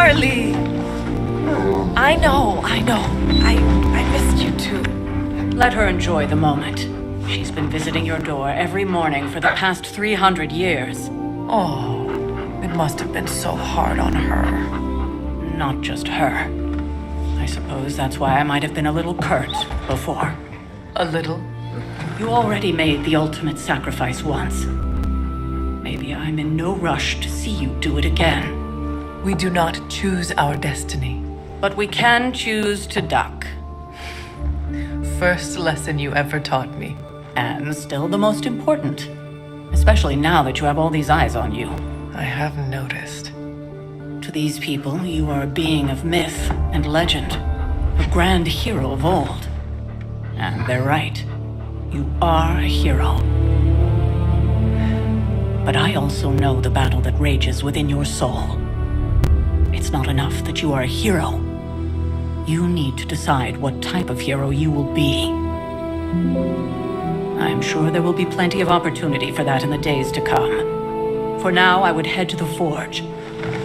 Charlie! I know. I missed you too. Let her enjoy the moment. She's been visiting your door every morning for the past 300 years. Oh, it must have been so hard on her. Not just her. I suppose that's why I might have been a little curt before. A little? You already made the ultimate sacrifice once. Maybe I'm in no rush to see you do it again. We do not choose our destiny. But we can choose to duck. First lesson you ever taught me. And still the most important. Especially now that you have all these eyes on you. I have noticed. To these people, you are a being of myth and legend. A grand hero of old. And they're right. You are a hero. But I also know the battle that rages within your soul. It's not enough that you are a hero. You need to decide what type of hero you will be. I'm sure there will be plenty of opportunity for that in the days to come. For now, I would head to the forge.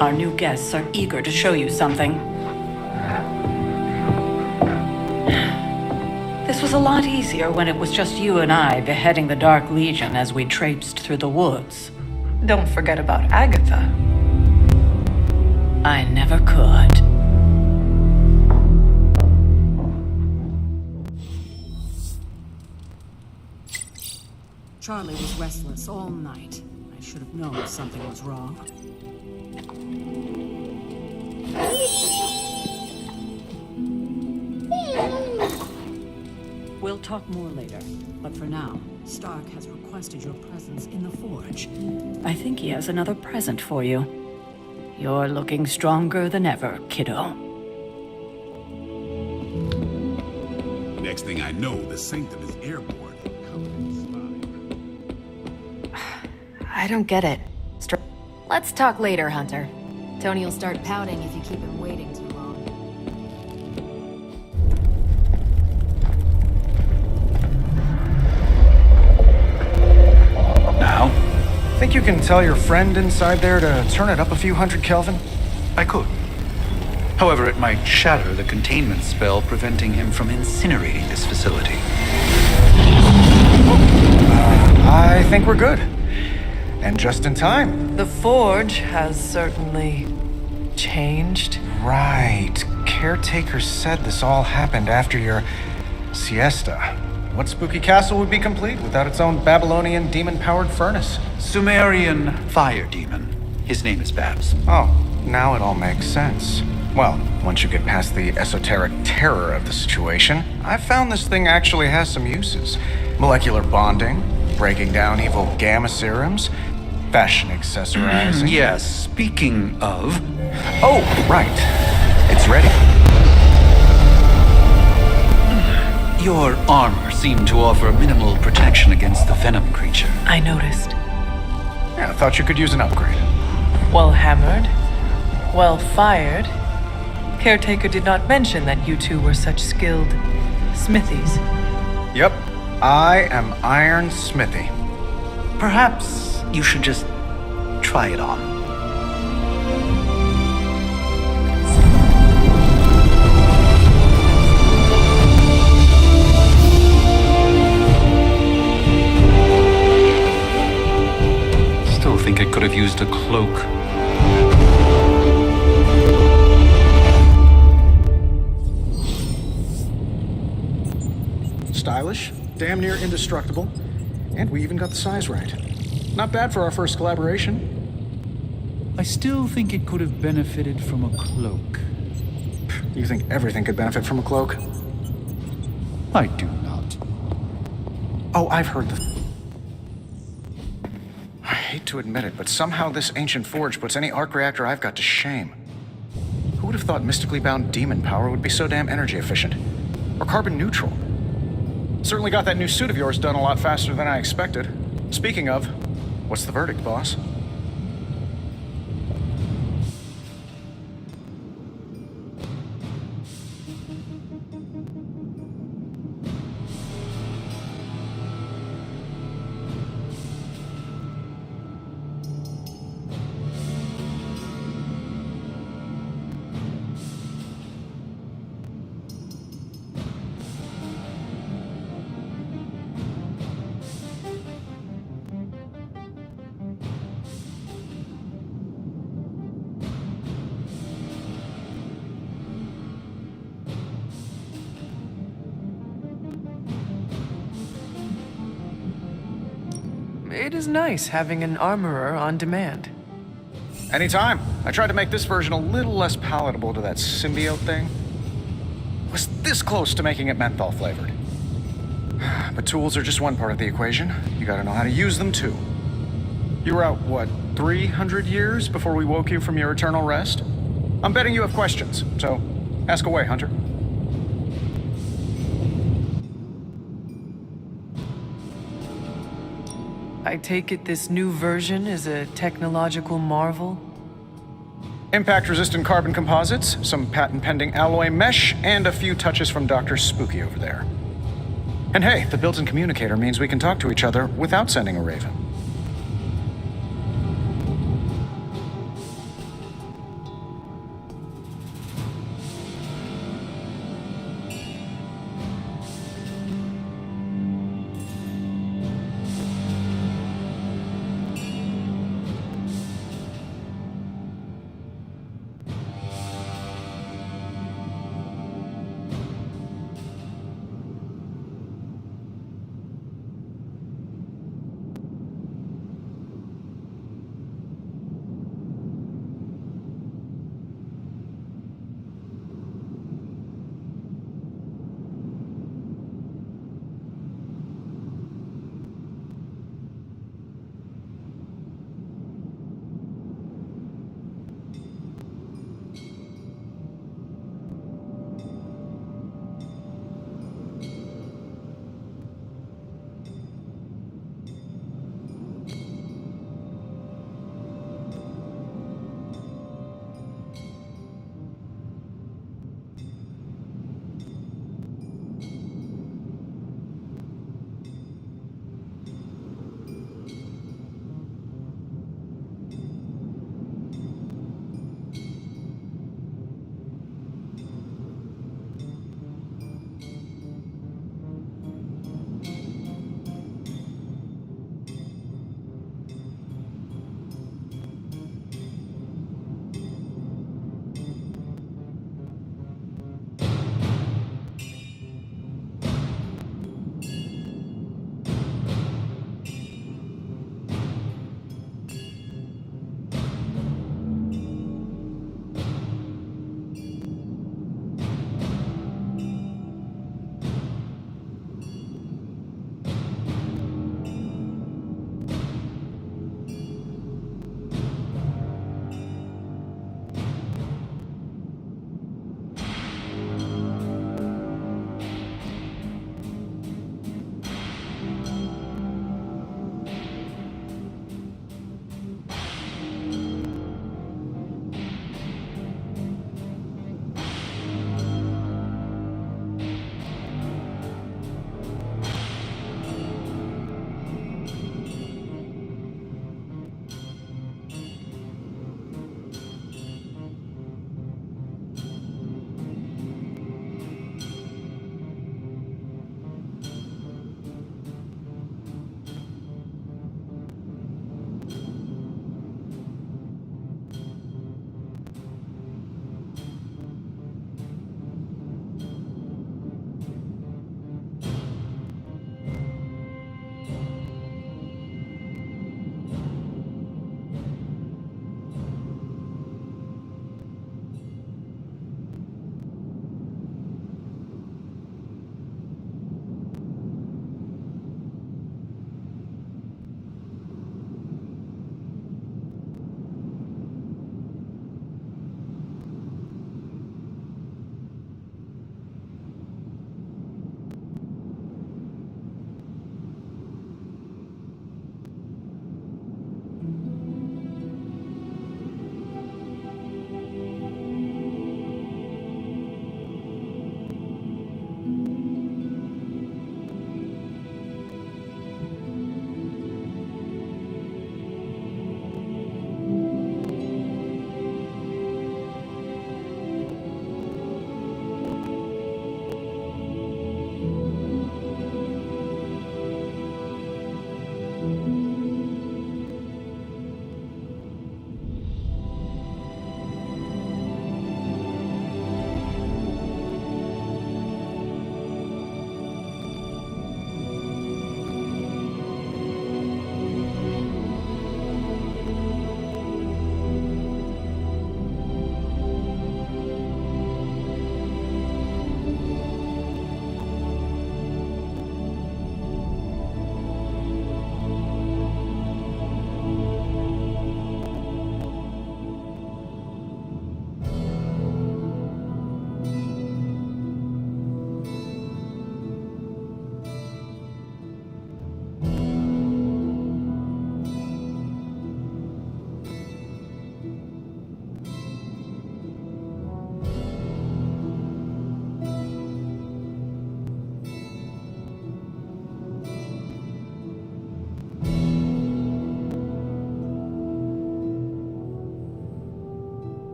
Our new guests are eager to show you something. This was a lot easier when it was just you and I beheading the Dark Legion as we traipsed through the woods. Don't forget about Agatha. I never could. Charlie was restless all night. I should have known something was wrong. We'll talk more later, but for now, Stark has requested your presence in the forge. I think he has another present for you. You're looking stronger than ever, kiddo. Next thing I know, the Sanctum is airborne. I don't get it. Let's talk later, Hunter. Tony will start pouting if you keep him waiting too long. Now? Think you can tell your friend inside there to turn it up a few hundred Kelvin? I could. However, it might shatter the containment spell preventing him from incinerating this facility. I think we're good. And just in time. The forge has certainly changed. Right. Caretaker said this all happened after your siesta. What spooky castle would be complete without its own Babylonian demon-powered furnace? Sumerian fire demon. His name is Babs. Oh, now it all makes sense. Well, once you get past the esoteric terror of the situation, I've found this thing actually has some uses. Molecular bonding, breaking down evil gamma serums, fashion accessorizing. Yes, speaking of... Oh, right. It's ready. Your armor seemed to offer minimal protection against the venom creature. I noticed. Yeah, I thought you could use an upgrade. Well hammered, well fired. Caretaker did not mention that you two were such skilled smithies. Yep, I am Iron Smithy. Perhaps you should just try it on. Still think it could have used a cloak. Stylish, damn near indestructible, and we even got the size right. Not bad for our first collaboration. I still think it could have benefited from a cloak. You think everything could benefit from a cloak? I do not. Oh, I've heard I hate to admit it, but somehow this ancient forge puts any arc reactor I've got to shame. Who would have thought mystically bound demon power would be so damn energy efficient? Or carbon neutral? Certainly got that new suit of yours done a lot faster than I expected. Speaking of, what's the verdict, boss? it is nice having an armorer on demand. Anytime. I tried to make this version a little less palatable to that symbiote thing. Was this close to making it menthol flavored. But tools are just one part of the equation. You gotta know how to use them too. You were out, what, 300 years before we woke you from your eternal rest? I'm betting you have questions, so ask away, Hunter. I take it this new version is a technological marvel? Impact-resistant carbon composites, some patent-pending alloy mesh, and a few touches from Dr. Spooky over there. And hey, the built-in communicator means we can talk to each other without sending a raven.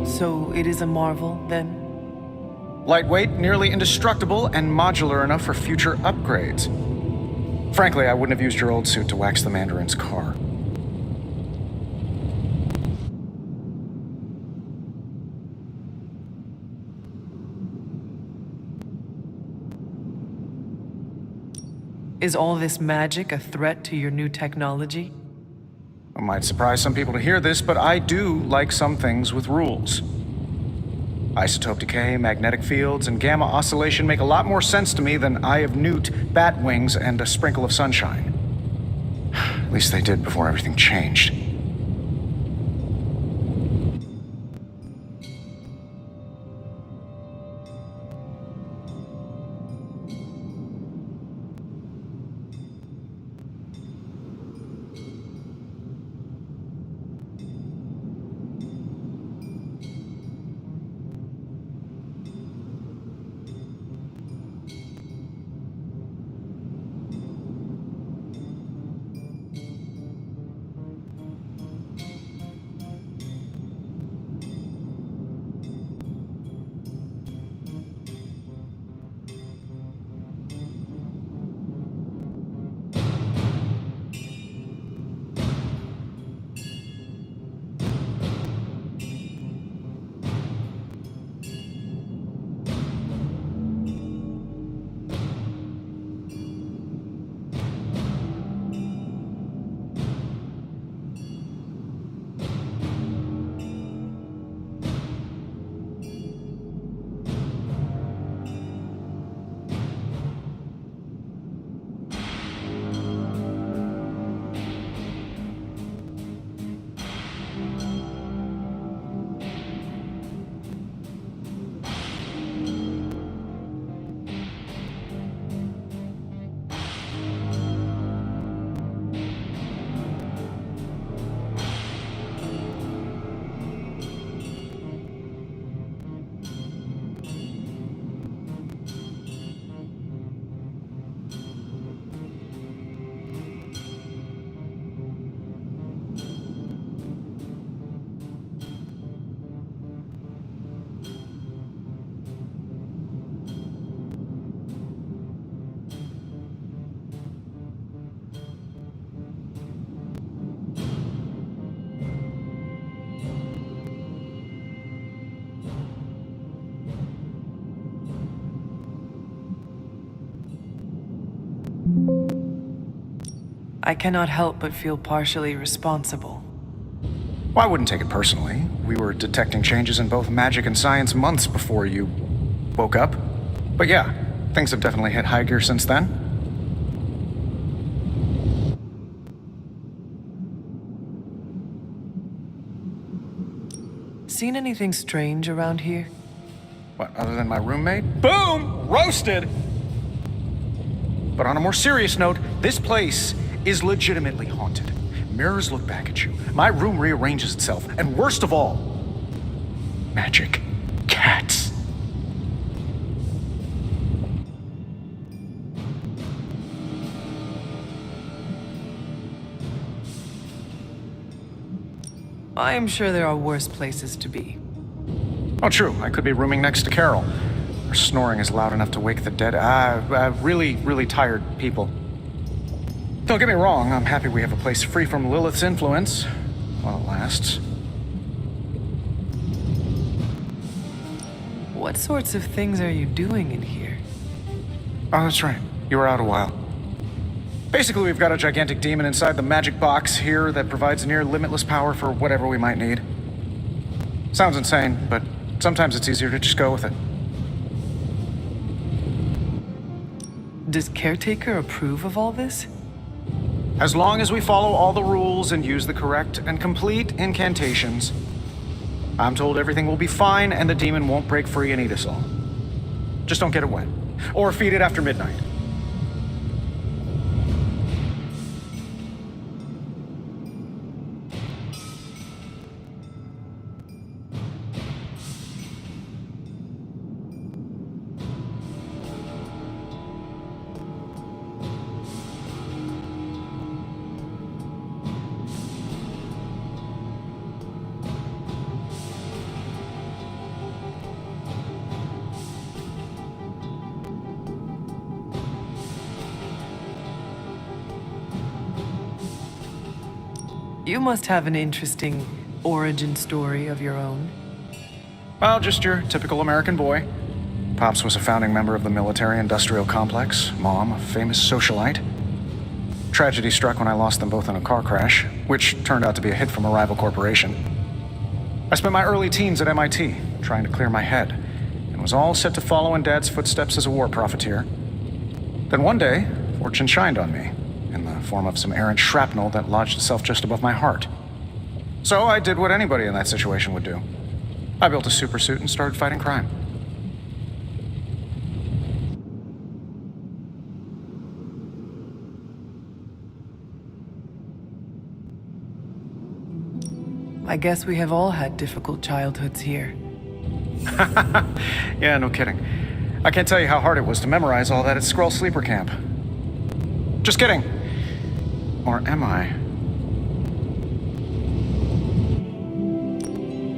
So it is a marvel, then? Lightweight, nearly indestructible, and modular enough for future upgrades. Frankly, I wouldn't have used your old suit to wax the Mandarin's car. Is all this magic a threat to your new technology? It might surprise some people to hear this, but I do like some things with rules. Isotope decay, magnetic fields, and gamma oscillation make a lot more sense to me than Eye of Newt, bat wings, and a sprinkle of sunshine. At least they did before everything changed. I cannot help but feel partially responsible. Well, I wouldn't take it personally. We were detecting changes in both magic and science months before you woke up. But yeah, things have definitely hit high gear since then. Seen anything strange around here? What, other than my roommate? Boom! Roasted! But on a more serious note, this place is legitimately haunted. Mirrors look back at you. My room rearranges itself. And worst of all, magic cats. I am sure there are worse places to be. Oh, true. I could be rooming next to Carol. Her snoring is loud enough to wake the dead. Really tired people. Don't get me wrong, I'm happy we have a place free from Lilith's influence. While it lasts. What sorts of things are you doing in here? Oh, that's right. You were out a while. Basically, we've got a gigantic demon inside the magic box here that provides near limitless power for whatever we might need. Sounds insane, but sometimes it's easier to just go with it. Does Caretaker approve of all this? As long as we follow all the rules and use the correct and complete incantations, I'm told everything will be fine and the demon won't break free and eat us all. Just don't get it wet. Or feed it after midnight. You must have an interesting origin story of your own. Well, just your typical American boy. Pops was a founding member of the military-industrial complex. Mom, a famous socialite. Tragedy struck when I lost them both in a car crash, which turned out to be a hit from a rival corporation. I spent my early teens at MIT, trying to clear my head, and was all set to follow in Dad's footsteps as a war profiteer. Then one day, fortune shined on me, in the form of some errant shrapnel that lodged itself just above my heart. So I did what anybody in that situation would do. I built a supersuit and started fighting crime. I guess we have all had difficult childhoods here. Yeah, no kidding. I can't tell you how hard it was to memorize all that at Skrull Sleeper Camp. Just kidding. Or am I?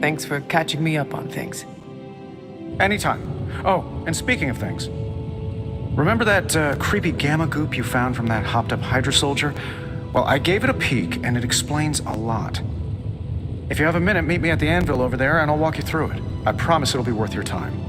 Thanks for catching me up on things. Anytime. Oh, and speaking of things, remember that creepy gamma goop you found from that hopped-up Hydra soldier? Well, I gave it a peek, and it explains a lot. If you have a minute, meet me at the anvil over there, and I'll walk you through it. I promise it'll be worth your time.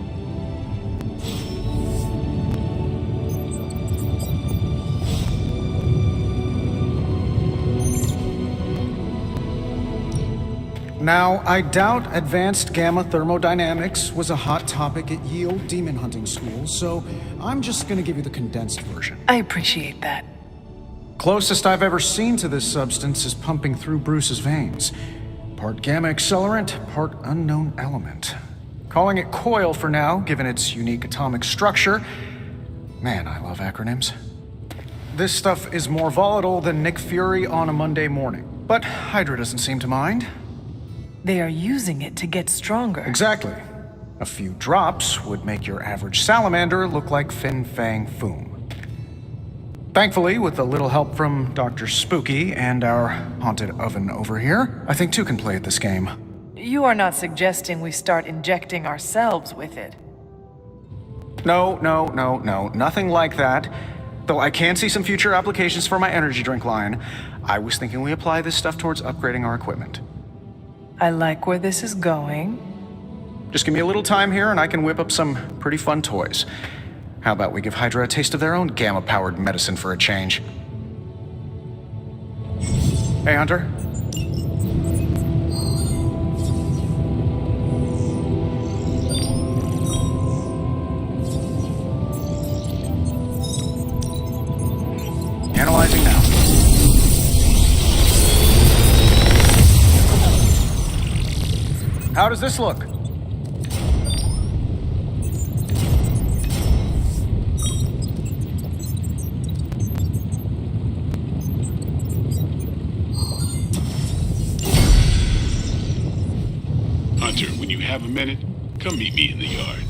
Now, I doubt advanced gamma thermodynamics was a hot topic at ye old demon hunting school, so I'm just gonna give you the condensed version. I appreciate that. Closest I've ever seen to this substance is pumping through Bruce's veins. Part gamma accelerant, part unknown element. Calling it coil for now, given its unique atomic structure. Man, I love acronyms. This stuff is more volatile than Nick Fury on a Monday morning, but Hydra doesn't seem to mind. They are using it to get stronger. Exactly. A few drops would make your average salamander look like Fin Fang Foom. Thankfully, with a little help from Dr. Spooky and our haunted oven over here, I think two can play at this game. You are not suggesting we start injecting ourselves with it. No, nothing like that. Though I can see some future applications for my energy drink line. I was thinking we apply this stuff towards upgrading our equipment. I like where this is going. Just give me a little time here and I can whip up some pretty fun toys. How about we give Hydra a taste of their own gamma-powered medicine for a change? Hey, Hunter. Analyzing now. How does this look? Hunter, when you have a minute, come meet me in the yard.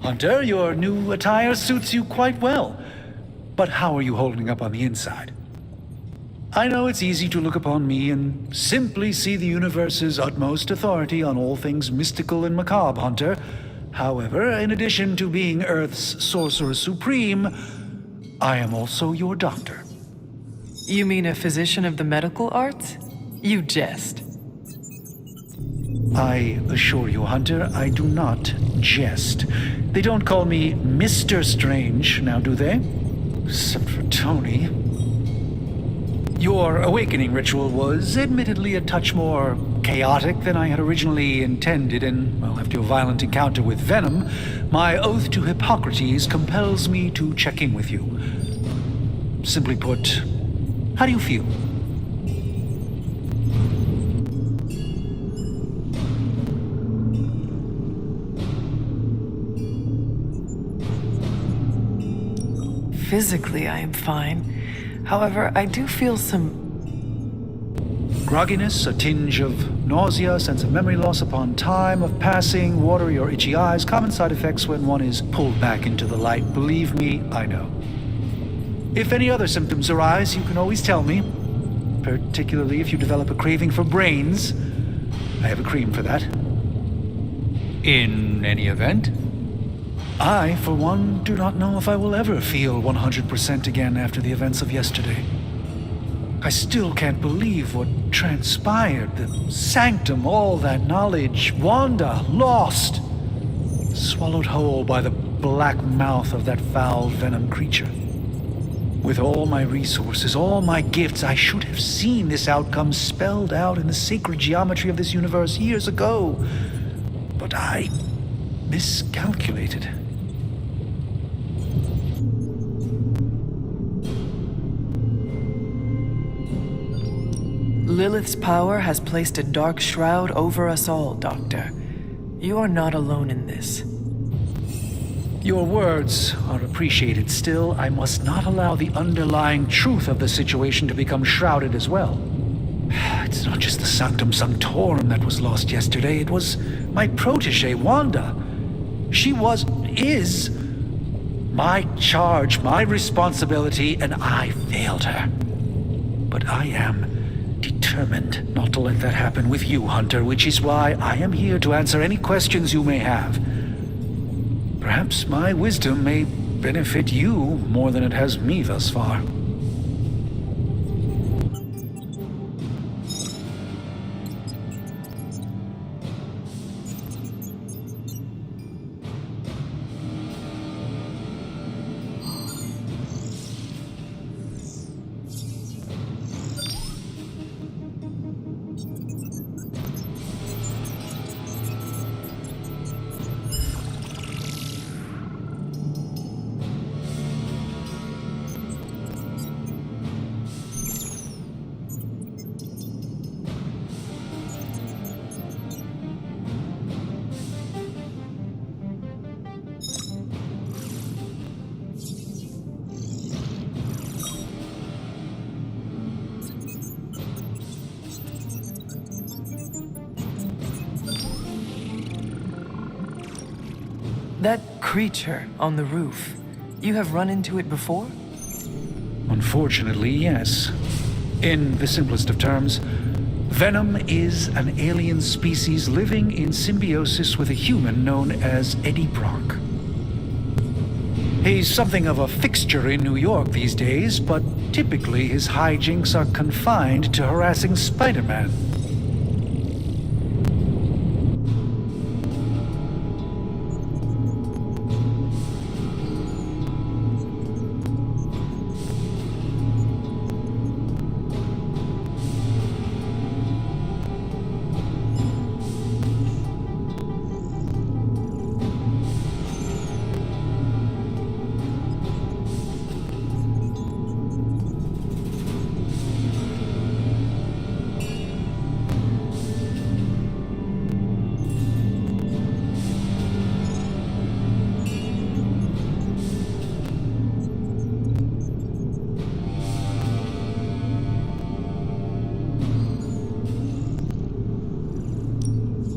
Hunter, your new attire suits you quite well. But how are you holding up on the inside? I know it's easy to look upon me and simply see the universe's utmost authority on all things mystical and macabre, Hunter. However, in addition to being Earth's sorcerer supreme, I am also your doctor. You mean a physician of the medical arts? You jest. I assure you, Hunter, I do not jest. They don't call me Mr. Strange, now do they? Except for Tony. Your awakening ritual was admittedly a touch more chaotic than I had originally intended, and, well, after your violent encounter with Venom, my oath to Hippocrates compels me to check in with you. Simply put, how do you feel? Physically, I am fine. However, I do feel some grogginess, a tinge of nausea, sense of memory loss upon time of passing, watery or itchy eyes, common side effects when one is pulled back into the light. Believe me, I know. If any other symptoms arise, you can always tell me, particularly if you develop a craving for brains. I have a cream for that. In any event, I, for one, do not know if I will ever feel 100% again after the events of yesterday. I still can't believe what transpired. The sanctum, all that knowledge, Wanda, lost. Swallowed whole by the black mouth of that foul venom creature. With all my resources, all my gifts, I should have seen this outcome spelled out in the sacred geometry of this universe years ago. But I miscalculated. Lilith's power has placed a dark shroud over us all, Doctor. You are not alone in this. Your words are appreciated. Still, I must not allow the underlying truth of the situation to become shrouded as well. It's not just the Sanctum Sanctorum that was lost yesterday. It was my protege, Wanda. She is my charge, my responsibility, and I failed her. But I am determined not to let that happen with you, Hunter, which is why I am here to answer any questions you may have. Perhaps my wisdom may benefit you more than it has me thus far. That creature on the roof, you have run into it before? Unfortunately, yes. In the simplest of terms, Venom is an alien species living in symbiosis with a human known as Eddie Brock. He's something of a fixture in New York these days, but typically his hijinks are confined to harassing Spider-Man.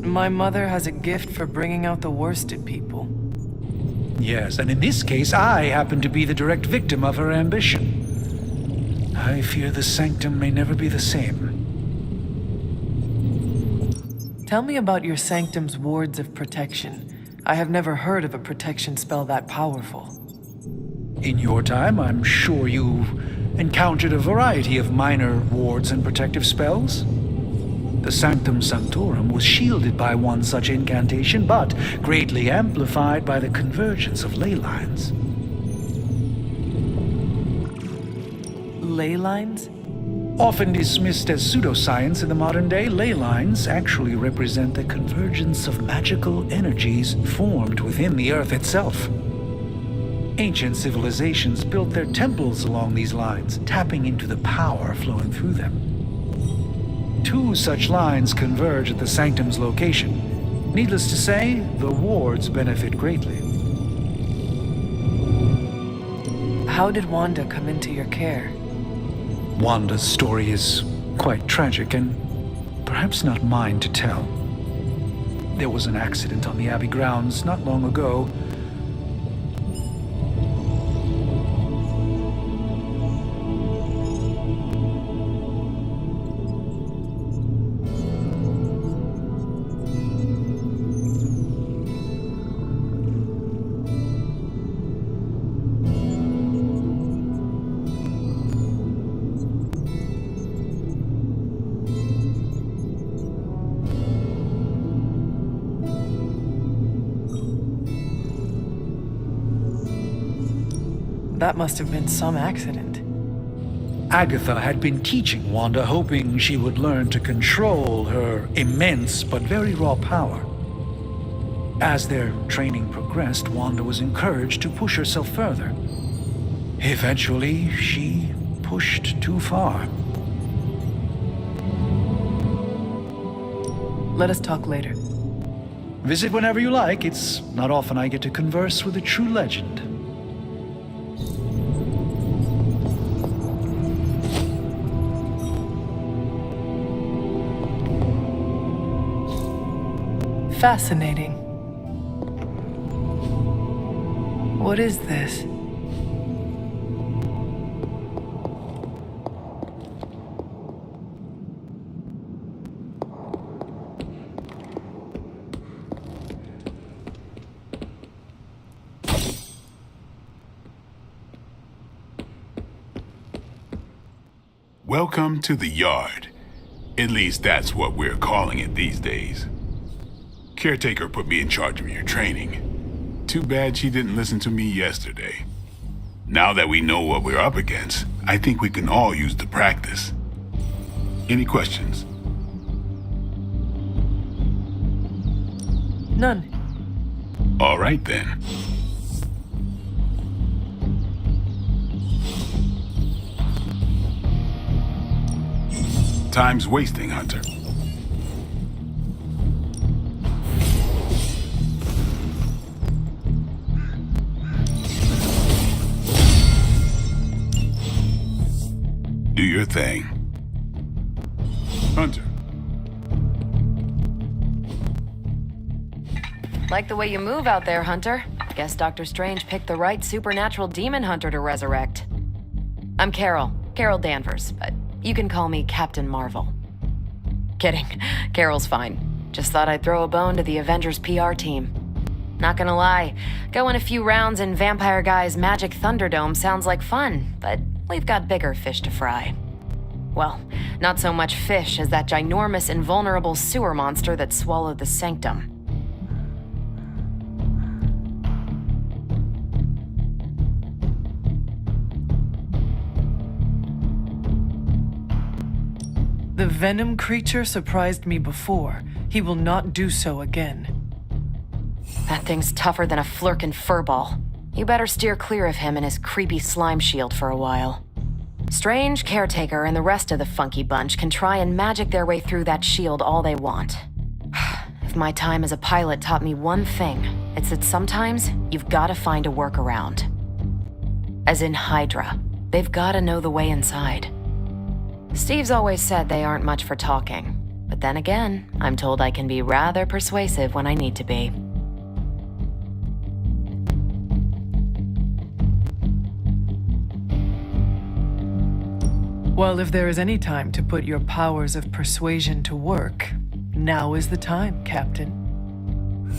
My mother has a gift for bringing out the worst in people. Yes, and in this case, I happen to be the direct victim of her ambition. I fear the Sanctum may never be the same. Tell me about your Sanctum's wards of protection. I have never heard of a protection spell that powerful. In your time, I'm sure you encountered a variety of minor wards and protective spells. The Sanctum Sanctorum was shielded by one such incantation, but greatly amplified by the convergence of ley lines. Ley lines? Often dismissed as pseudoscience in the modern day, ley lines actually represent the convergence of magical energies formed within the Earth itself. Ancient civilizations built their temples along these lines, tapping into the power flowing through them. Two such lines converge at the Sanctum's location. Needless to say, the wards benefit greatly. How did Wanda come into your care? Wanda's story is quite tragic and perhaps not mine to tell. There was an accident on the Abbey grounds not long ago. That must have been some accident. Agatha had been teaching Wanda, hoping she would learn to control her immense but very raw power. As their training progressed, Wanda was encouraged to push herself further. Eventually, she pushed too far. Let us talk later. Visit whenever you like. It's not often I get to converse with a true legend. Fascinating. What is this? Welcome to the yard. At least that's what we're calling it these days. Caretaker put me in charge of your training. Too bad she didn't listen to me yesterday. Now that we know what we're up against, I think we can all use the practice. Any questions? None. All right then. Time's wasting, Hunter. Do your thing. Hunter. Like the way you move out there, Hunter. Guess Dr. Strange picked the right supernatural demon hunter to resurrect. I'm Carol Danvers, but you can call me Captain Marvel. Kidding, Carol's fine. Just thought I'd throw a bone to the Avengers PR team. Not gonna lie, going a few rounds in Vampire Guy's Magic Thunderdome sounds like fun, but we've got bigger fish to fry. Well, not so much fish as that ginormous invulnerable sewer monster that swallowed the Sanctum. The venom creature surprised me before. He will not do so again. That thing's tougher than a flirkin' furball. You better steer clear of him and his creepy slime shield for a while. Strange, Caretaker, and the rest of the funky bunch can try and magic their way through that shield all they want. If my time as a pilot taught me one thing, it's that sometimes you've gotta find a workaround. As in Hydra, they've gotta know the way inside. Steve's always said they aren't much for talking, but then again, I'm told I can be rather persuasive when I need to be. Well, if there is any time to put your powers of persuasion to work, now is the time, Captain.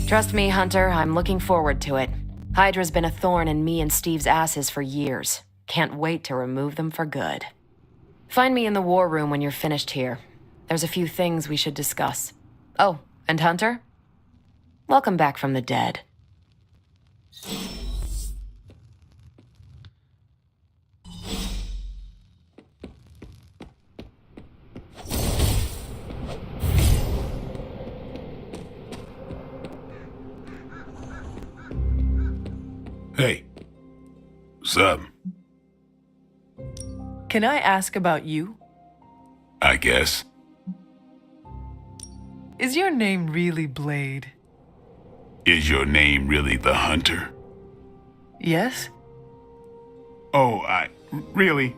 Trust me, Hunter, I'm looking forward to it. Hydra's been a thorn in me and Steve's asses for years. Can't wait to remove them for good. Find me in the war room when you're finished here. There's a few things we should discuss. Oh, and Hunter? Welcome back from the dead. Hey. What's up? Can I ask about you? I guess. Is your name really Blade? Is your name really the Hunter? Yes? Oh, really?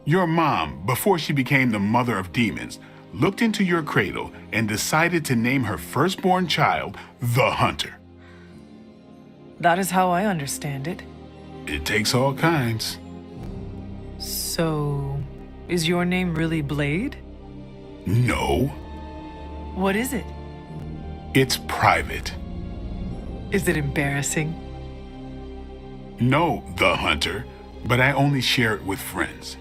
Your mom, before she became the mother of demons, looked into your cradle and decided to name her firstborn child the Hunter. That is how I understand it. It takes all kinds. So, is your name really Blade? No, What is it? it's private. Is it embarrassing? No, the Hunter, but I only share it with friends.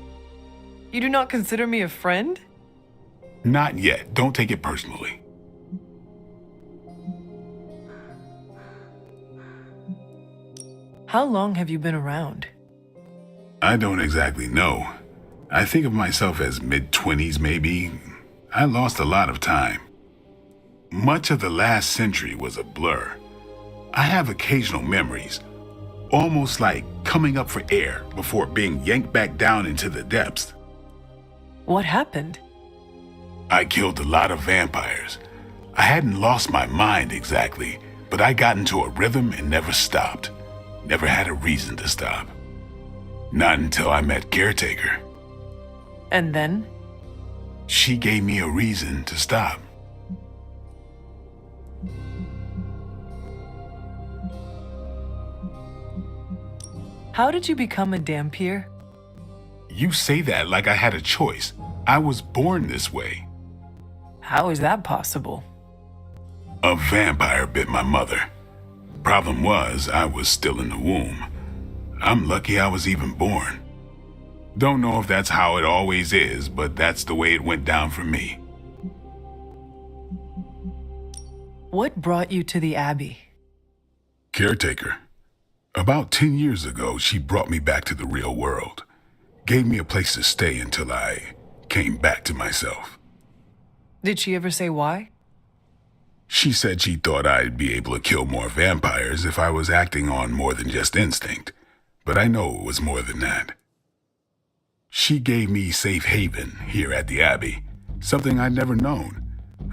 You do not consider me a friend? Not yet. Don't take it personally. How long have you been around? I don't exactly know. I think of myself as mid-20s maybe. I lost a lot of time. Much of the last century was a blur. I have occasional memories, almost like coming up for air before being yanked back down into the depths. What happened? I killed a lot of vampires. I hadn't lost my mind exactly, but I got into a rhythm and never stopped. Never had a reason to stop. Not until I met Caretaker. And then? She gave me a reason to stop. How did you become a Dampier? You say that like I had a choice. I was born this way. How is that possible? A vampire bit my mother. Problem was, I was still in the womb. I'm lucky I was even born. Don't know if that's how it always is, but that's the way it went down for me. What brought you to the Abbey? Caretaker. About 10 years ago, she brought me back to the real world. Gave me a place to stay until I came back to myself. Did she ever say why? She said she thought I'd be able to kill more vampires if I was acting on more than just instinct, but I know it was more than that. She gave me safe haven here at the Abbey, something I'd never known.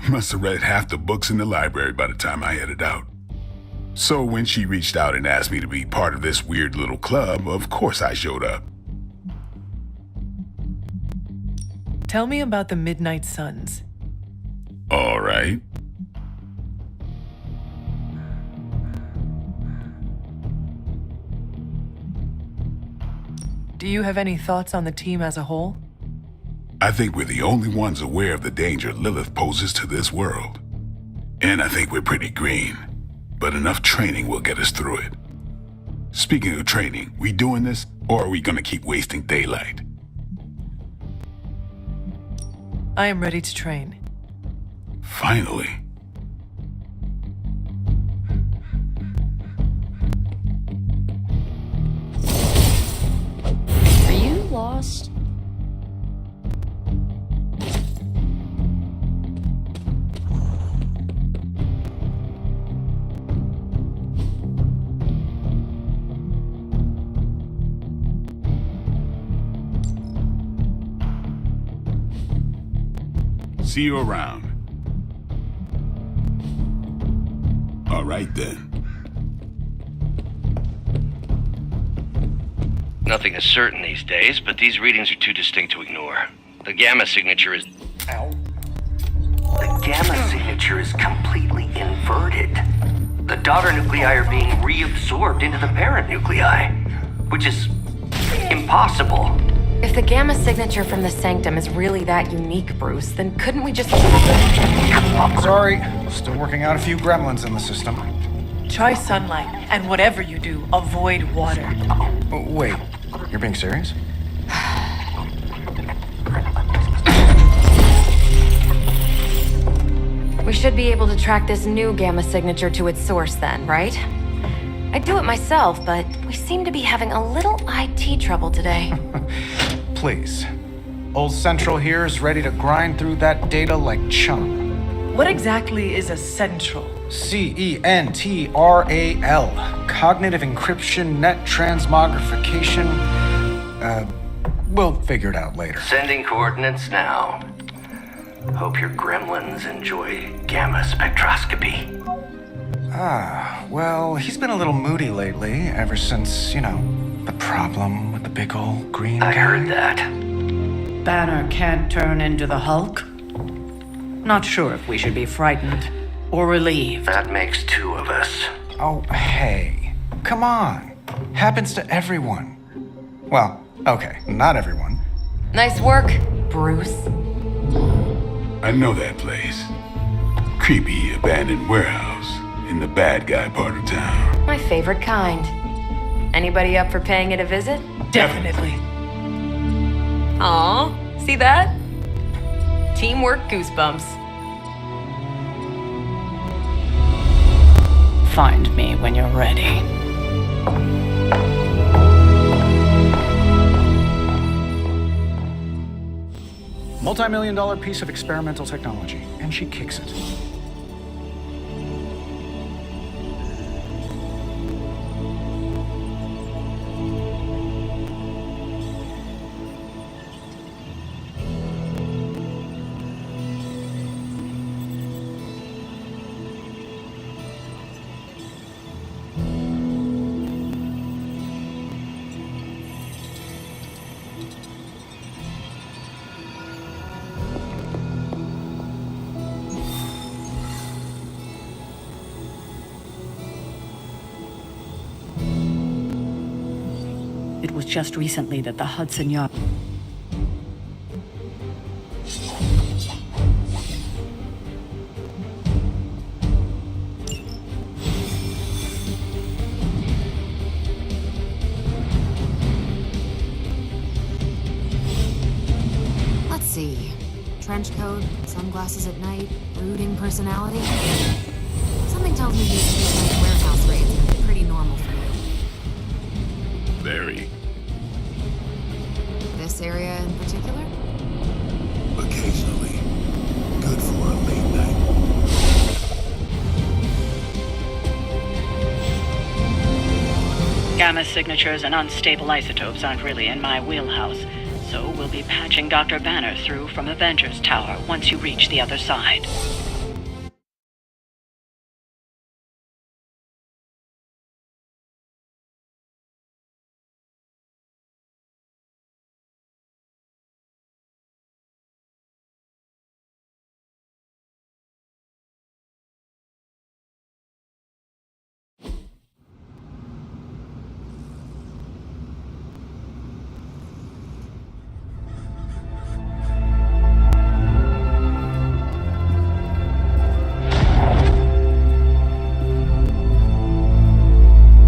Must have read half the books in the library by the time I headed out. So when she reached out and asked me to be part of this weird little club, of course I showed up. Tell me about the Midnight Suns. All right. Do you have any thoughts on the team as a whole? I think we're the only ones aware of the danger Lilith poses to this world. And I think we're pretty green, but enough training will get us through it. Speaking of training, we doing this, or are we gonna keep wasting daylight? I am ready to train. Finally. Are you lost? See you around. All right then. Nothing is certain these days, but these readings are too distinct to ignore. The gamma signature is... The gamma signature is completely inverted. The daughter nuclei are being reabsorbed into the parent nuclei, which is impossible. If the gamma signature from the Sanctum is really that unique, Bruce, then couldn't we just... Sorry, still working out a few gremlins in the system. Try sunlight, and whatever you do, avoid water. Oh, wait, you're being serious? We should be able to track this new gamma signature to its source then, right? I'd do it myself, but we seem to be having a little IT trouble today. Please. Old Central here is ready to grind through that data like chum. What exactly is a central? CENTRAL. Cognitive encryption, net transmogrification. We'll figure it out later. Sending coordinates now. Hope your gremlins enjoy gamma spectroscopy. Well, he's been a little moody lately, ever since, the problem with the big old green I guy. heard that. Banner can't turn into the Hulk? Not sure if we should be frightened or relieved. That makes two of us. Oh, hey. Come on. Happens to everyone. Well, okay, not everyone. Nice work, Bruce. I know that place. Creepy abandoned warehouse in the bad guy part of town. My favorite kind. Anybody up for paying it a visit? Definitely. Aw, see that? Teamwork goosebumps. Find me when you're ready. Multi-million-dollar piece of experimental technology, and she kicks it. It was just recently that the Hudson Yard... Let's see. Trench coat, sunglasses at night, brooding personality. Something tells me these midnight warehouse raids would be pretty normal for you. Very. This area in particular? Occasionally. Good for a late night. Gamma signatures and unstable isotopes aren't really in my wheelhouse, so we'll be patching Dr. Banner through from Avengers Tower once you reach the other side.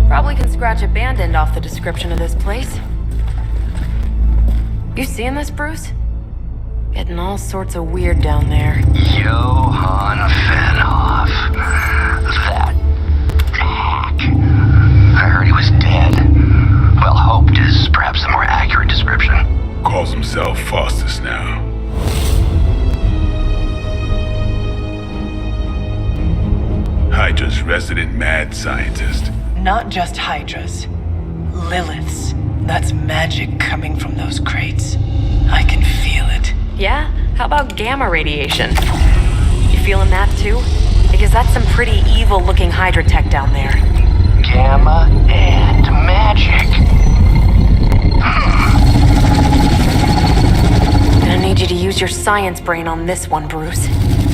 Probably can scratch abandoned off the description of this place. You seeing this, Bruce? Getting all sorts of weird down there. Johann Fenhoff. That hack. I heard he was dead. Well, hoped is perhaps the more accurate description. Calls himself Faustus now. Hydra's resident mad scientist. Not just Hydras. Liliths. That's magic coming from those crates. I can feel it. Yeah? How about gamma radiation? You feeling that too? Because that's some pretty evil-looking Hydra tech down there. Gamma and magic. Gonna need you to use your science brain on this one, Bruce.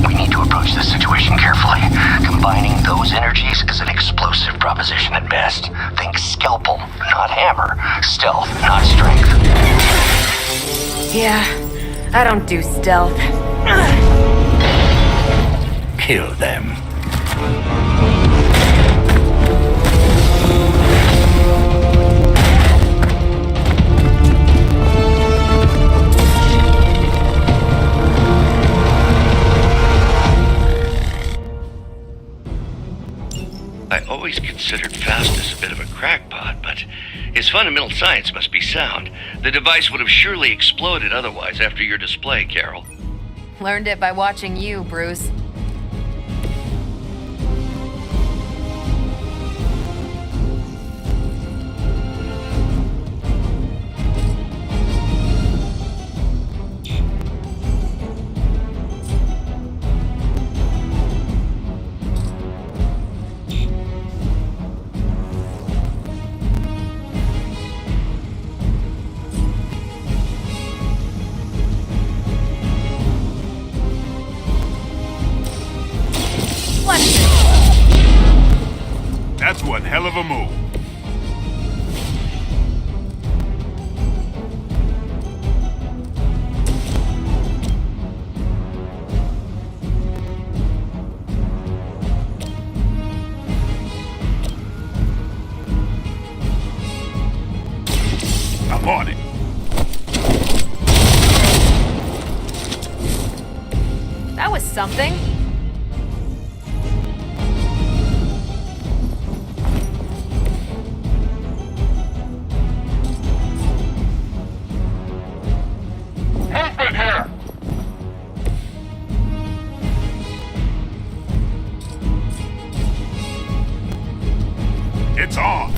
We need to approach this situation carefully. Combining those energies is an explosive proposition at best. Think scalpel, not hammer. Stealth, not strength. Yeah, I don't do stealth. Kill them. I always considered Faustus a bit of a crackpot, but his fundamental science must be sound. The device would have surely exploded otherwise after your display, Carol. Learned it by watching you, Bruce. That's one hell of a move. I'm on it. That was something. on!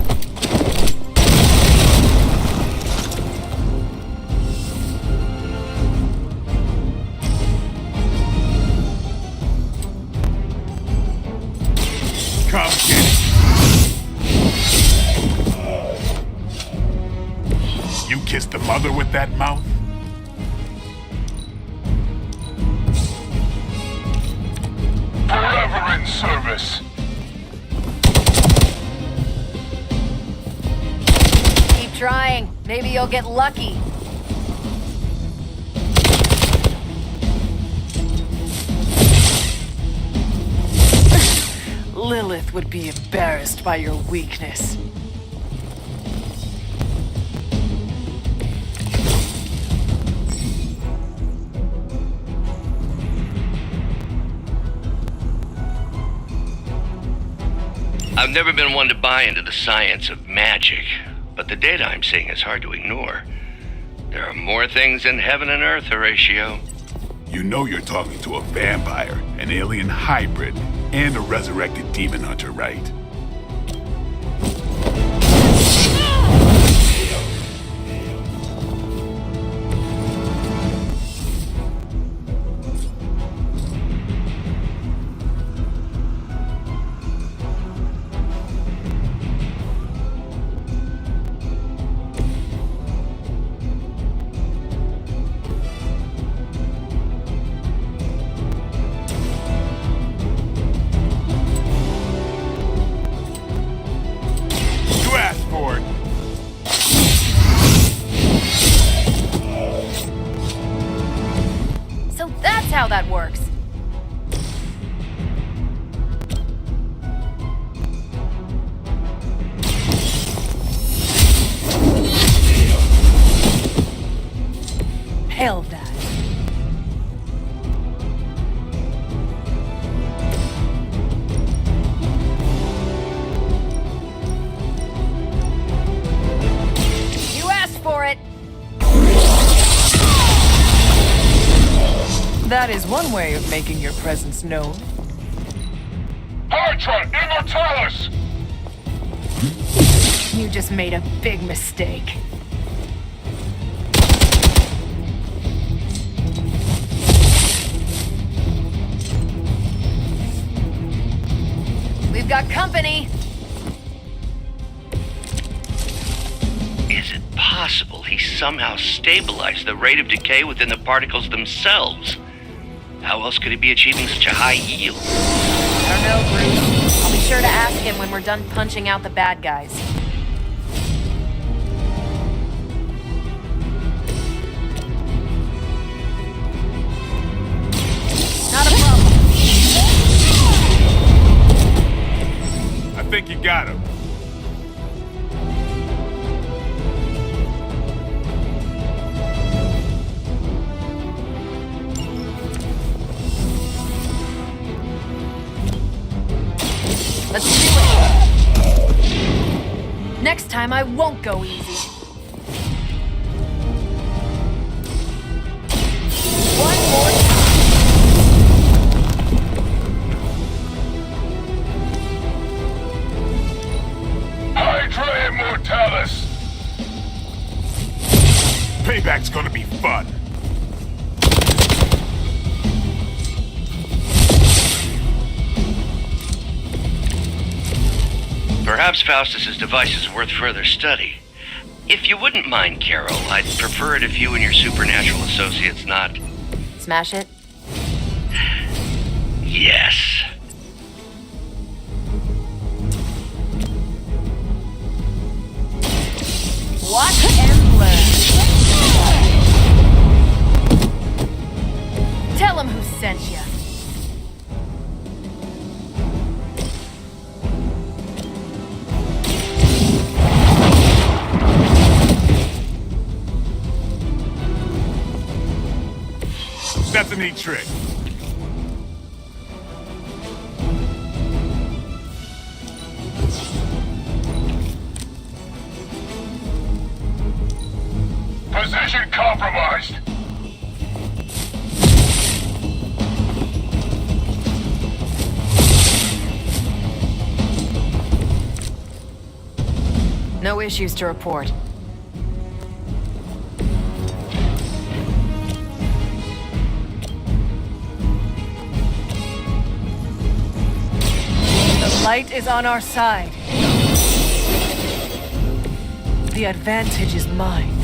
Come get it! You kissed the mother with that mouth? Forever in service. Keep trying. Maybe you'll get lucky. Lilith would be embarrassed by your weakness. I've never been one to buy into the science of magic, but the data I'm seeing is hard to ignore. There are more things in heaven and earth, Horatio. You know you're talking to a vampire, an alien hybrid, and a resurrected demon hunter, right? How that works. Hell that. You asked for it. That is one way of making your presence known. Hydra, Immortalis! You just made a big mistake. We've got company. Is it possible he somehow stabilized the rate of decay within the particles themselves? How else could he be achieving such a high yield? I don't know, Bruce. I'll be sure to ask him when we're done punching out the bad guys. Not a problem. I think you got him. Let's do it! Next time I won't go easy. One more time. Hydra Immortalis! Payback's gonna be fun. Perhaps Faustus's device is worth further study. If you wouldn't mind, Carol, I'd prefer it if you and your supernatural associates not... Smash it? Yes. Watch and learn. Tell him who sent you. That's a neat trick. Position compromised. No issues to report. The light is on our side. The advantage is mine.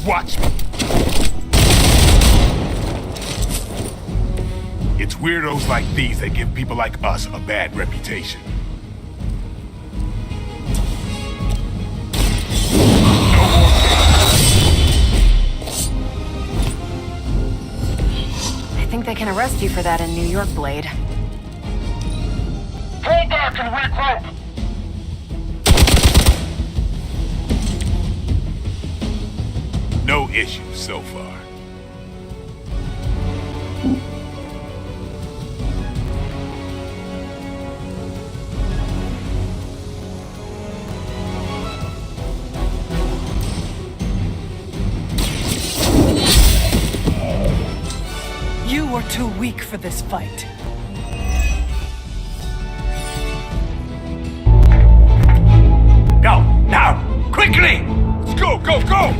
Watch me. It's weirdos like these that give people like us a bad reputation. I think they can arrest you for that in New York, Blade. Pull back and regroup! No issues so far. You were too weak for this fight. Go, now, quickly! Let's go, go, go!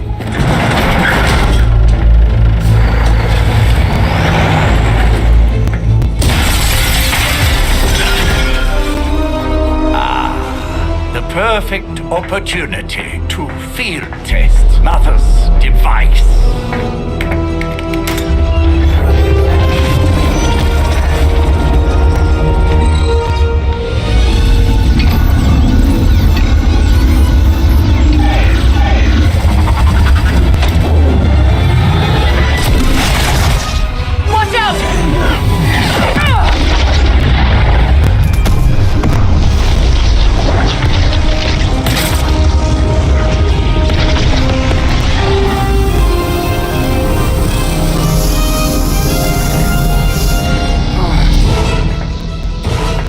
The perfect opportunity to field test Mother's device. Watch out!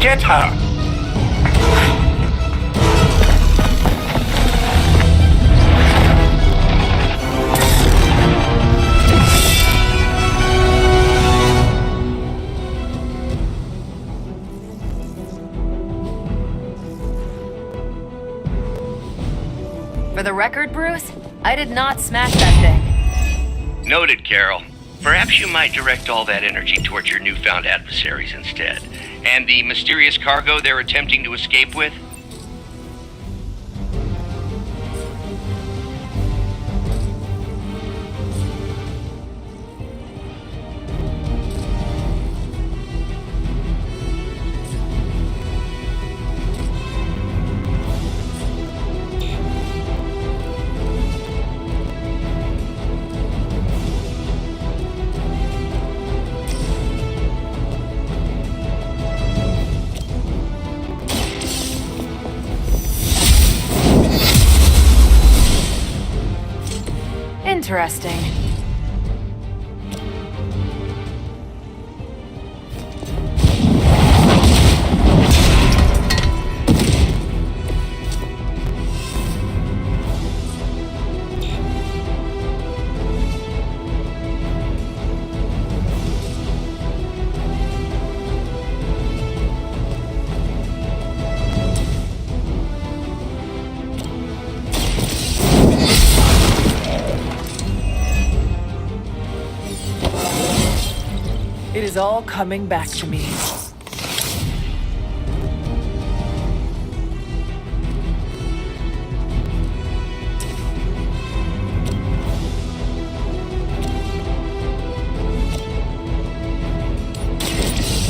Get her! For the record, Bruce, I did not smash that thing. Noted, Carol. Perhaps you might direct all that energy towards your newfound adversaries instead. And the mysterious cargo they're attempting to escape with? Interesting. It is all coming back to me.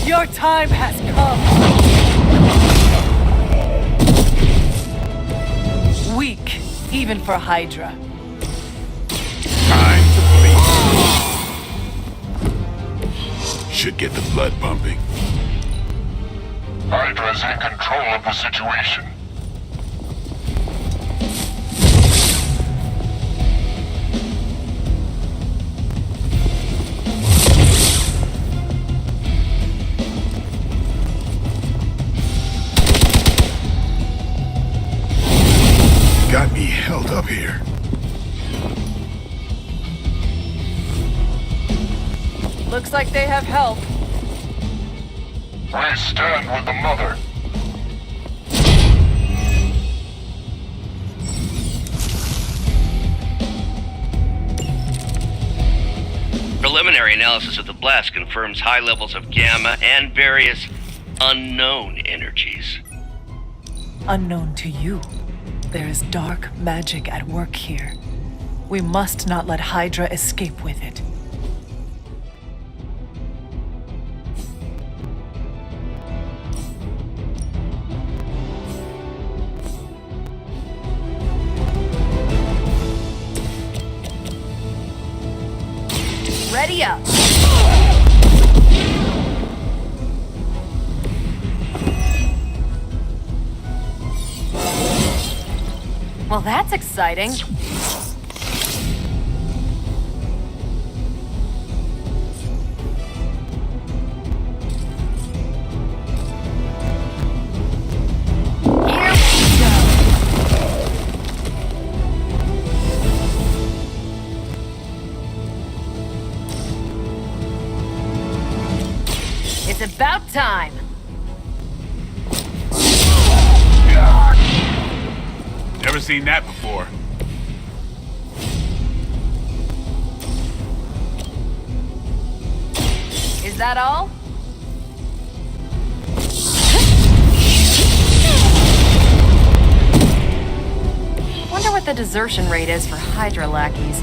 Your time has come. Weak, even for Hydra. Time to bleed. Should get the blood pumping. Hydra's in control of the situation. Got me held up here. Looks like they have help. I stand with the mother. Preliminary analysis of the blast confirms high levels of gamma and various unknown energies. Unknown to you. There is dark magic at work here. We must not let Hydra escape with it. Ready up. Well, that's exciting. Here we go. It's about time. Never seen that before. Is that all? Wonder what the desertion rate is for Hydra lackeys.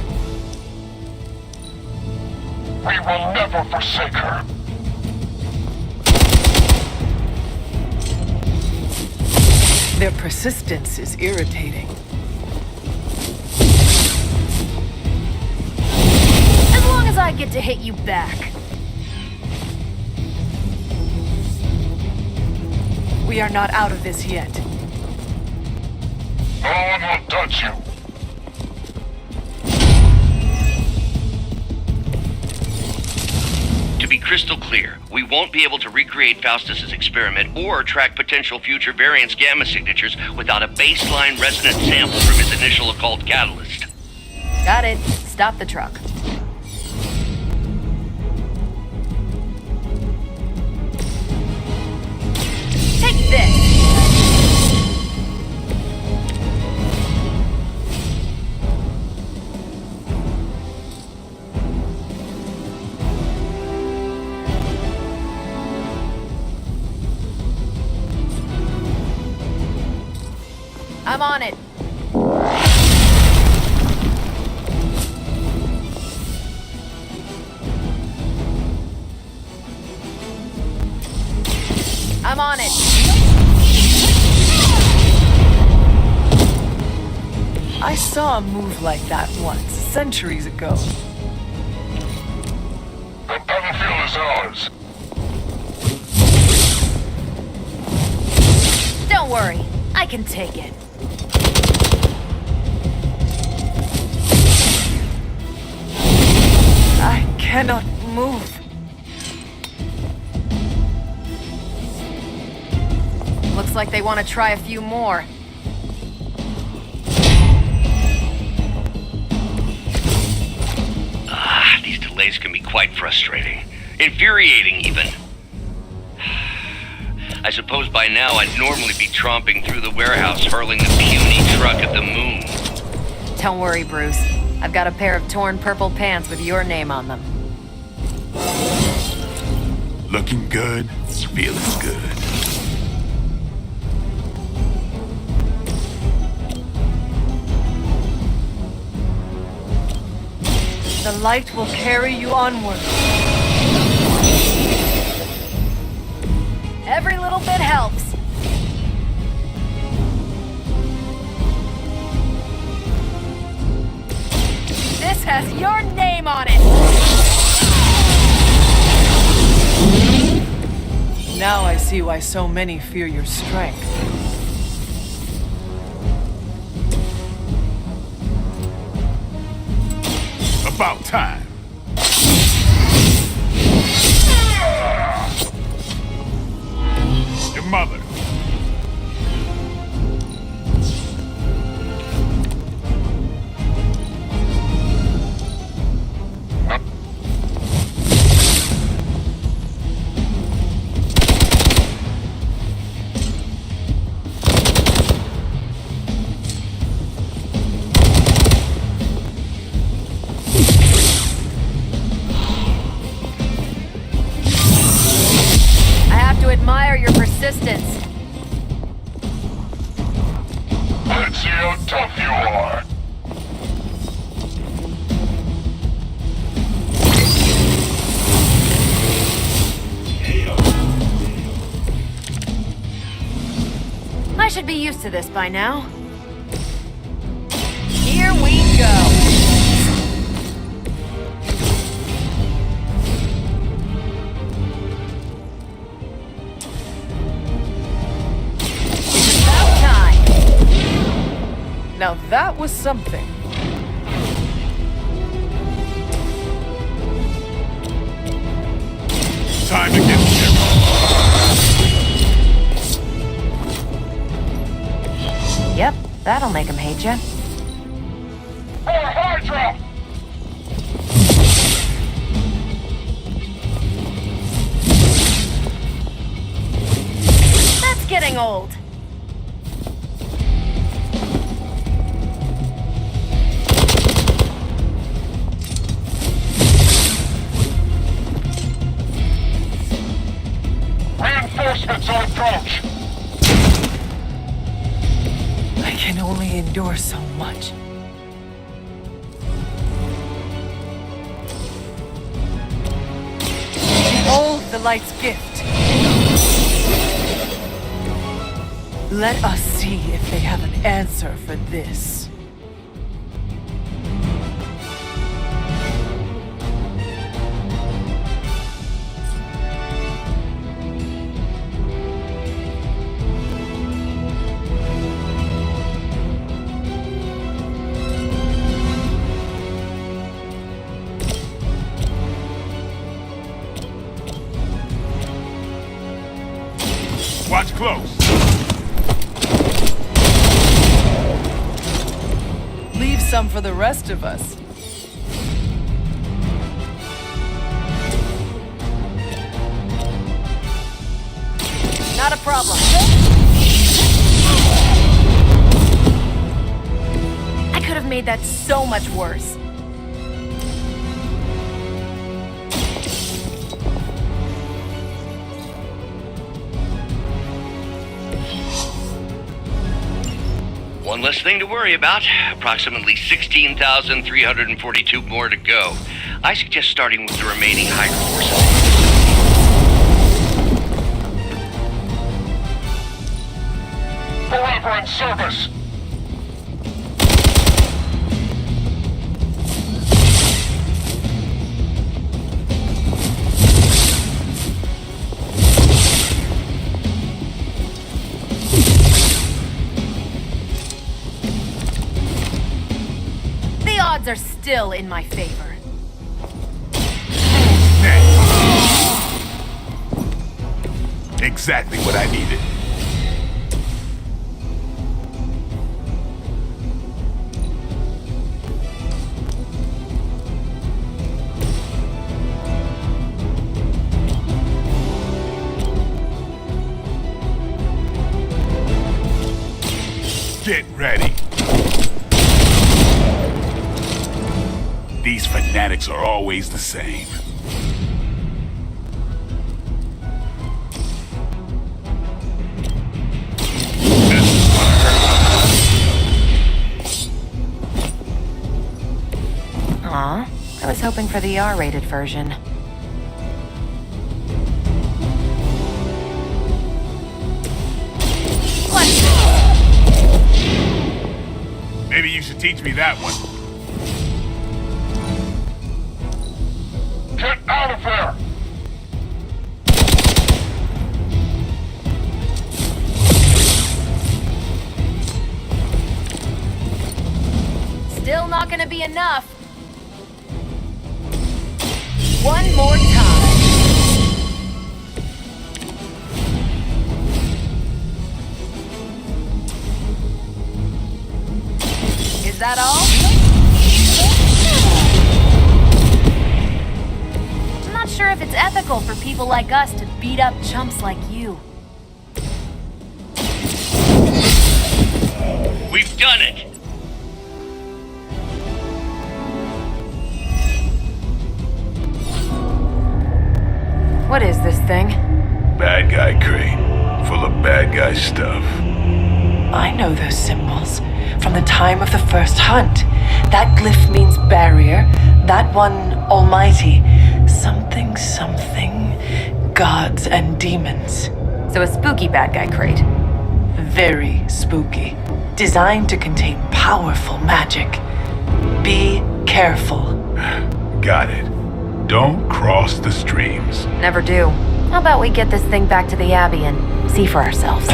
We will never forsake her. Their persistence is irritating. As long as I get to hit you back. We are not out of this yet. No one will touch you. To be crystal clear, we won't be able to recreate Faustus's experiment or track potential future variance gamma signatures without a baseline resonant sample from his initial occult catalyst. Got it. Stop the truck. Take this! I'm on it. I'm on it. I saw a move like that once, centuries ago. The battlefield is ours. Don't worry. I can take it. I cannot move. Looks like they want to try a few more. These delays can be quite frustrating. Infuriating, even. I suppose by now I'd normally be tromping through the warehouse hurling the puny truck at the moon. Don't worry, Bruce. I've got a pair of torn purple pants with your name on them. Looking good, feeling good. The light will carry you onward. Every little bit helps. This has your name on it! Now I see why so many fear your strength. About time. Your mother. distance. Let's see how tough you are. I should be used to this by now. Here we go. It's about time. Now that was something. Time to get serious. Yep, that'll make him hate you. For Hydra! That's getting old. Reinforcements on approach. I can only endure so much. Behold the light's gift. Let us see if they have an answer for this. Watch close. Leave some for the rest of us. Not a problem. I could have made that so much worse. One less thing to worry about. Approximately 16,342 more to go. I suggest starting with the remaining Hydra forces. Forever in service. The odds are still in my favor. Exactly what I needed. Get ready. These fanatics are always the same. Aw, I was hoping for the R-rated version. Maybe you should teach me that one. Get out of there! Still not gonna be enough. One more time. Is that all? I'm not sure if it's ethical for people like us to beat up chumps like you. We've done it! What is this thing? Bad guy crate, full guy's stuff. I know those symbols from the time of the first hunt. That glyph means barrier, that one almighty. Something, gods and demons. So a spooky bad guy crate. Very spooky. Designed to contain powerful magic. Be careful. Got it. Don't cross the streams. Never do. How about we get this thing back to the Abbey and see for ourselves?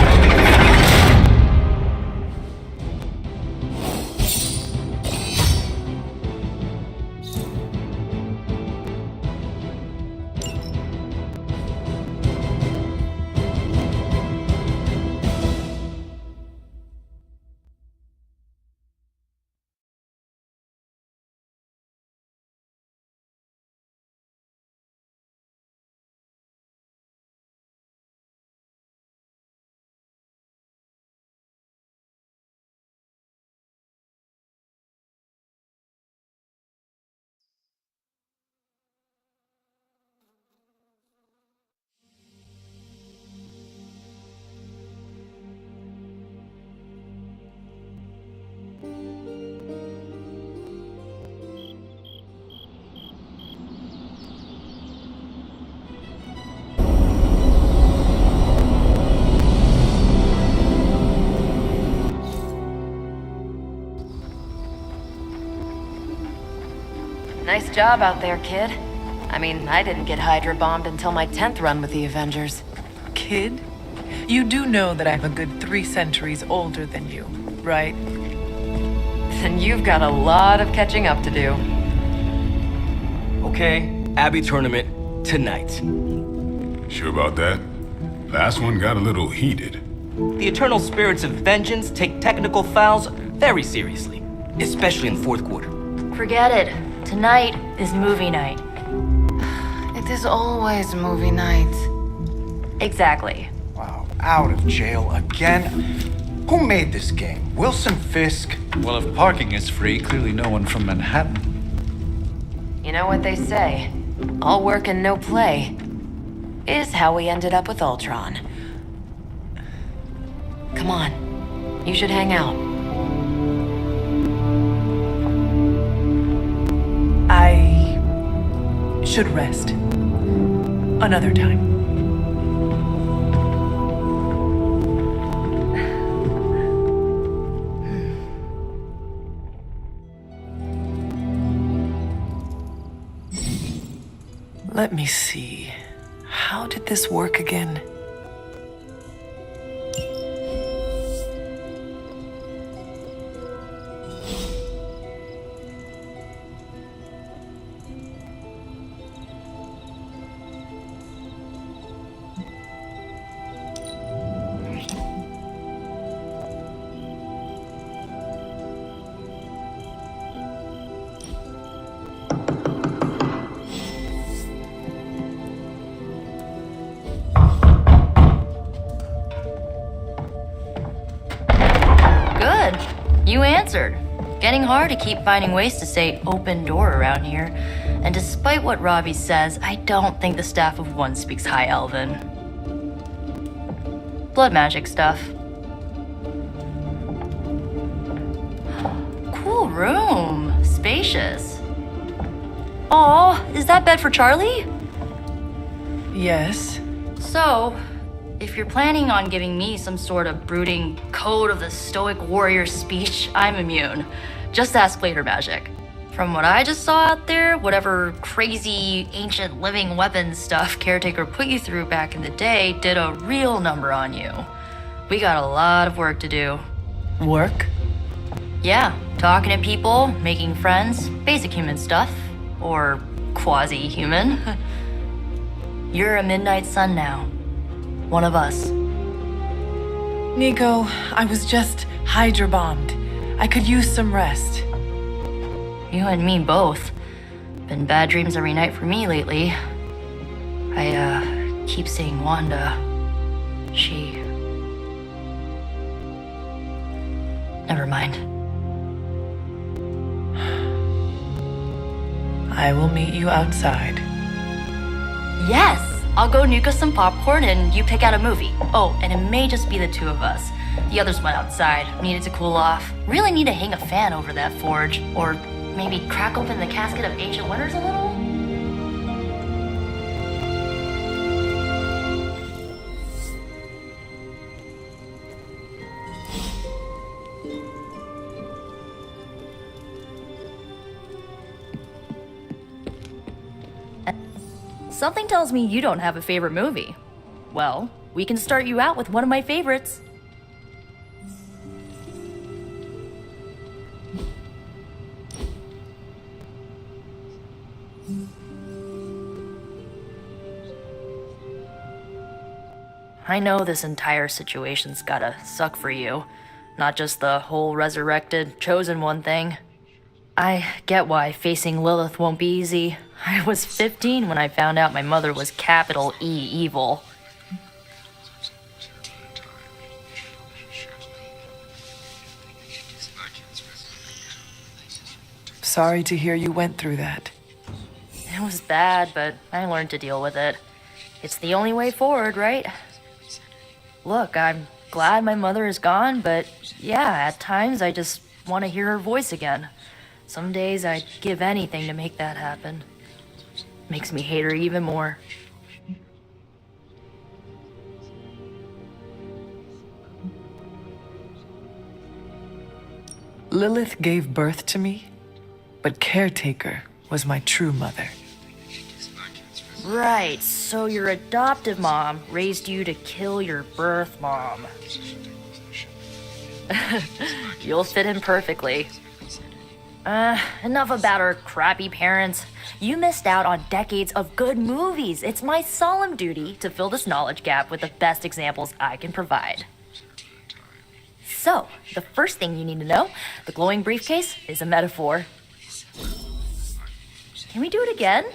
Nice job out there, kid. I mean, I didn't get Hydra bombed until my 10th run with the Avengers. Kid, you do know that I'm a good 3 centuries older than you, right? Then you've got a lot of catching up to do. Okay, Abbey tournament tonight. Sure about that? Last one got a little heated. The eternal spirits of vengeance take technical fouls very seriously, especially in the fourth quarter. Forget it. Tonight is movie night. It is always movie night. Exactly. Wow, out of jail again? Who made this game? Wilson Fisk? Well, if parking is free, clearly no one from Manhattan. You know what they say? All work and no play is how we ended up with Ultron. Come on, you should hang out. I should rest. Another time. Let me see. How did this work again? You answered. Getting hard to keep finding ways to say open door around here. And despite what Robbie says, I don't think the staff of one speaks High Elven. Blood magic stuff. Cool room. Spacious. Aw, is that bed for Charlie? Yes. So, if you're planning on giving me some sort of brooding code of the stoic warrior speech, I'm immune. Just ask later, Magic. From what I just saw out there, whatever crazy ancient living weapons stuff Caretaker put you through back in the day did a real number on you. We got a lot of work to do. Work? Yeah, talking to people, making friends, basic human stuff. Or quasi-human. You're a Midnight Sun now. One of us. Nico, I was just Hydra bombed. I could use some rest. You and me both. Been bad dreams every night for me lately. I keep seeing Wanda. She... Never mind. I will meet you outside. Yes! I'll go nuke us some popcorn and you pick out a movie. Oh, and it may just be the two of us. The others went outside, needed to cool off. Really need to hang a fan over that forge. Or maybe crack open the casket of ancient wonders a little? Something tells me you don't have a favorite movie. Well, we can start you out with one of my favorites. I know this entire situation's gotta suck for you. Not just the whole resurrected, chosen one thing. I get why facing Lilith won't be easy. I was 15 when I found out my mother was capital E evil. Sorry to hear you went through that. It was bad, but I learned to deal with it. It's the only way forward, right? Look, I'm glad my mother is gone, but yeah, at times I just want to hear her voice again. Some days I'd give anything to make that happen. Makes me hate her even more. Lilith gave birth to me, but Caretaker was my true mother. Right, so your adoptive mom raised you to kill your birth mom. You'll fit in perfectly. Enough about our crappy parents. You missed out on decades of good movies. It's my solemn duty to fill this knowledge gap with the best examples I can provide. So, the first thing you need to know, the glowing briefcase is a metaphor. Can we do it again?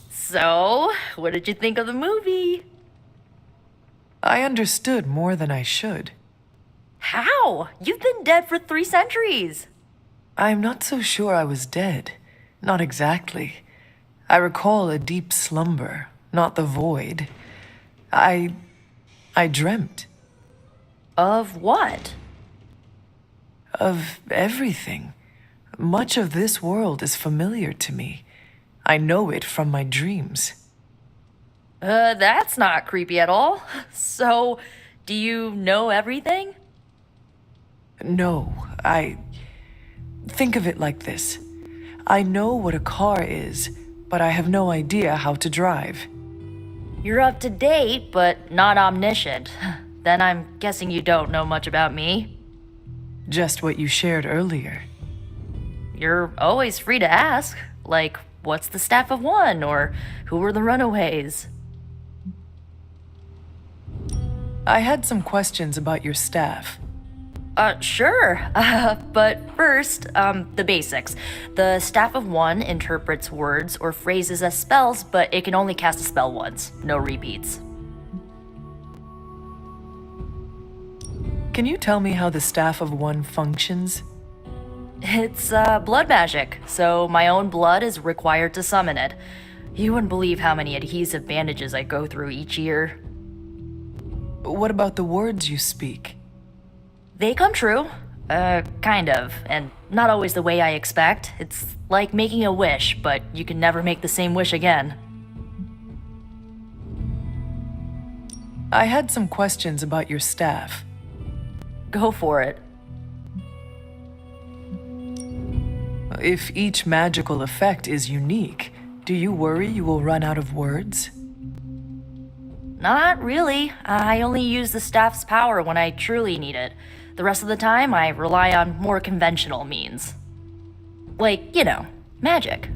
So, what did you think of the movie? I understood more than I should. How? You've been dead for 3 centuries. I'm not so sure I was dead. Not exactly. I recall a deep slumber, not the void. I dreamt. Of what? Of everything. Much of this world is familiar to me. I know it from my dreams. That's not creepy at all. So, do you know everything? No, think of it like this. I know what a car is, but I have no idea how to drive. You're up to date, but not omniscient. Then I'm guessing you don't know much about me. Just what you shared earlier. You're always free to ask. Like, what's the staff of one? Or who were the runaways? I had some questions about your staff. Sure. But first, the basics. The staff of one interprets words or phrases as spells, but it can only cast a spell once. No repeats. Can you tell me how the staff of one functions? It's, blood magic, so my own blood is required to summon it. You wouldn't believe how many adhesive bandages I go through each year. What about the words you speak? They come true. Kind of. And not always the way I expect. It's like making a wish, but you can never make the same wish again. I had some questions about your staff. Go for it. If each magical effect is unique, do you worry you will run out of words? Not really. I only use the staff's power when I truly need it. The rest of the time, I rely on more conventional means. Like, magic.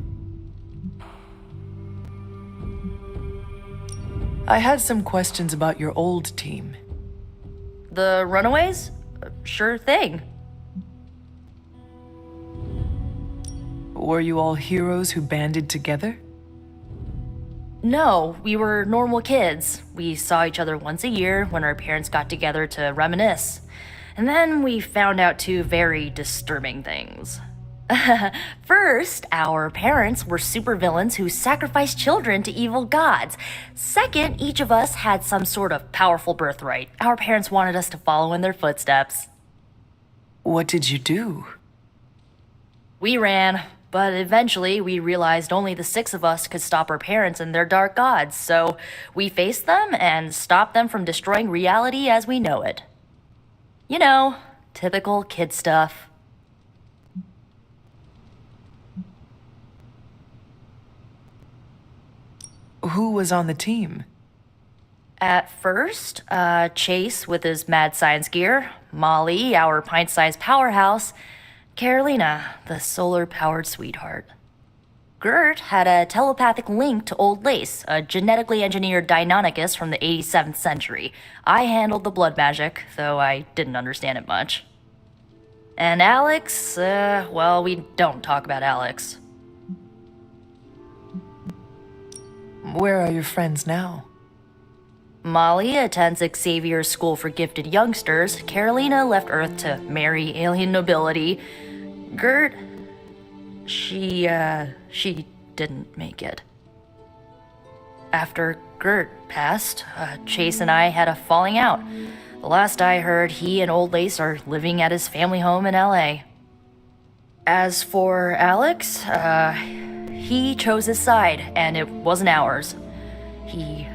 I had some questions about your old team. The runaways? Sure thing. Were you all heroes who banded together? No, we were normal kids. We saw each other once a year when our parents got together to reminisce. And then we found out two very disturbing things. First, our parents were supervillains who sacrificed children to evil gods. Second, each of us had some sort of powerful birthright. Our parents wanted us to follow in their footsteps. What did you do? We ran, but eventually we realized only the six of us could stop our parents and their dark gods, so we faced them and stopped them from destroying reality as we know it. You know, typical kid stuff. Who was on the team? At first, Chase with his mad science gear, Molly, our pint-sized powerhouse, Carolina, the solar-powered sweetheart. Gert had a telepathic link to Old Lace, a genetically engineered Deinonychus from the 87th century. I handled the blood magic, though I didn't understand it much. And Alex, well, we don't talk about Alex. Where are your friends now? Molly attends Xavier's School for Gifted Youngsters. Carolina left Earth to marry alien nobility. Gert, she didn't make it. After Gert passed, Chase and I had a falling out. The last I heard, he and Old Lace are living at his family home in LA. As for Alex, he chose his side, and it wasn't ours. He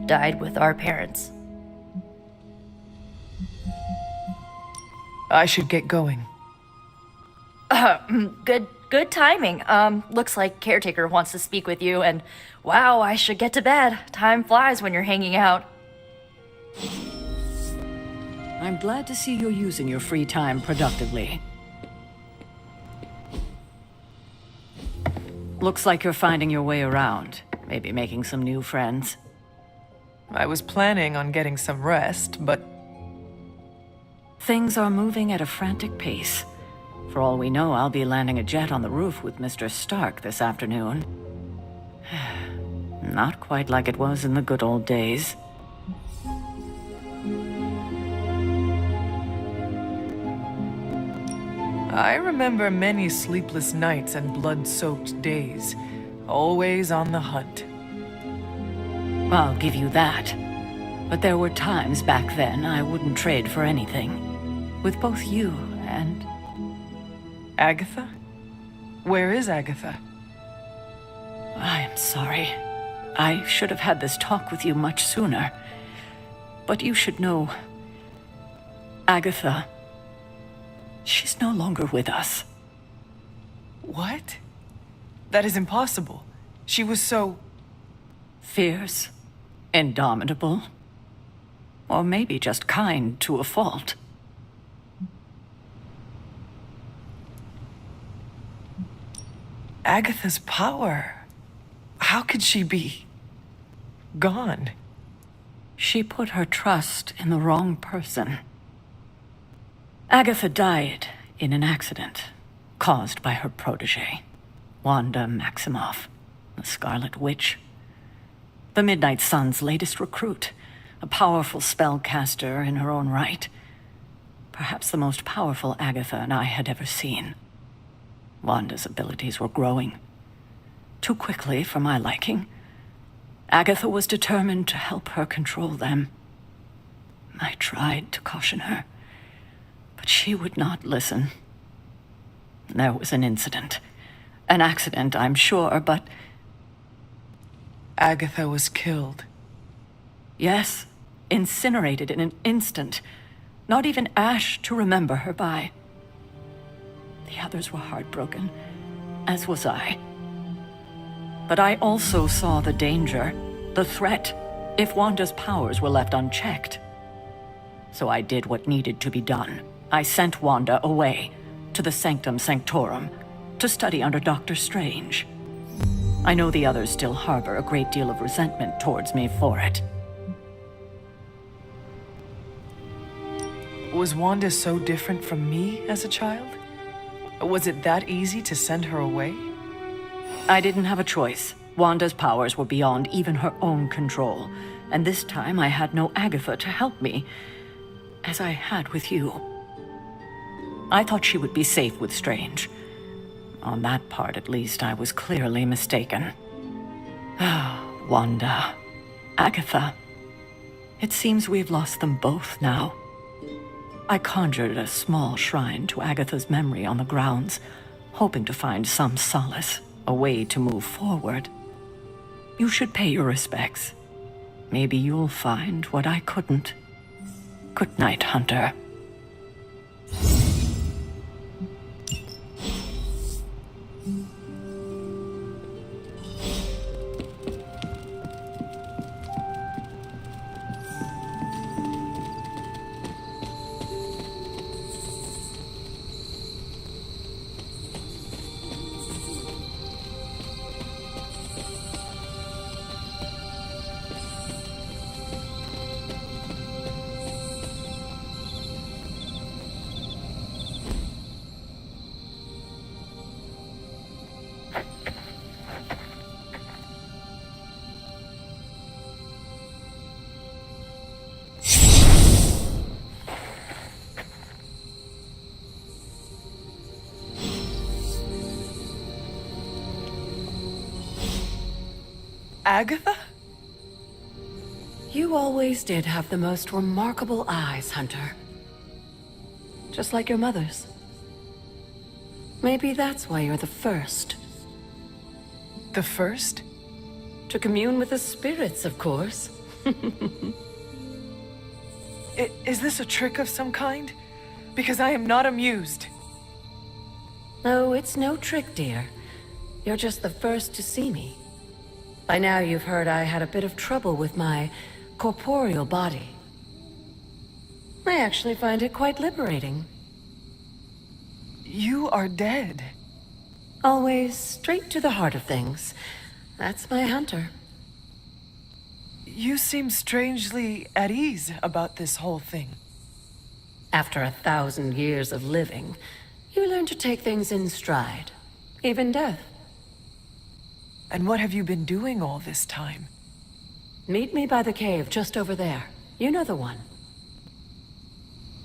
died with our parents. I should get going. Good timing. Looks like Caretaker wants to speak with you, and wow, I should get to bed. Time flies when you're hanging out. I'm glad to see you're using your free time productively. Looks like you're finding your way around. Maybe making some new friends. I was planning on getting some rest, but... Things are moving at a frantic pace. For all we know, I'll be landing a jet on the roof with Mr. Stark this afternoon. Not quite like it was in the good old days. I remember many sleepless nights and blood-soaked days, always on the hunt. I'll give you that. But there were times back then I wouldn't trade for anything. With both you and... Agatha? Where is Agatha? I am sorry. I should have had this talk with you much sooner. But you should know... Agatha... She's no longer with us. What? That is impossible. She was so... Fierce, indomitable, or maybe just kind to a fault. Agatha's power. How could she be... gone? She put her trust in the wrong person. Agatha died in an accident caused by her protege, Wanda Maximoff, the Scarlet Witch. The Midnight Sun's latest recruit, a powerful spellcaster in her own right. Perhaps the most powerful Agatha and I had ever seen. Wanda's abilities were growing. Too quickly for my liking. Agatha was determined to help her control them. I tried to caution her, but she would not listen. There was an incident. An accident, I'm sure, but... Agatha was killed. Yes, incinerated in an instant. Not even ash to remember her by. The others were heartbroken, as was I. But I also saw the danger, the threat, if Wanda's powers were left unchecked. So I did what needed to be done. I sent Wanda away, to the Sanctum Sanctorum, to study under Dr. Strange. I know the others still harbor a great deal of resentment towards me for it. Was Wanda so different from me as a child? Was it that easy to send her away? I didn't have a choice. Wanda's powers were beyond even her own control, and this time I had no Agatha to help me, as I had with you. I thought she would be safe with Strange. On that part, at least, I was clearly mistaken. Ah, Wanda. Agatha. It seems we've lost them both now. I conjured a small shrine to Agatha's memory on the grounds, hoping to find some solace, a way to move forward. You should pay your respects. Maybe you'll find what I couldn't. Good night, Hunter. Agatha? You always did have the most remarkable eyes, Hunter. Just like your mother's. Maybe that's why you're the first. The first? To commune with the spirits, of course. Is this a trick of some kind? Because I am not amused. Oh, it's no trick, dear. You're just the first to see me. By now you've heard I had a bit of trouble with my corporeal body. I actually find it quite liberating. You are dead. Always straight to the heart of things. That's my Hunter. You seem strangely at ease about this whole thing. After 1,000 years of living, you learn to take things in stride. Even death. And what have you been doing all this time? Meet me by the cave just over there. You know the one.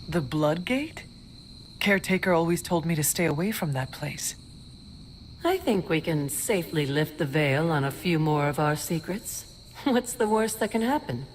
The Blood Gate? Caretaker always told me to stay away from that place. I think we can safely lift the veil on a few more of our secrets. What's the worst that can happen?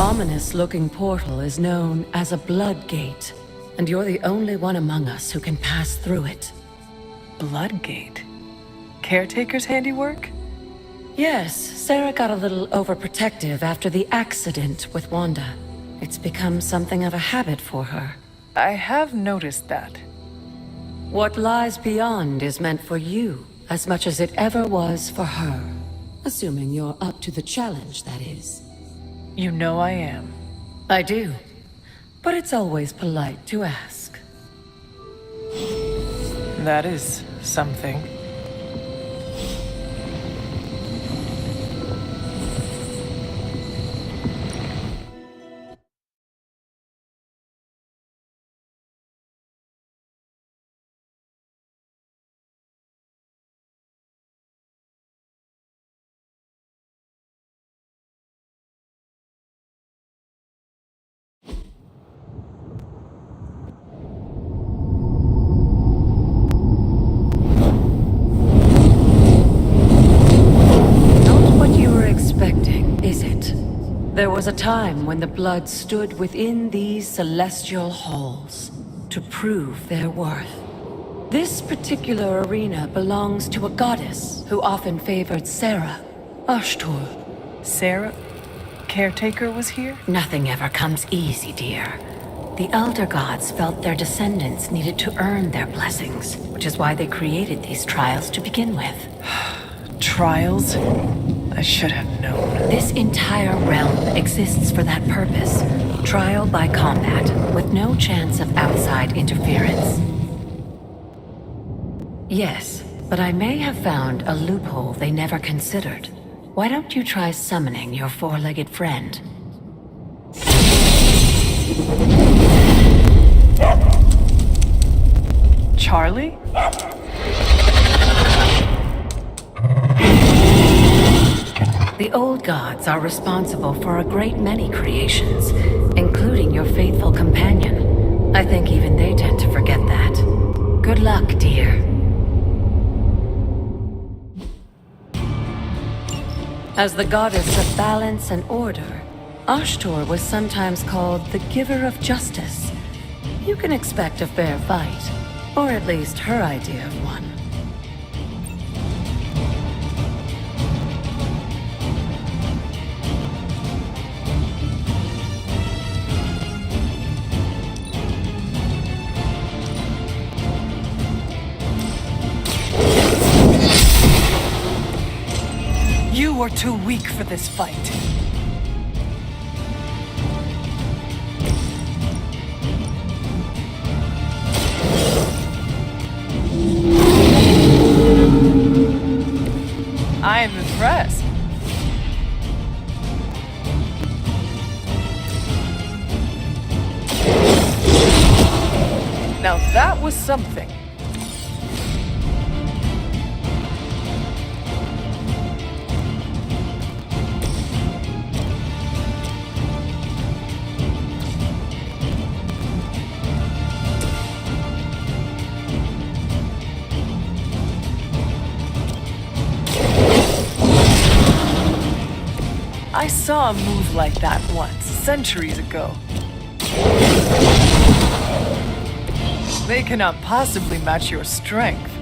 Ominous-looking portal is known as a Blood Gate, and you're the only one among us who can pass through it. Blood Gate? Caretaker's handiwork? Yes, Sarah got a little overprotective after the accident with Wanda. It's become something of a habit for her. I have noticed that. What lies beyond is meant for you, as much as it ever was for her. Assuming you're up to the challenge, that is. You know I am. I do. But it's always polite to ask. That is something. There was a time when the blood stood within these celestial halls to prove their worth. This particular arena belongs to a goddess who often favored Sarah, Ashtur. Sarah? Caretaker was here? Nothing ever comes easy, dear. The Elder Gods felt their descendants needed to earn their blessings, which is why they created these trials to begin with. Trials? I should have known. This entire realm exists for that purpose. Trial by combat, with no chance of outside interference. Yes, but I may have found a loophole they never considered. Why don't you try summoning your four-legged friend? Charlie? The old gods are responsible for a great many creations, including your faithful companion. I think even they tend to forget that. Good luck, dear. As the goddess of balance and order, Ashtur was sometimes called the giver of justice. You can expect a fair fight, or at least her idea of one. You were too weak for this fight. I am impressed. Now that was something. I saw a move like that once, centuries ago. They cannot possibly match your strength.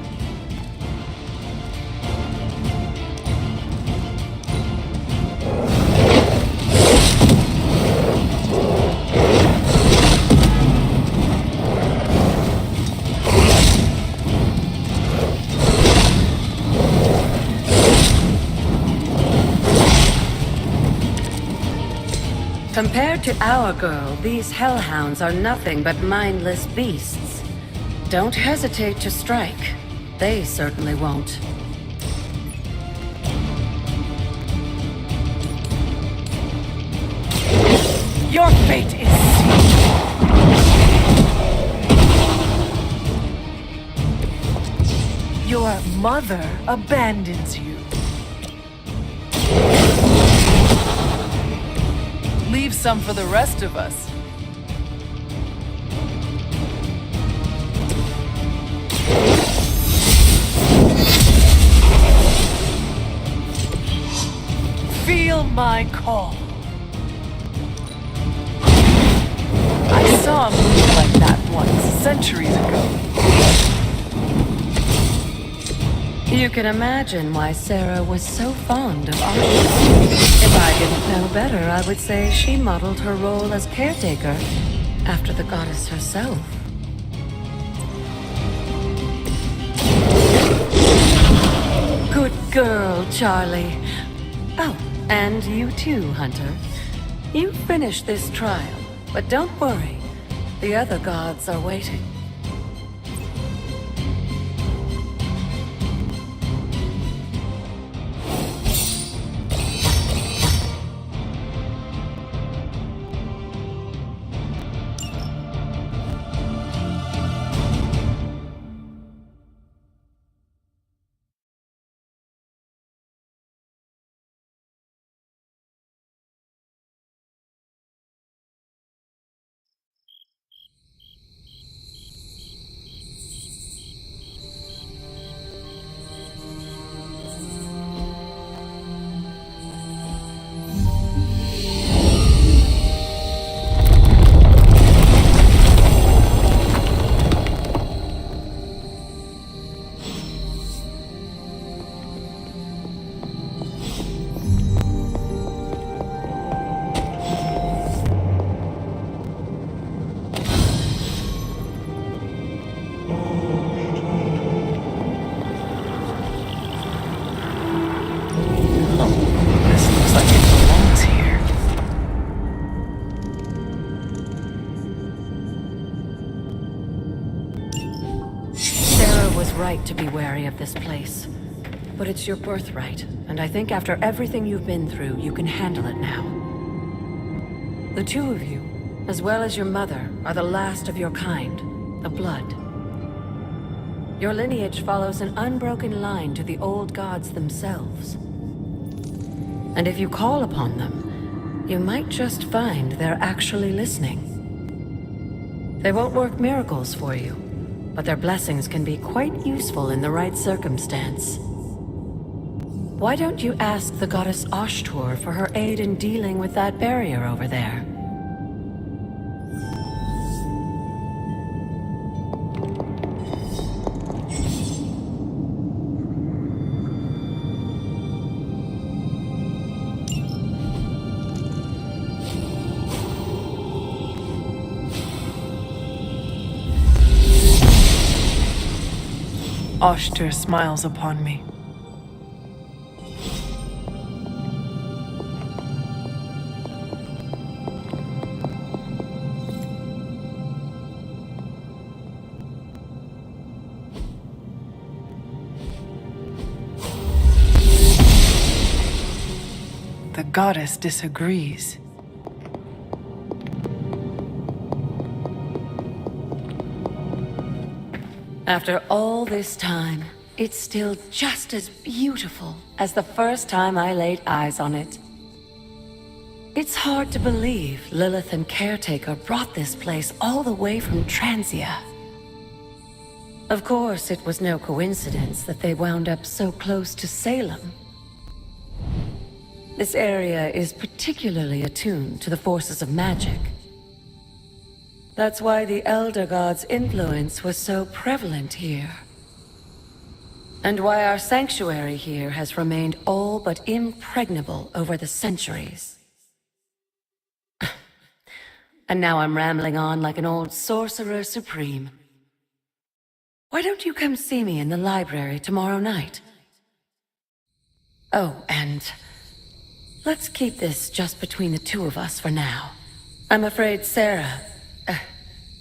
Compared to our girl, these hellhounds are nothing but mindless beasts. Don't hesitate to strike. They certainly won't. Your fate is sealed. Your mother abandons you. Leave some for the rest of us. Feel my call. I saw a move like that once, centuries ago. You can imagine why Sarah was so fond of Ashtur. If I didn't know better, I would say she modeled her role as caretaker after the goddess herself. Good girl, Charlie. Oh, and you too, Hunter. You finished this trial, but don't worry. The other gods are waiting. right to be wary of this place. But it's your birthright, and I think after everything you've been through, you can handle it now. The two of you, as well as your mother, are the last of your kind, the Blood. Your lineage follows an unbroken line to the old gods themselves. And if you call upon them, you might just find they're actually listening. They won't work miracles for you, but their blessings can be quite useful in the right circumstance. Why don't you ask the goddess Ashtur for her aid in dealing with that barrier over there? Ashtur smiles upon me. The goddess disagrees. After all this time, it's still just as beautiful as the first time I laid eyes on it. It's hard to believe Lilith and Caretaker brought this place all the way from Transia. Of course, it was no coincidence that they wound up so close to Salem. This area is particularly attuned to the forces of magic. That's why the Elder God's influence was so prevalent here. And why our sanctuary here has remained all but impregnable over the centuries. And now I'm rambling on like an old sorcerer supreme. Why don't you come see me in the library tomorrow night? Oh, and let's keep this just between the two of us for now. I'm afraid Sarah,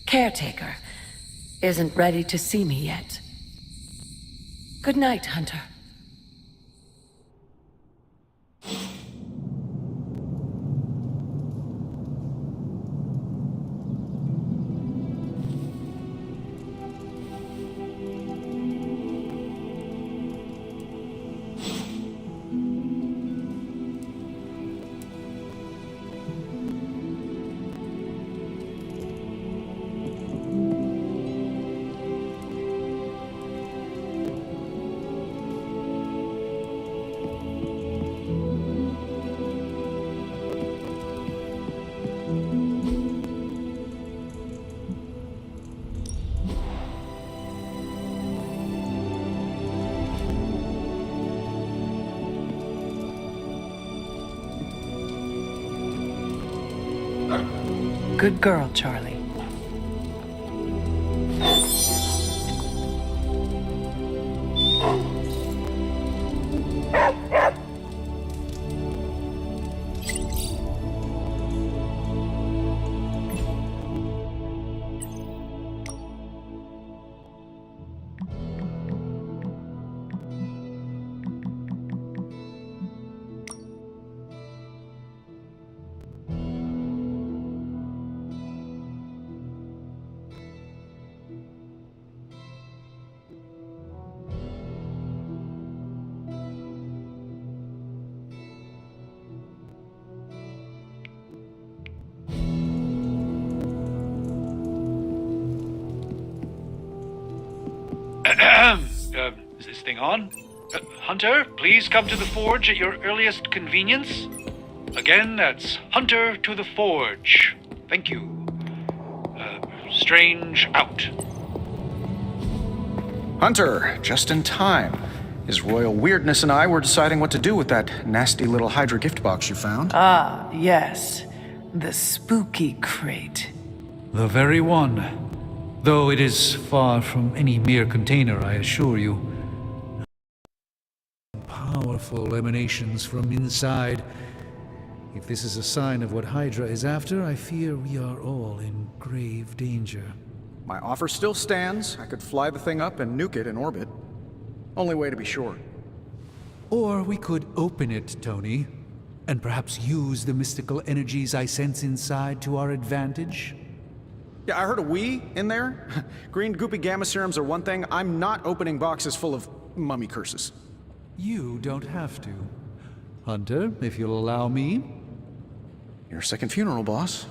Caretaker, isn't ready to see me yet. Good night, Hunter. Good girl, Charlie. Is this thing on? Hunter, please come to the forge at your earliest convenience. Again, that's Hunter to the forge. Thank you. Strange out. Hunter, just in time. His royal weirdness and I were deciding what to do with that nasty little Hydra gift box you found. Ah, yes. The spooky crate. The very one. Though it is far from any mere container, I assure you. Powerful emanations from inside. If this is a sign of what Hydra is after, I fear we are all in grave danger. My offer still stands. I could fly the thing up and nuke it in orbit. Only way to be sure. Or we could open it, Tony, and perhaps use the mystical energies I sense inside to our advantage. Yeah, I heard a we in there. Green goopy gamma serums are one thing. I'm not opening boxes full of mummy curses. You don't have to. Hunter, if you'll allow me. Your second funeral, boss.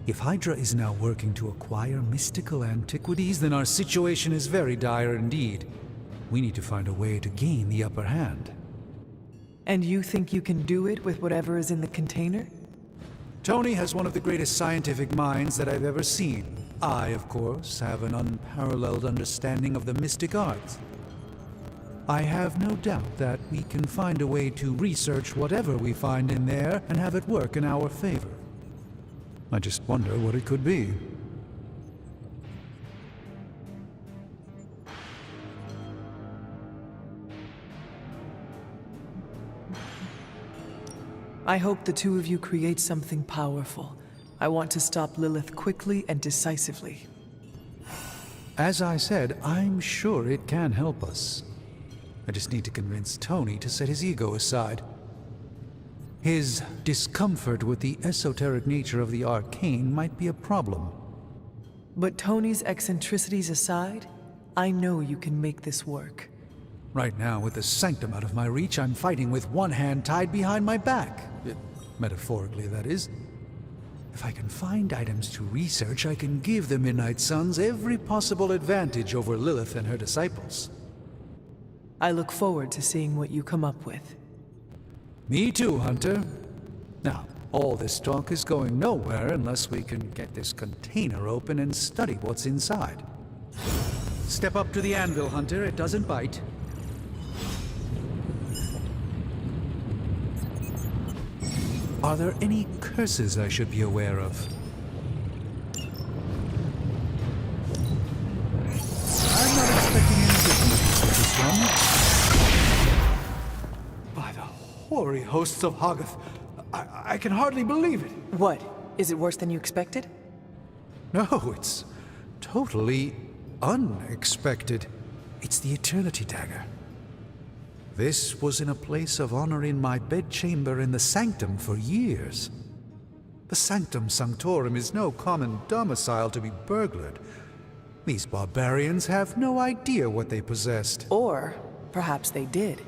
If Hydra is now working to acquire mystical antiquities, then our situation is very dire indeed. We need to find a way to gain the upper hand. And you think you can do it with whatever is in the container? Tony has one of the greatest scientific minds that I've ever seen. I, of course, have an unparalleled understanding of the mystic arts. I have no doubt that we can find a way to research whatever we find in there and have it work in our favor. I just wonder what it could be. I hope the two of you create something powerful. I want to stop Lilith quickly and decisively. As I said, I'm sure it can help us. I just need to convince Tony to set his ego aside. His discomfort with the esoteric nature of the arcane might be a problem. But Tony's eccentricities aside, I know you can make this work. Right now, with the sanctum out of my reach, I'm fighting with one hand tied behind my back. Metaphorically, that is. If I can find items to research, I can give the Midnight Suns every possible advantage over Lilith and her disciples. I look forward to seeing what you come up with. Me too, Hunter. Now, all this talk is going nowhere unless we can get this container open and study what's inside. Step up to the anvil, Hunter. It doesn't bite. Are there any curses I should be aware of? I'm not expecting any difficulties with this one. By the hoary hosts of Hoggoth, I can hardly believe it. What? Is it worse than you expected? No, it's totally unexpected. It's the Eternity Dagger. This was in a place of honor in my bedchamber in the Sanctum for years. The Sanctum Sanctorum is no common domicile to be burglared. These barbarians have no idea what they possessed. Or perhaps they did.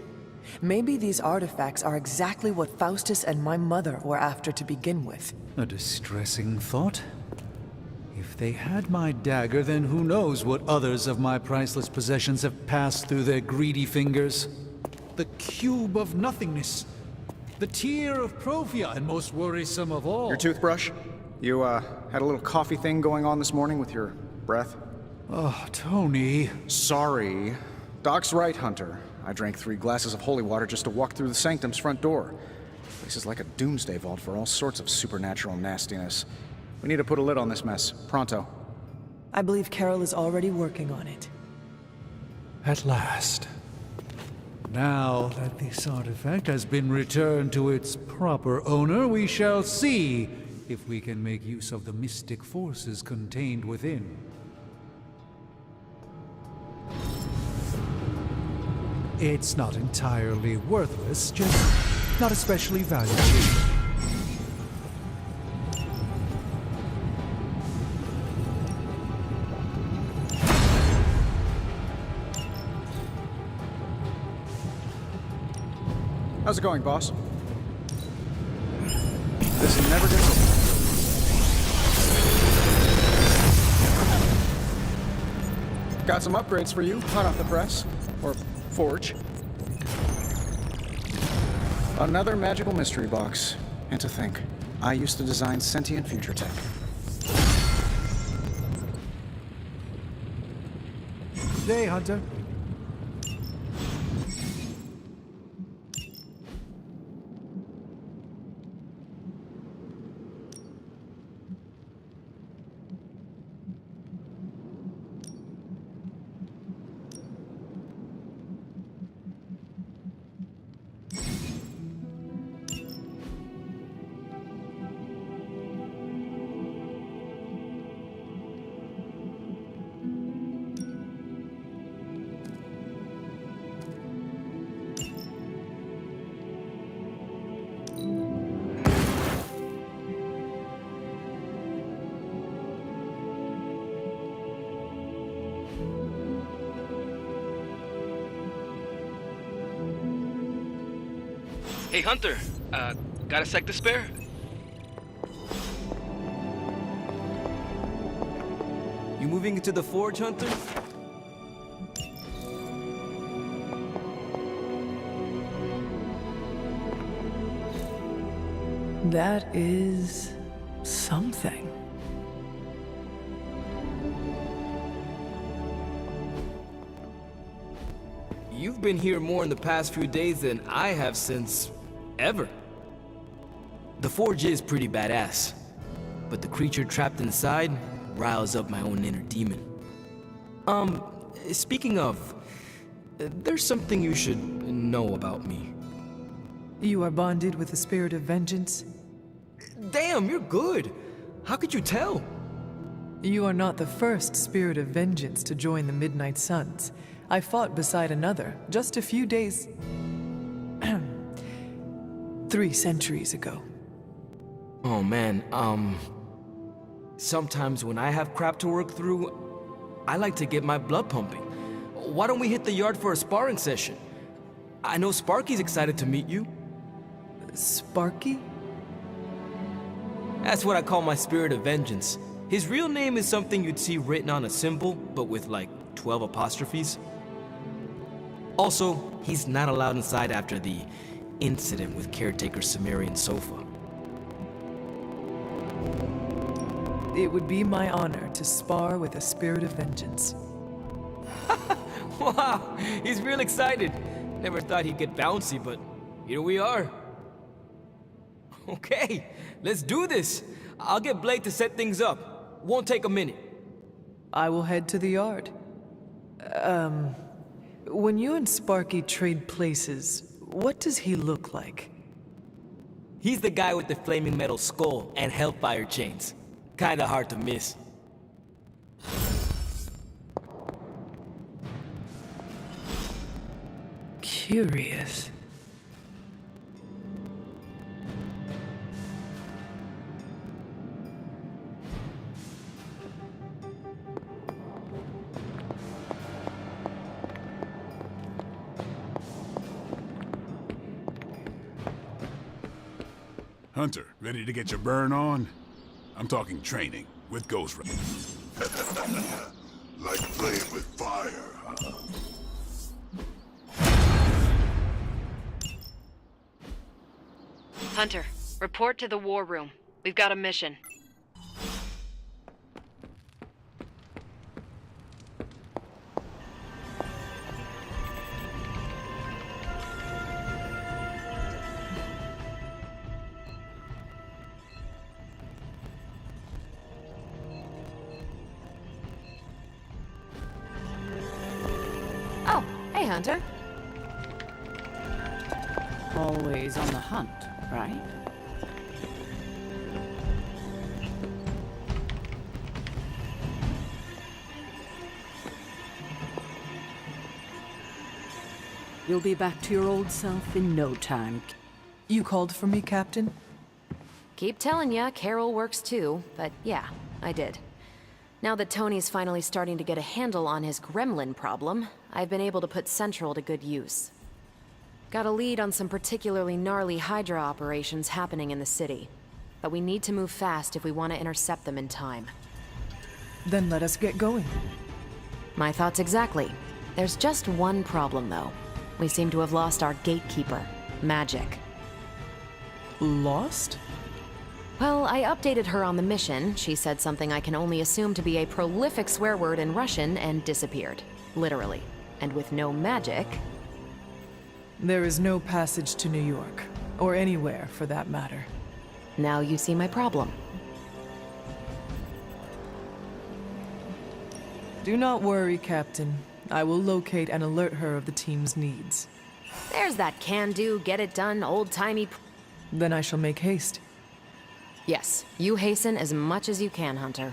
Maybe these artifacts are exactly what Faustus and my mother were after to begin with. A distressing thought. If they had my dagger, then who knows what others of my priceless possessions have passed through their greedy fingers. The cube of nothingness. The tear of Profia, and most worrisome of all. Your toothbrush? You, had a little coffee thing going on this morning with your breath? Oh, Tony. Sorry. Doc's right, Hunter. I drank 3 glasses of holy water just to walk through the Sanctum's front door. This is like a doomsday vault for all sorts of supernatural nastiness. We need to put a lid on this mess. Pronto. I believe Carol is already working on it. At last. Now that this artifact has been returned to its proper owner, we shall see if we can make use of the mystic forces contained within. It's not entirely worthless, just not especially valuable. How's it going, boss? This never gets old. Got some upgrades for you, hot off the press. Or forge. Another magical mystery box. And to think, I used to design sentient future tech. Day, Hunter. Hey, Hunter, got a sec to spare? You moving into the forge, Hunter? That is something. You've been here more in the past few days than I have since ever. The forge is pretty badass, but the creature trapped inside riles up my own inner demon. Speaking of, there's something you should know about me. You are bonded with the spirit of vengeance? Damn, you're good. How could you tell? You are not the first spirit of vengeance to join the Midnight Suns. I fought beside another just a few days... 3 centuries ago. Oh man, sometimes when I have crap to work through, I like to get my blood pumping. Why don't we hit the yard for a sparring session? I know Sparky's excited to meet you. Sparky? That's what I call my spirit of vengeance. His real name is something you'd see written on a symbol, but with like 12 apostrophes. Also, he's not allowed inside after the incident with caretaker Sumerian sofa. It would be my honor to spar with a spirit of vengeance. Wow, he's real excited. Never thought he'd get bouncy, but here we are. Okay, let's do this. I'll get Blake to set things up. Won't take a minute. I will head to the yard. When you and Sparky trade places, what does he look like? He's the guy with the flaming metal skull and hellfire chains. Kinda hard to miss. Curious. Hunter, ready to get your burn on? I'm talking training with Ghost Rider. Like playing with fire, huh? Hunter, report to the war room. We've got a mission. Oh, hey, Hunter. Always on the hunt, right? You'll be back to your old self in no time. You called for me, Captain? Keep telling ya, Carol works too, but yeah, I did. Now that Tony's finally starting to get a handle on his gremlin problem, I've been able to put Central to good use. Got a lead on some particularly gnarly Hydra operations happening in the city. But we need to move fast if we want to intercept them in time. Then let us get going. My thoughts exactly. There's just one problem, though. We seem to have lost our gatekeeper, Magic. Lost? Well, I updated her on the mission. She said something I can only assume to be a prolific swear word in Russian and disappeared. Literally. And with no magic... There is no passage to New York, or anywhere for that matter. Now you see my problem. Do not worry, Captain. I will locate and alert her of the team's needs. There's that can-do, get-it-done, old-timey... Then I shall make haste. Yes, you hasten as much as you can, Hunter.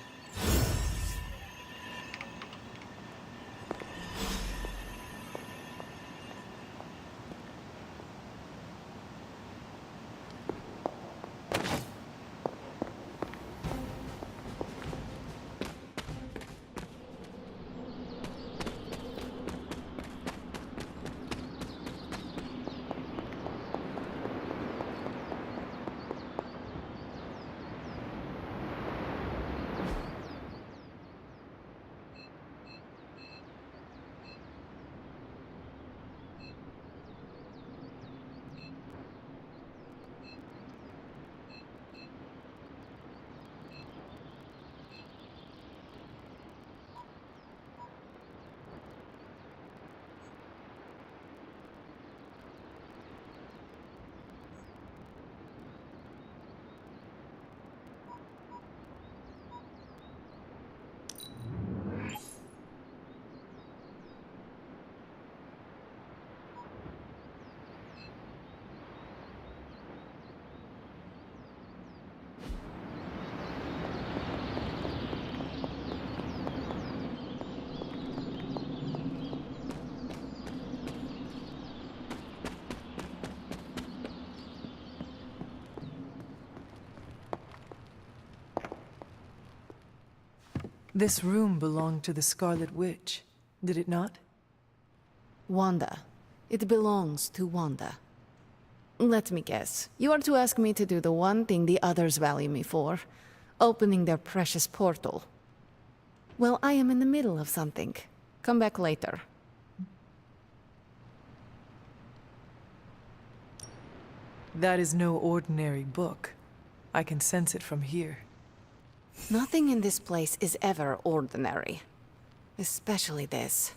This room belonged to the Scarlet Witch, did it not? Wanda. It belongs to Wanda. Let me guess. You are to ask me to do the one thing the others value me for. Opening their precious portal. Well, I am in the middle of something. Come back later. That is no ordinary book. I can sense it from here. Nothing in this place is ever ordinary. Especially this.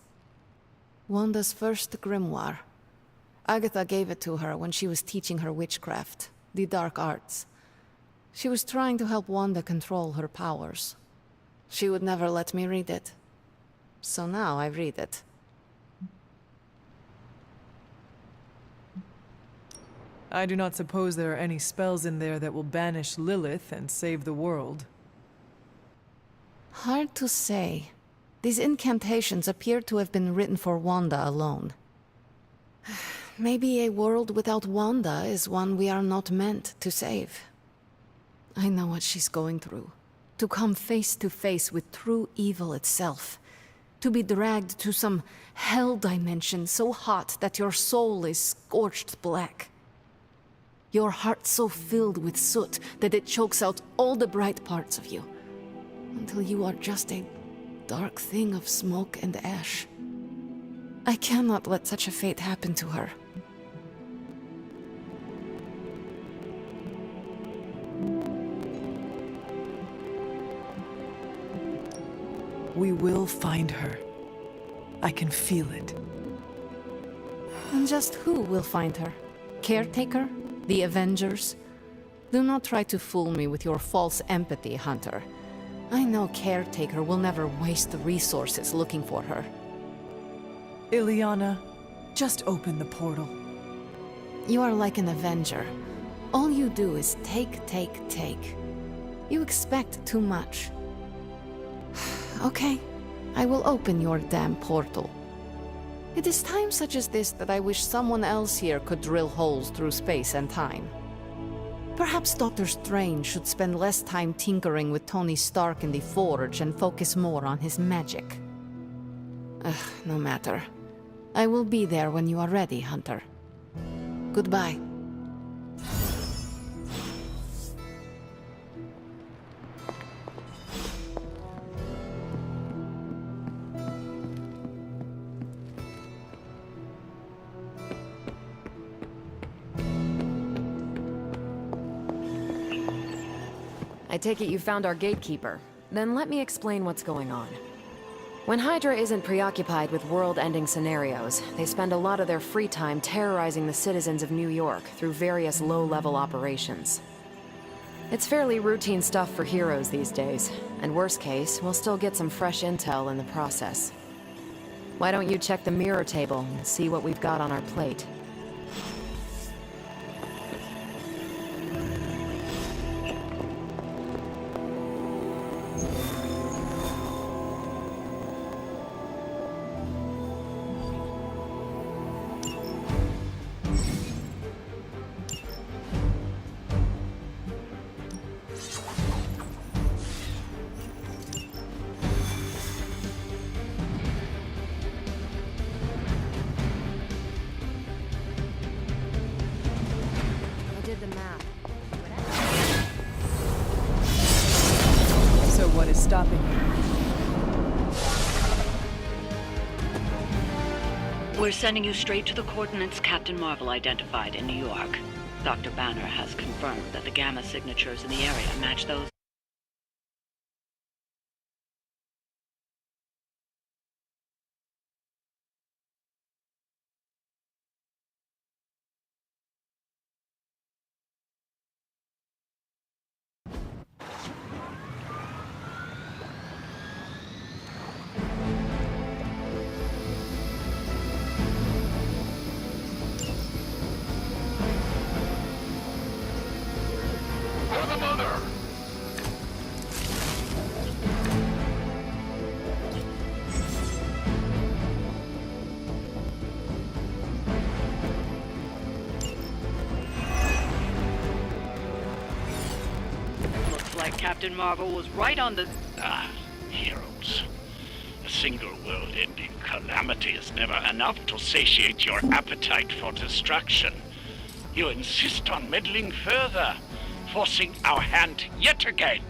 Wanda's first grimoire. Agatha gave it to her when she was teaching her witchcraft, the dark arts. She was trying to help Wanda control her powers. She would never let me read it. So now I read it. I do not suppose there are any spells in there that will banish Lilith and save the world. Hard to say. These incantations appear to have been written for Wanda alone. Maybe a world without Wanda is one we are not meant to save. I know what she's going through. To come face to face with true evil itself. To be dragged to some hell dimension so hot that your soul is scorched black. Your heart so filled with soot that it chokes out all the bright parts of you. Until you are just a dark thing of smoke and ash. I cannot let such a fate happen to her. We will find her. I can feel it. And just who will find her? Caretaker? The Avengers? Do not try to fool me with your false empathy, Hunter. I know Caretaker will never waste resources looking for her. Ileana, just open the portal. You are like an Avenger. All you do is take, take, take. You expect too much. Okay, I will open your damn portal. It is times such as this that I wish someone else here could drill holes through space and time. Perhaps Doctor Strange should spend less time tinkering with Tony Stark in the Forge and focus more on his magic. No matter. I will be there when you are ready, Hunter. Goodbye. I take it you found our gatekeeper. Then let me explain what's going on. When Hydra isn't preoccupied with world-ending scenarios, they spend a lot of their free time terrorizing the citizens of New York through various low-level operations. It's fairly routine stuff for heroes these days, and worst case, we'll still get some fresh intel in the process. Why don't you check the mirror table and see what we've got on our plate? So what is stopping you? We're sending you straight to the coordinates Captain Marvel identified in New York. Dr. Banner has confirmed that the gamma signatures in the area match those. For the mother! Looks like Captain Marvel was right on the... Heroes. A single world-ending calamity is never enough to satiate your appetite for destruction. You insist on meddling further, forcing our hand yet again.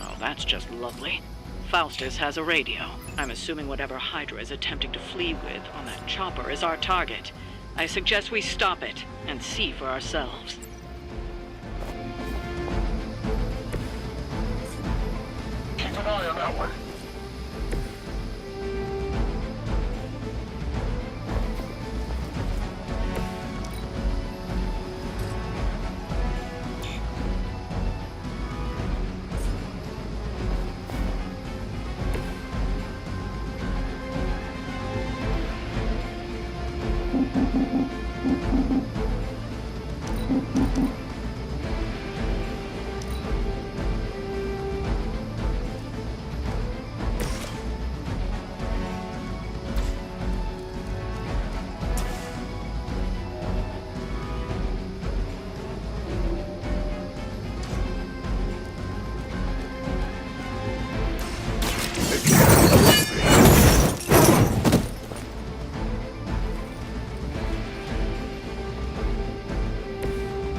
Oh, that's just lovely. Faustus has a radio. I'm assuming whatever Hydra is attempting to flee with on that chopper is our target. I suggest we stop it and see for ourselves. Keep an eye on that one.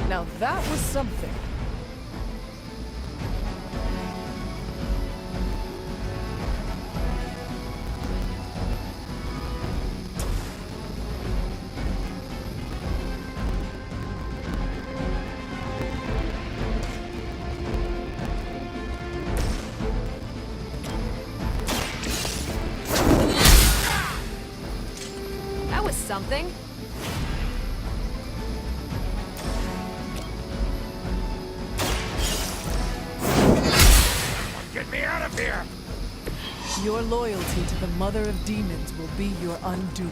Now that was something. That was something. Get me out of here! Your loyalty to the Mother of Demons will be your undoing.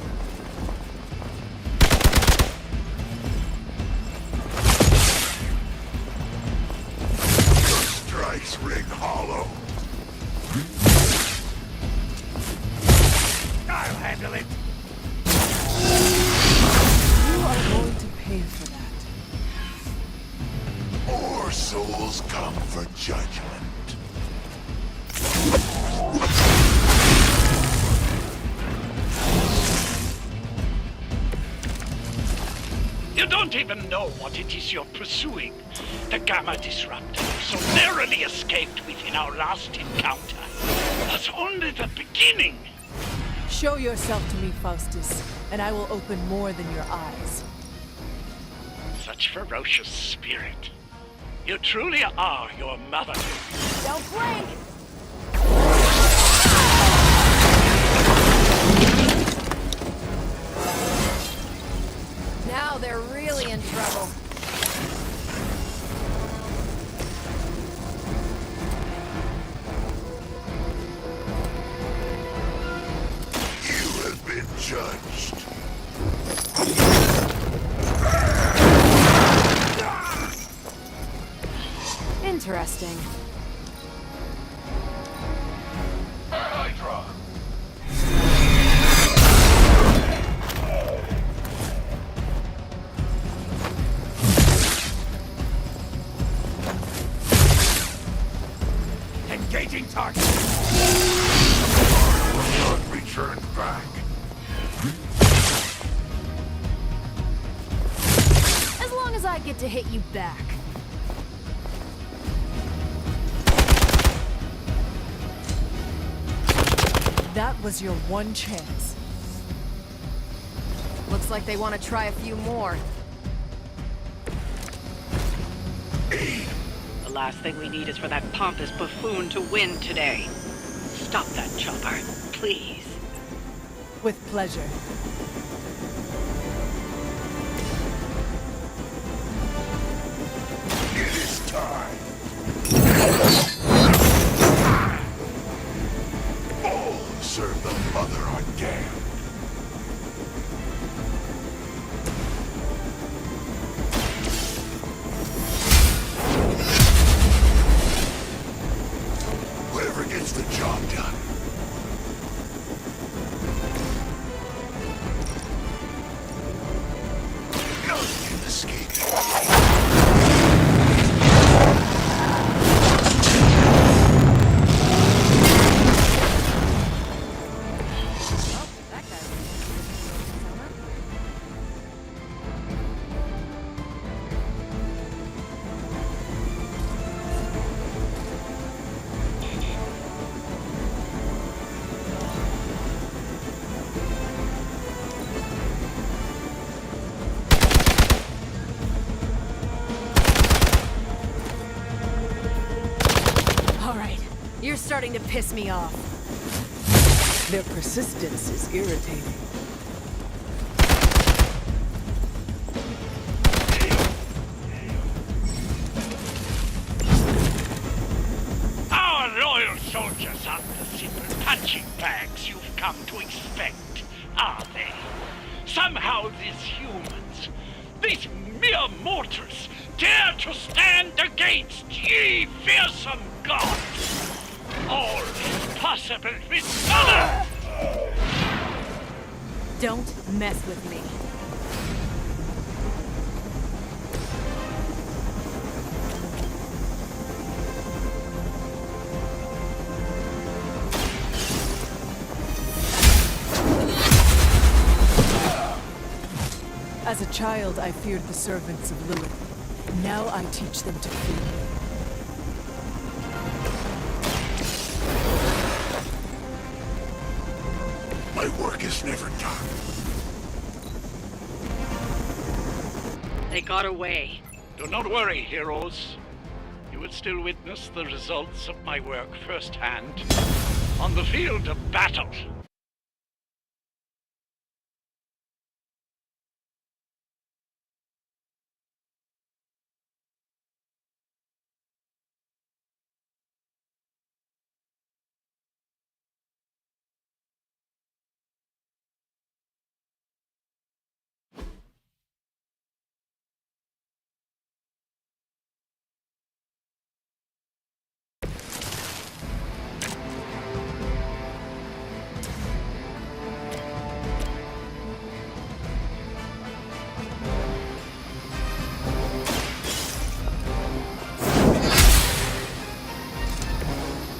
Your strikes ring hollow. I'll handle it! You are going to pay for that. More souls come for judgment. You don't even know what it is you're pursuing. The Gamma Disruptor you so narrowly escaped within our last encounter was only the beginning. Show yourself to me, Faustus, and I will open more than your eyes. Such ferocious spirit. You truly are your mother. Don't blink! Now they're really in trouble. You have been judged. Interesting. Hydra! Engaging target! Will not return back. As long as I get to hit you back. That was your one chance. Looks like they want to try a few more. The last thing we need is for that pompous buffoon to win today. Stop that chopper, please. With pleasure. It is time. All who serve the Mother are damned. Whoever gets the job done. None can escape. You're starting to piss me off. Their persistence is irritating. Our loyal soldiers aren't the simple punching bags you've come to expect, are they? Somehow these humans, these mere mortals, dare to stand against ye fearsome gods! All is possible with Mother! Don't mess with me. As a child, I feared the servants of Lilith. Now I teach them to fear me. My work is never done. They got away. Do not worry, heroes. You will still witness the results of my work firsthand on the field of battle.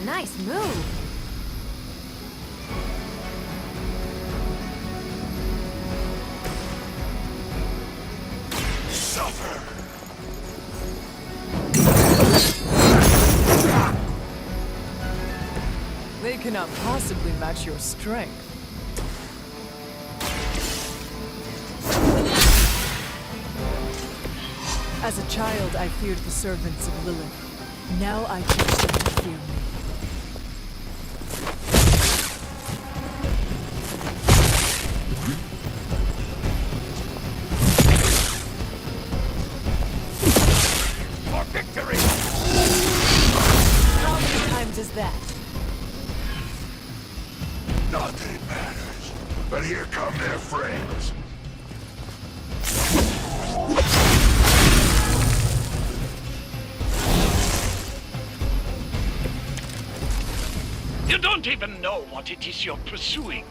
Nice move. cannot possibly match your strength. As a child, I feared the servants of Lilith. Now I teach them to fear me. For victory! How many times is that? Nothing matters. But here come their friends. You don't even know what it is you're pursuing.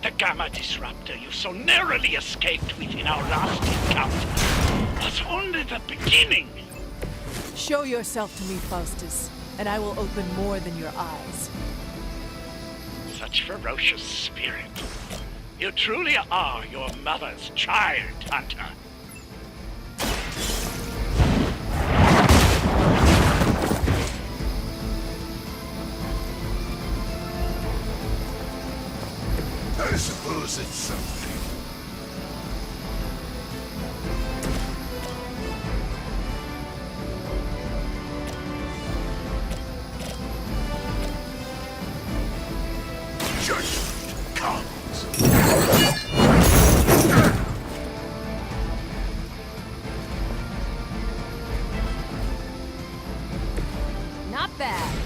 The Gamma Disruptor you so narrowly escaped with in our last encounter was only the beginning. Show yourself to me, Faustus, and I will open more than your eyes. Such ferocious spirit. You truly are your mother's child, Hunter. I suppose it's something. Judgment comes. Not bad.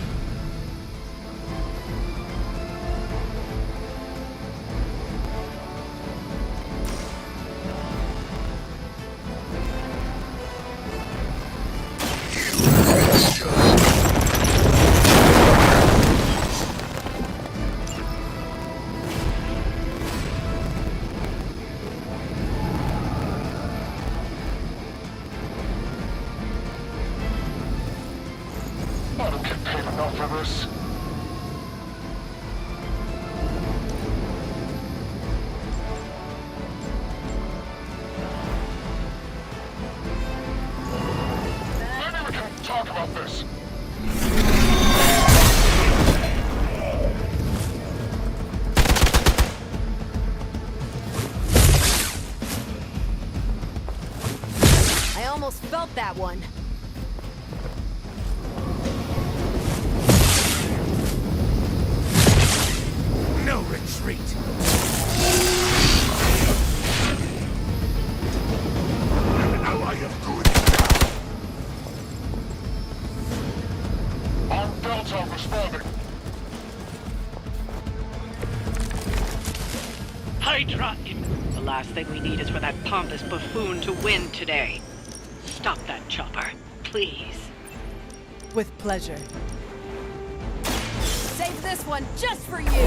I don't get paid enough for this. Maybe we can talk about this. I almost felt that one. No retreat. Now I am good. On Delta responding. Hydra The last thing we need is for that pompous buffoon to win today. Stop that chopper, please. With pleasure. Save this one just for you!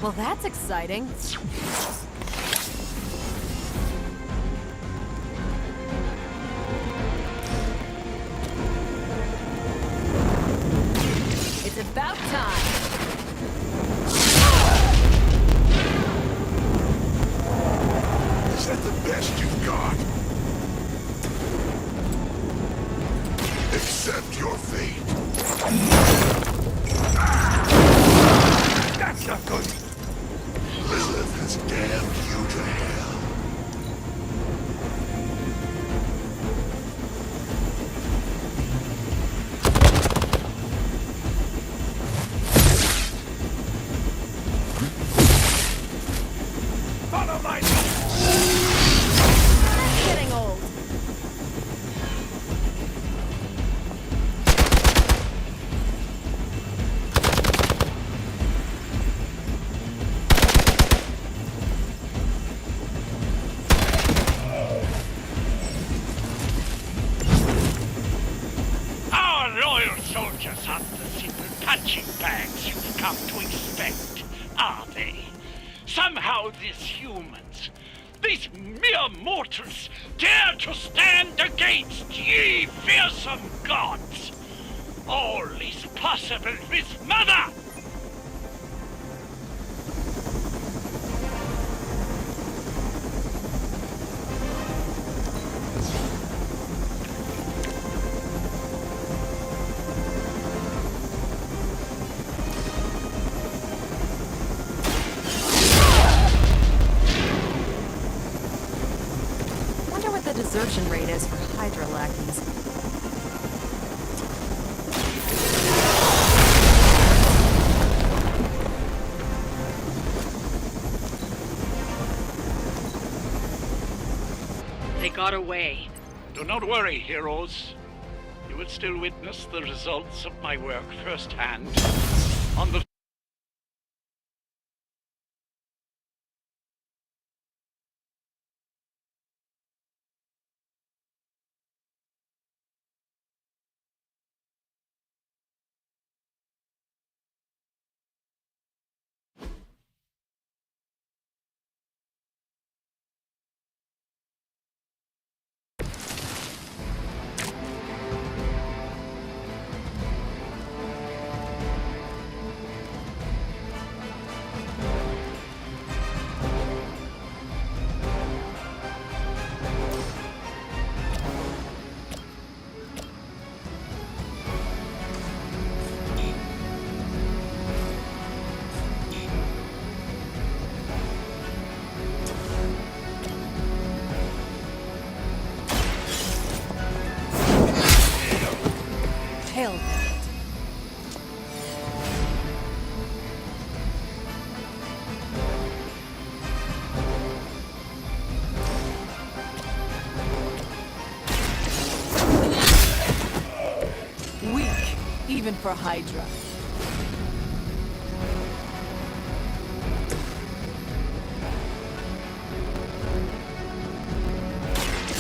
Well, that's exciting. It's about time. Is that the best you've got? Accept your fate. That's not good. Lilith has damned you to hell. Follow my lead. That's getting old. Our loyal soldiers aren't the simple punching bags you've come to expect, are they? Somehow these humans, these mere mortals, dare to stand against ye fearsome gods. All is possible with Mother! absorption rate is for hydrolactins. They got away. Do not worry, heroes. You will still witness the results of my work firsthand on the Hell. Weak, even for Hydra.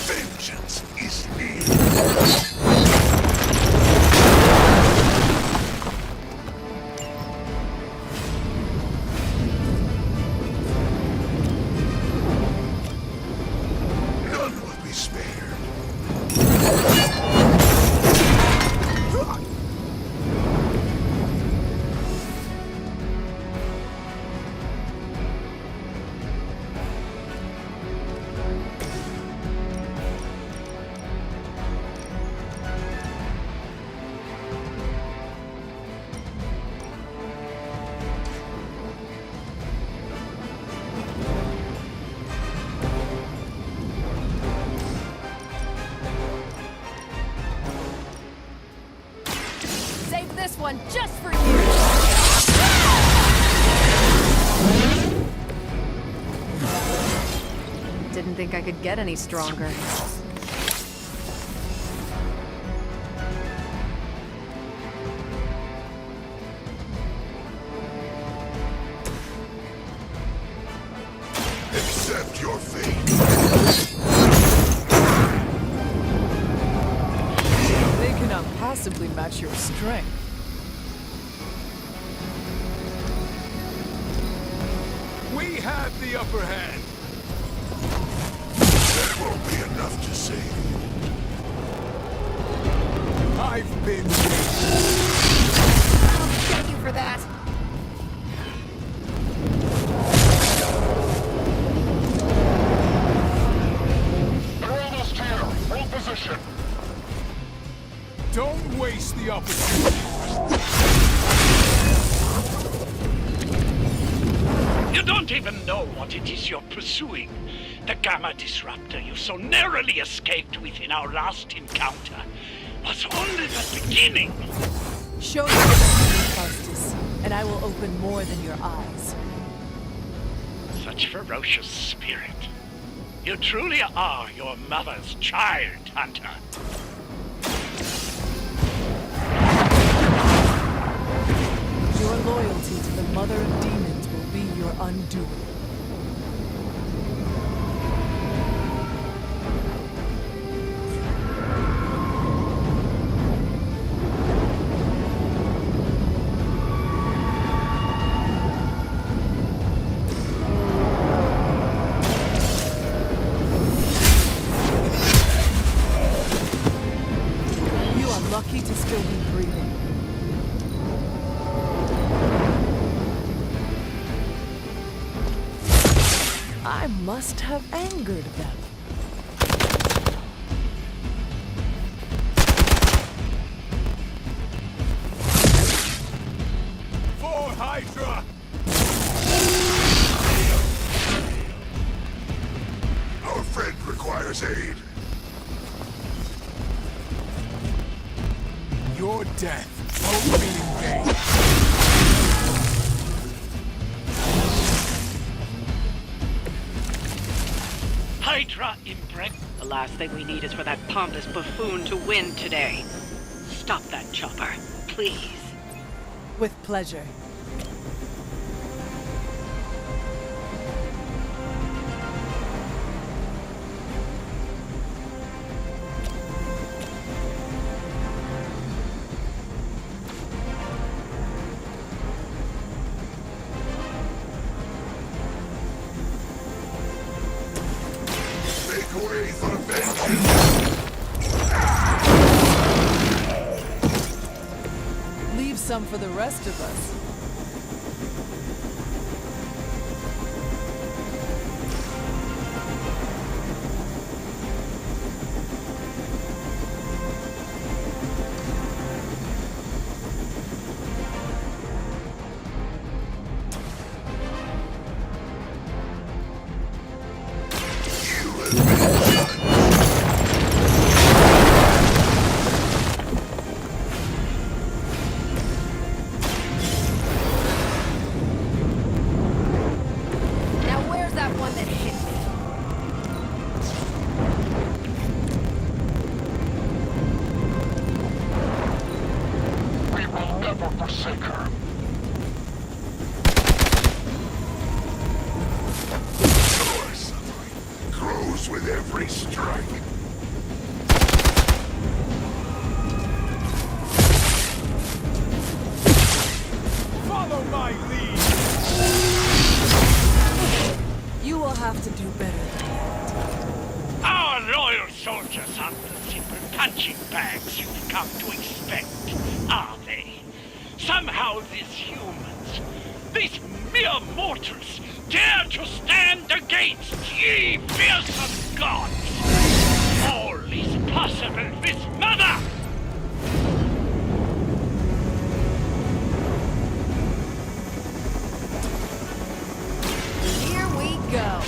Vengeance is near. Save this one just for you! Didn't think I could get any stronger. Accept your fate. They cannot possibly match your strength. We have the upper hand. That won't be enough to save you. I've been Thank you for that. They're almost here. Hold position. Don't waste the opportunity. You don't even know what it is you're pursuing. The Gamma Disruptor you so narrowly escaped with in our last encounter was only the beginning. Show me the Faustus, and I will open more than your eyes. Such ferocious spirit. You truly are your mother's child, Hunter. Your loyalty to the Mother of Demons will be your undoing. You are lucky to still be breathing. I must have angered them. For Hydra! Our friend requires aid. Your death won't be in vain. Hydra impreg. The last thing we need is for that pompous buffoon to win today. Stop that chopper, please. With pleasure. Make way for vengeance. Leave some for the rest of us. With every strike. Follow my lead! You will have to do better than that. Our loyal soldiers aren't the simple punching bags you've come to expect, are they? Somehow these humans, these mere mortals, dare to stand against ye fearsome gods! All is possible with Mother! Here we go.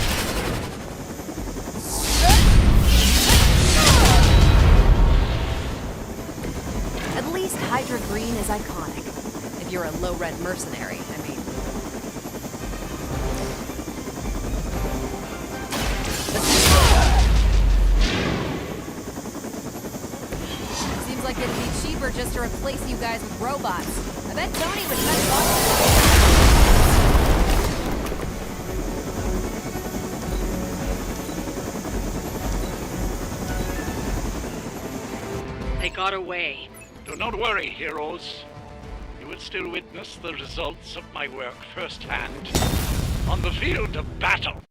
At least Hydra Green is iconic. If you're a low-red mercenary, I mean. Seems like it'd be cheaper just to replace you guys with robots. I bet Tony would cut costs. They got away. Do not worry, heroes. You will still witness the results of my work firsthand on the field of battle.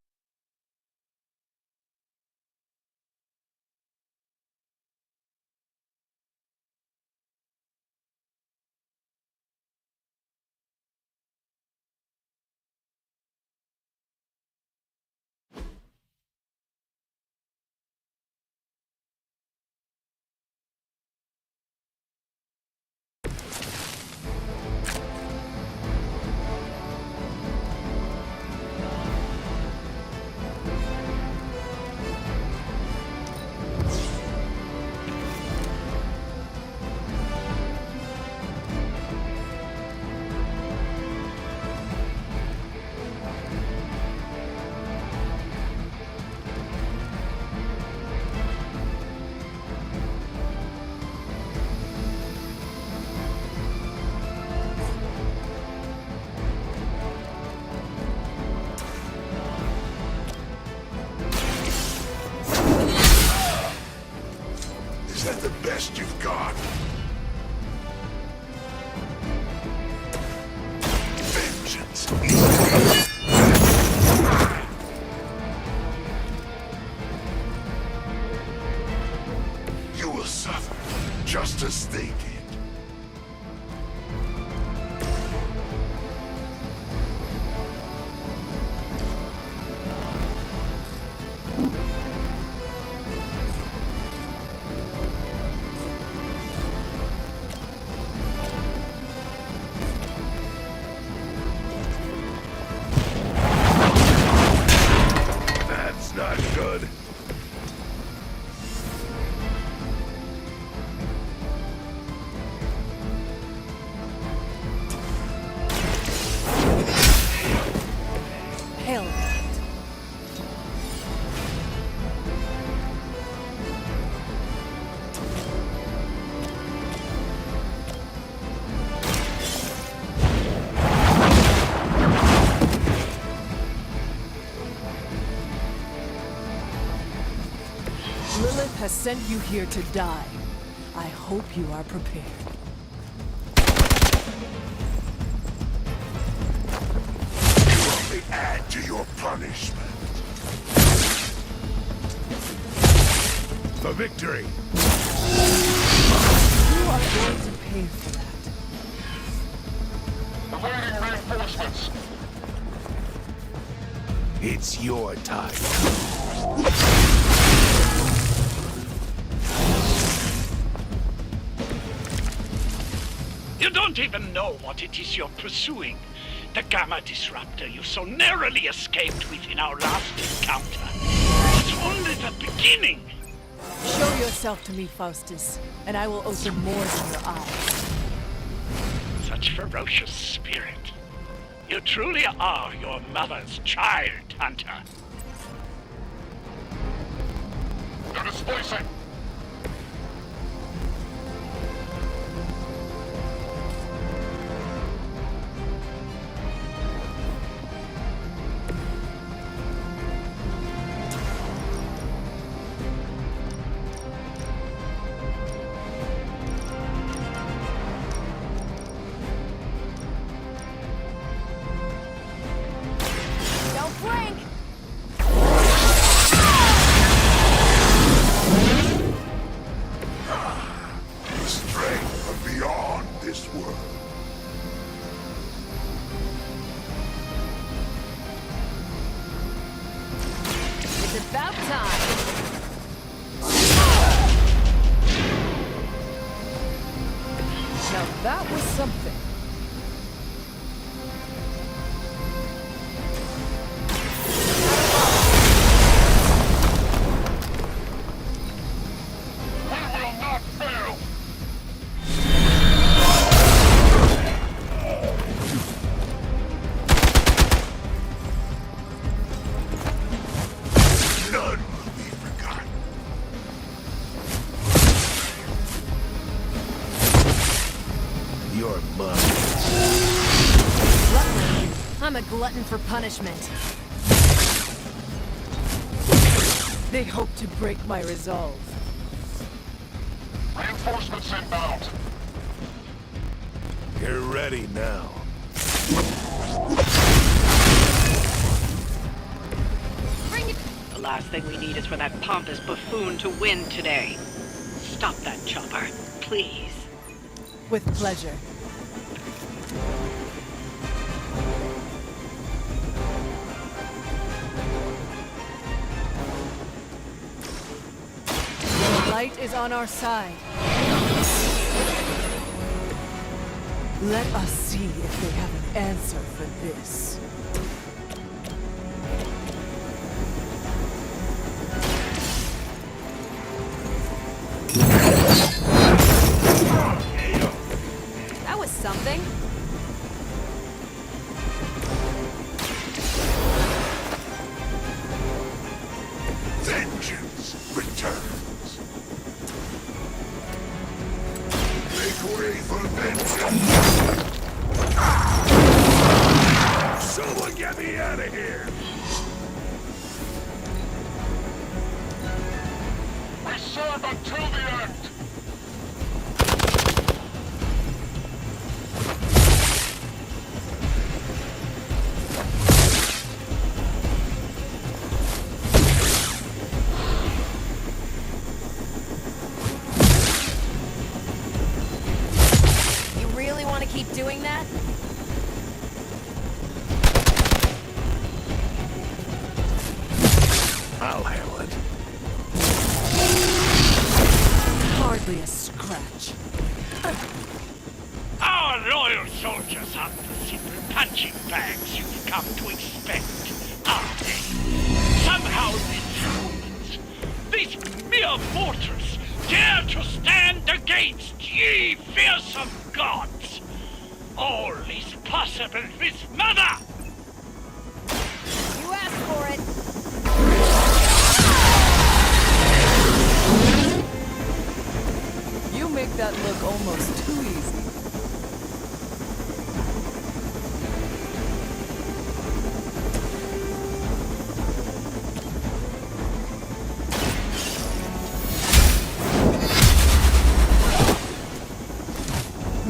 Is that the best you've got? Vengeance. You will suffer, just as they did. That's not good. Lilith has sent you here to die. I hope you are prepared. You only add to your punishment. For victory! You are going to pay for that. Awaiting reinforcements. It's your time. You don't even know what it is you're pursuing. The Gamma Disruptor you so narrowly escaped with in our last encounter. It's only the beginning. Show yourself to me, Faustus, and I will open more than your eyes. Such ferocious spirit. You truly are your mother's child, Hunter. You're displacing. Strength from beyond this world. It's about time. Now that was something. We will not fail. None will be forgotten. You're mine. Luckily, I'm a glutton for punishment. They hope to break my resolve. Reinforcements inbound. You're ready now. The last thing we need is for that pompous buffoon to win today. Stop that chopper, please. With pleasure. The light is on our side. Let us see if they have an answer for this. That was something. Vengeance returns. Make way for vengeance. Someone get me out of here. We serve until the end. You really want to keep doing that? I'll handle it. Hardly a scratch. Our loyal soldiers aren't the simple punching bags you've come to expect, are they? Somehow these humans, these mere mortals, dare to stand against ye fearsome gods. All is possible with Mother! You asked for it. You make that look almost too easy.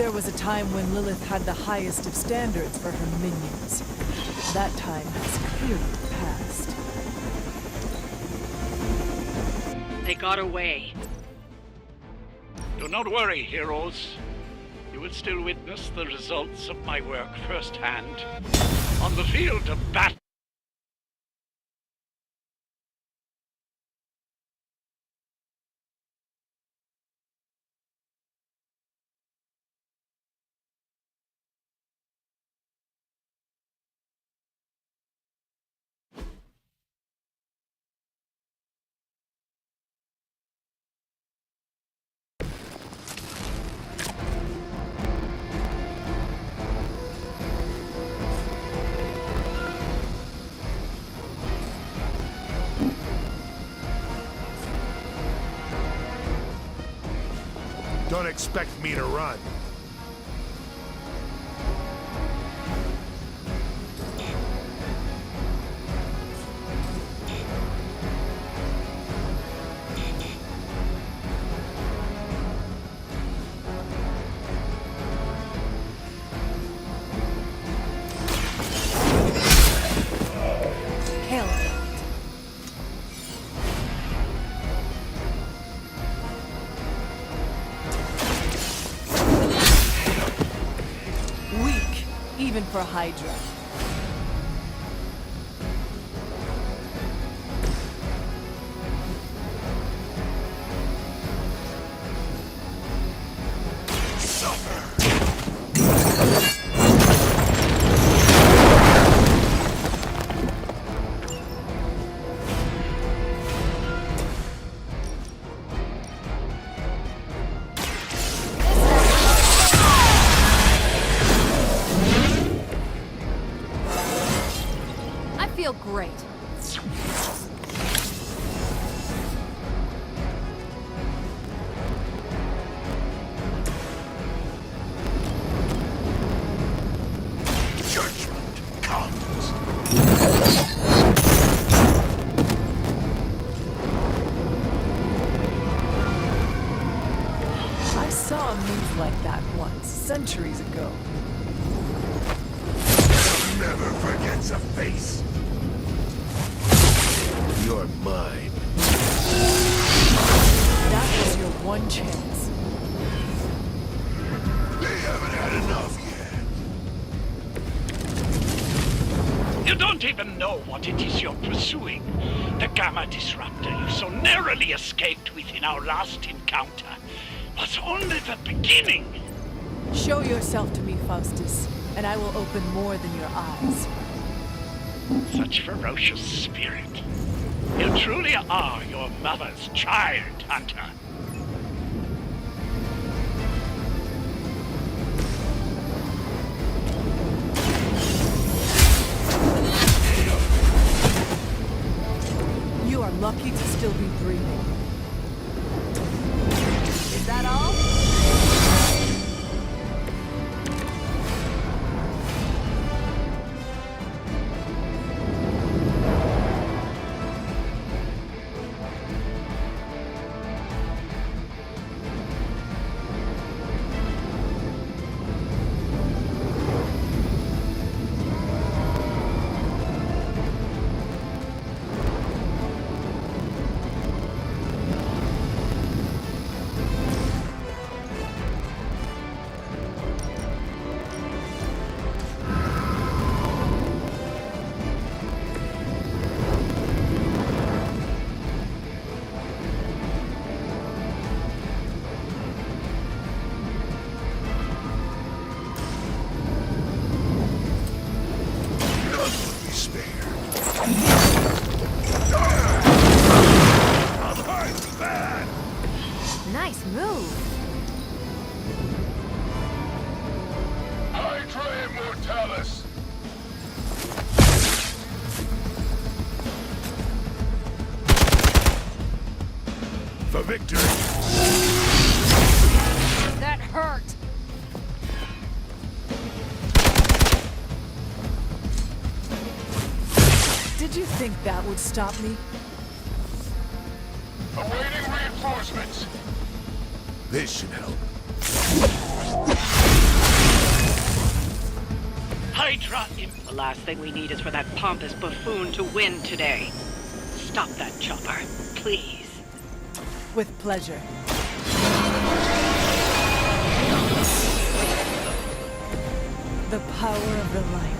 There was a time when Lilith had the highest of standards for her minions. That time has clearly passed. They got away. Do not worry, heroes. You will still witness the results of my work firsthand on the field of battle. Don't expect me to run. Hell. Weak, even for Hydra. I feel great. Judgment comes. I saw a move like that once, centuries ago. Never forgets a face. You're mine. That was your one chance. They haven't had enough yet. You don't even know what it is you're pursuing. The Gamma Disruptor you so narrowly escaped with in our last encounter was only the beginning. Show yourself to me, Faustus, and I will open more than your eyes. Such ferocious spirit. You truly are your mother's child, Hunter. You are lucky to still be breathing. Is that all? Nice move. Hydra Immortalis. For victory. That hurt. Did you think that would stop me? Awaiting reinforcements. This should help. Hydra The last thing we need is for that pompous buffoon to win today. Stop that chopper, please. With pleasure. The power of the light.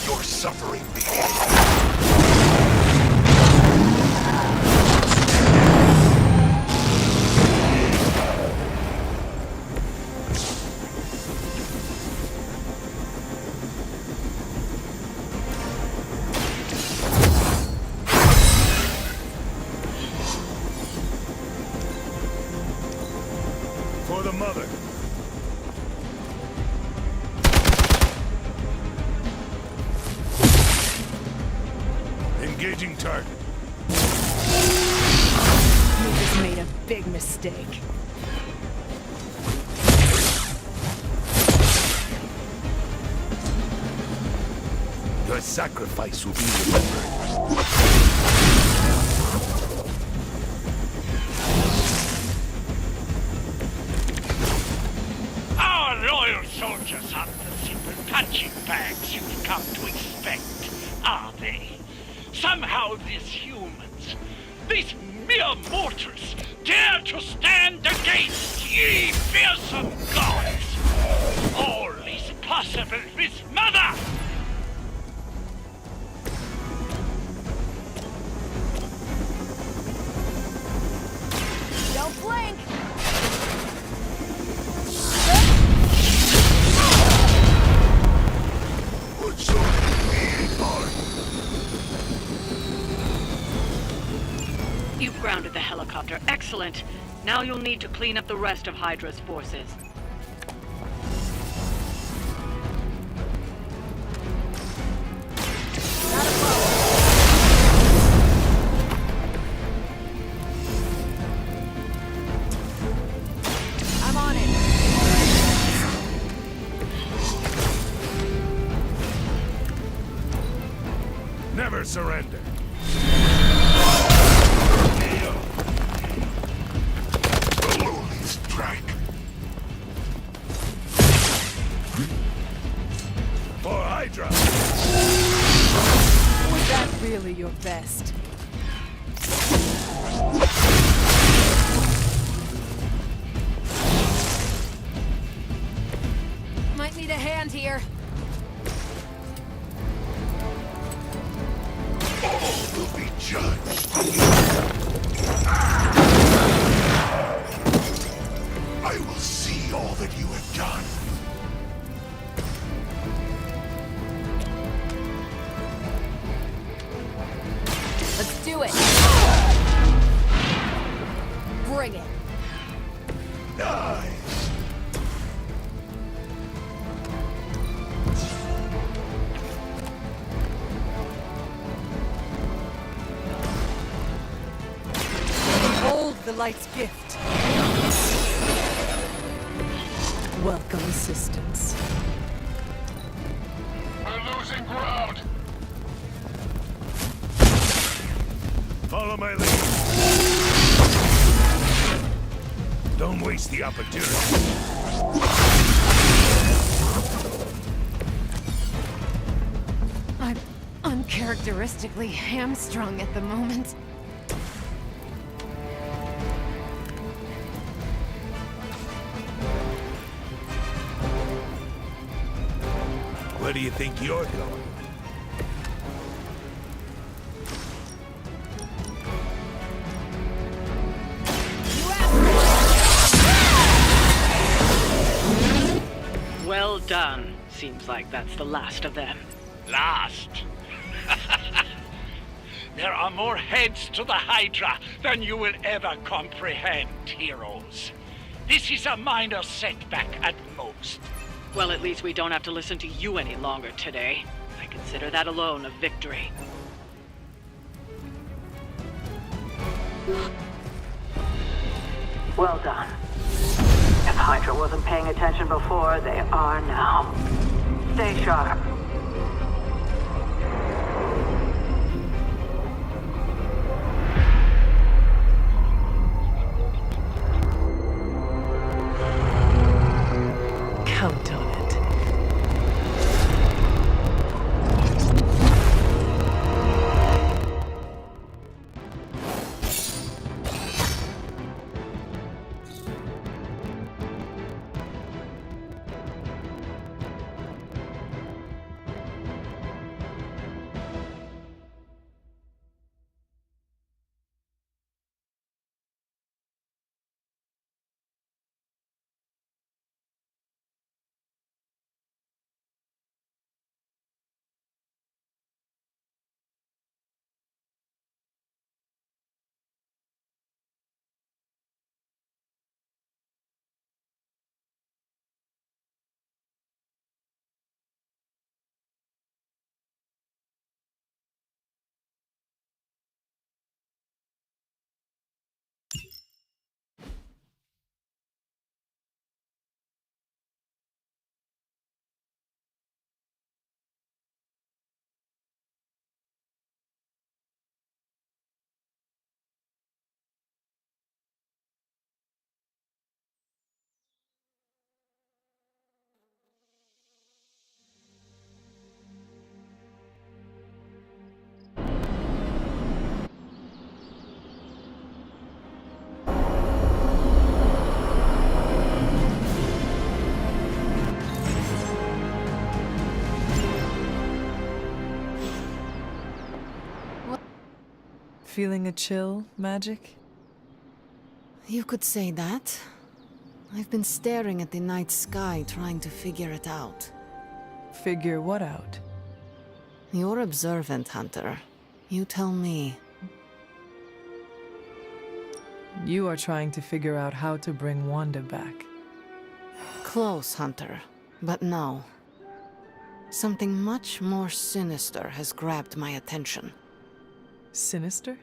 Your suffering For the mother. Engaging target. You just made a big mistake. Your sacrifice will be remembered. Our loyal soldiers aren't the simple punching bags you've come to expect, are they? Somehow these humans, these mere mortals, dare to stand against ye fearsome gods! All is possible with Mother! Don't blink! You've grounded the helicopter. Excellent. Now you'll need to clean up the rest of Hydra's forces. I'm on it. Never surrender. strike. For Hydra. Was that really your best? Might need a hand here. All will be judged. I will see all that you have done. Let's do it. Bring it. Nice. Hold the light's gift. Welcome assistance. We're losing ground. Follow my lead. Don't waste the opportunity. I'm uncharacteristically hamstrung at the moment. Where do you think you're going? Well done. Seems like that's the last of them. Last? There are more heads to the Hydra than you will ever comprehend, heroes. This is a minor setback at most. Well, at least we don't have to listen to you any longer today. I consider that alone a victory. Well done. If Hydra wasn't paying attention before, they are now. Stay sharp. Count on it. Feeling a chill, Magic? You could say that. I've been staring at the night sky trying to figure it out. Figure what out? You're observant, Hunter. You tell me. You are trying to figure out how to bring Wanda back. Close, Hunter. But no. Something much more sinister has grabbed my attention. Sinister?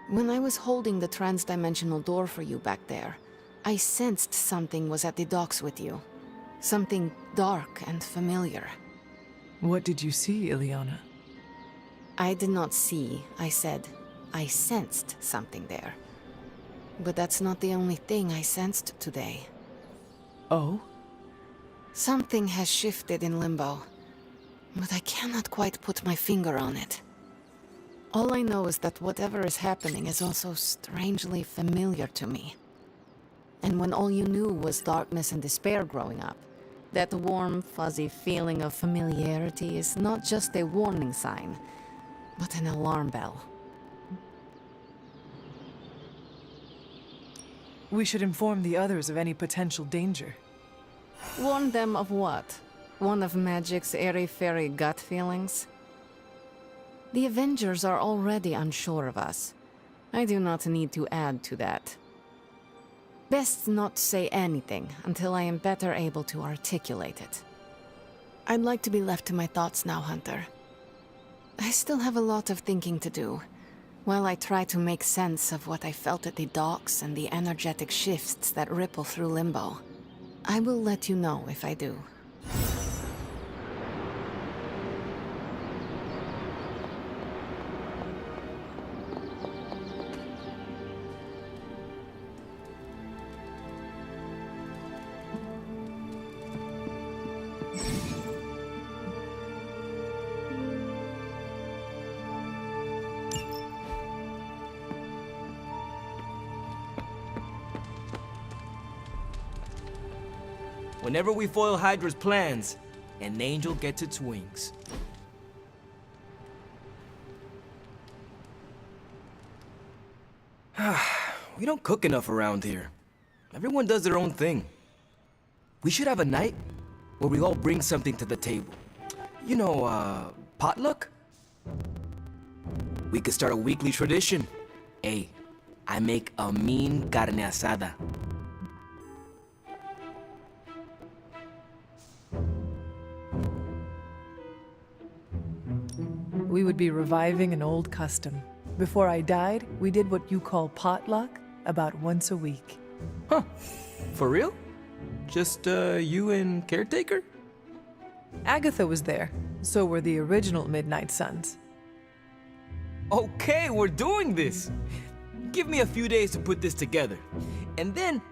When I was holding the transdimensional door for you back there, I sensed something was at the docks with you. Something dark and familiar. What did you see, Ileana? I did not see, I said. I sensed something there. But that's not the only thing I sensed today. Oh? Something has shifted in Limbo, but I cannot quite put my finger on it. All I know is that whatever is happening is also strangely familiar to me. And when all you knew was darkness and despair growing up, that warm, fuzzy feeling of familiarity is not just a warning sign, but an alarm bell. We should inform the others of any potential danger. Warn them of what? One of Magic's airy-fairy gut feelings? The Avengers are already unsure of us. I do not need to add to that. Best not say anything until I am better able to articulate it. I'd like to be left to my thoughts now, Hunter. I still have a lot of thinking to do, while I try to make sense of what I felt at the docks and the energetic shifts that ripple through Limbo. I will let you know if I do. Whenever we foil Hydra's plans, an angel gets its wings. We don't cook enough around here. Everyone does their own thing. We should have a night where we all bring something to the table. You know, potluck? We could start a weekly tradition. Hey, I make a mean carne asada. We would be reviving an old custom. Before I died, we did what you call potluck, about once a week. Huh. For real? Just, you and Caretaker? Agatha was there, so were the original Midnight Suns. Okay, we're doing this! Give me a few days to put this together. And then,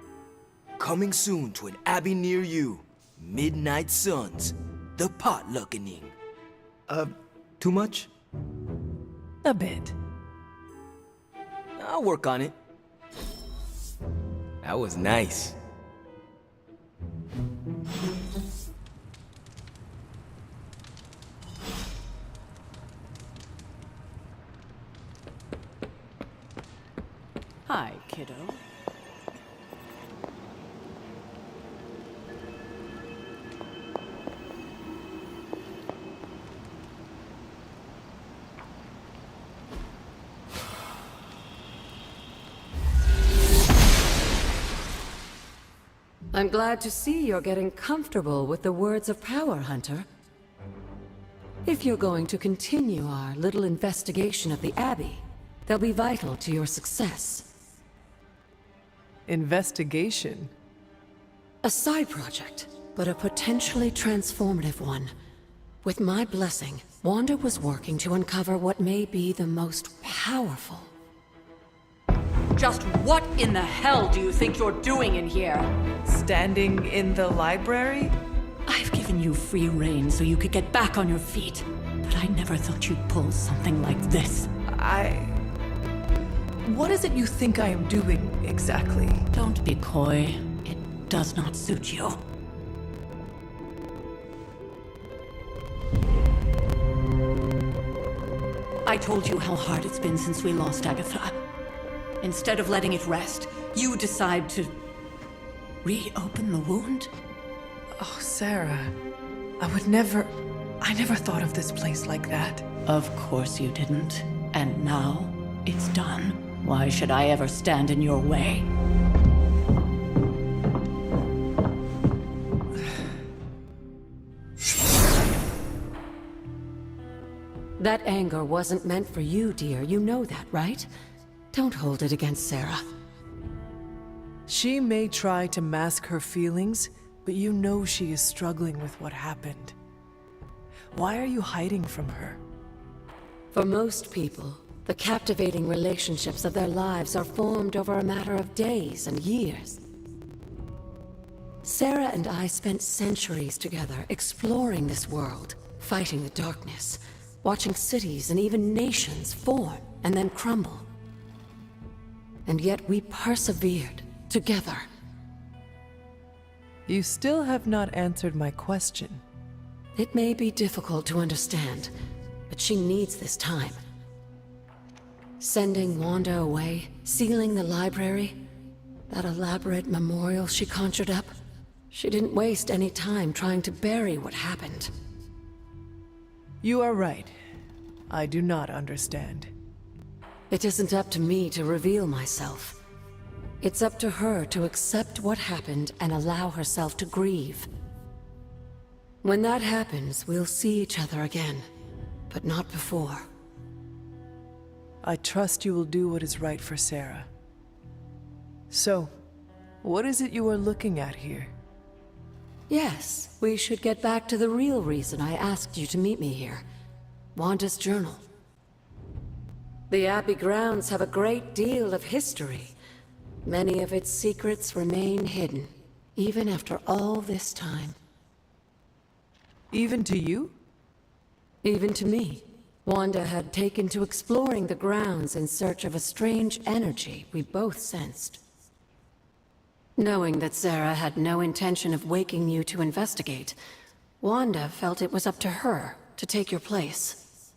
coming soon to an abbey near you, Midnight Suns, the potluckening. Too much? A bit. I'll work on it. That was nice. Hi, kiddo. I'm glad to see you're getting comfortable with the words of power, Hunter. If you're going to continue our little investigation of the Abbey, they'll be vital to your success. Investigation? A side project, but a potentially transformative one. With my blessing, Wanda was working to uncover what may be the most powerful. Just what in the hell do you think you're doing in here? Standing in the library? I've given you free rein so you could get back on your feet, but I never thought you'd pull something like this. What is it you think I am doing, exactly? Don't be coy. It does not suit you. I told you how hard it's been since we lost Agatha. Instead of letting it rest, you decide to reopen the wound? Oh, Sarah. I never thought of this place like that. Of course you didn't. And now, it's done. Why should I ever stand in your way? That anger wasn't meant for you, dear. You know that, right? Don't hold it against Sarah. She may try to mask her feelings, but you know she is struggling with what happened. Why are you hiding from her? For most people, the captivating relationships of their lives are formed over a matter of days and years. Sarah and I spent centuries together exploring this world, fighting the darkness, watching cities and even nations form and then crumble. And yet we persevered, together. You still have not answered my question. It may be difficult to understand, but she needs this time. Sending Wanda away, sealing the library, that elaborate memorial she conjured up. She didn't waste any time trying to bury what happened. You are right. I do not understand. It isn't up to me to reveal myself. It's up to her to accept what happened and allow herself to grieve. When that happens, we'll see each other again, but not before. I trust you will do what is right for Sarah. So, what is it you are looking at here? Yes, we should get back to the real reason I asked you to meet me here. Wanda's journal. The Abbey grounds have a great deal of history. Many of its secrets remain hidden, even after all this time. Even to you? Even to me. Wanda had taken to exploring the grounds in search of a strange energy we both sensed. Knowing that Sarah had no intention of waking you to investigate, Wanda felt it was up to her to take your place.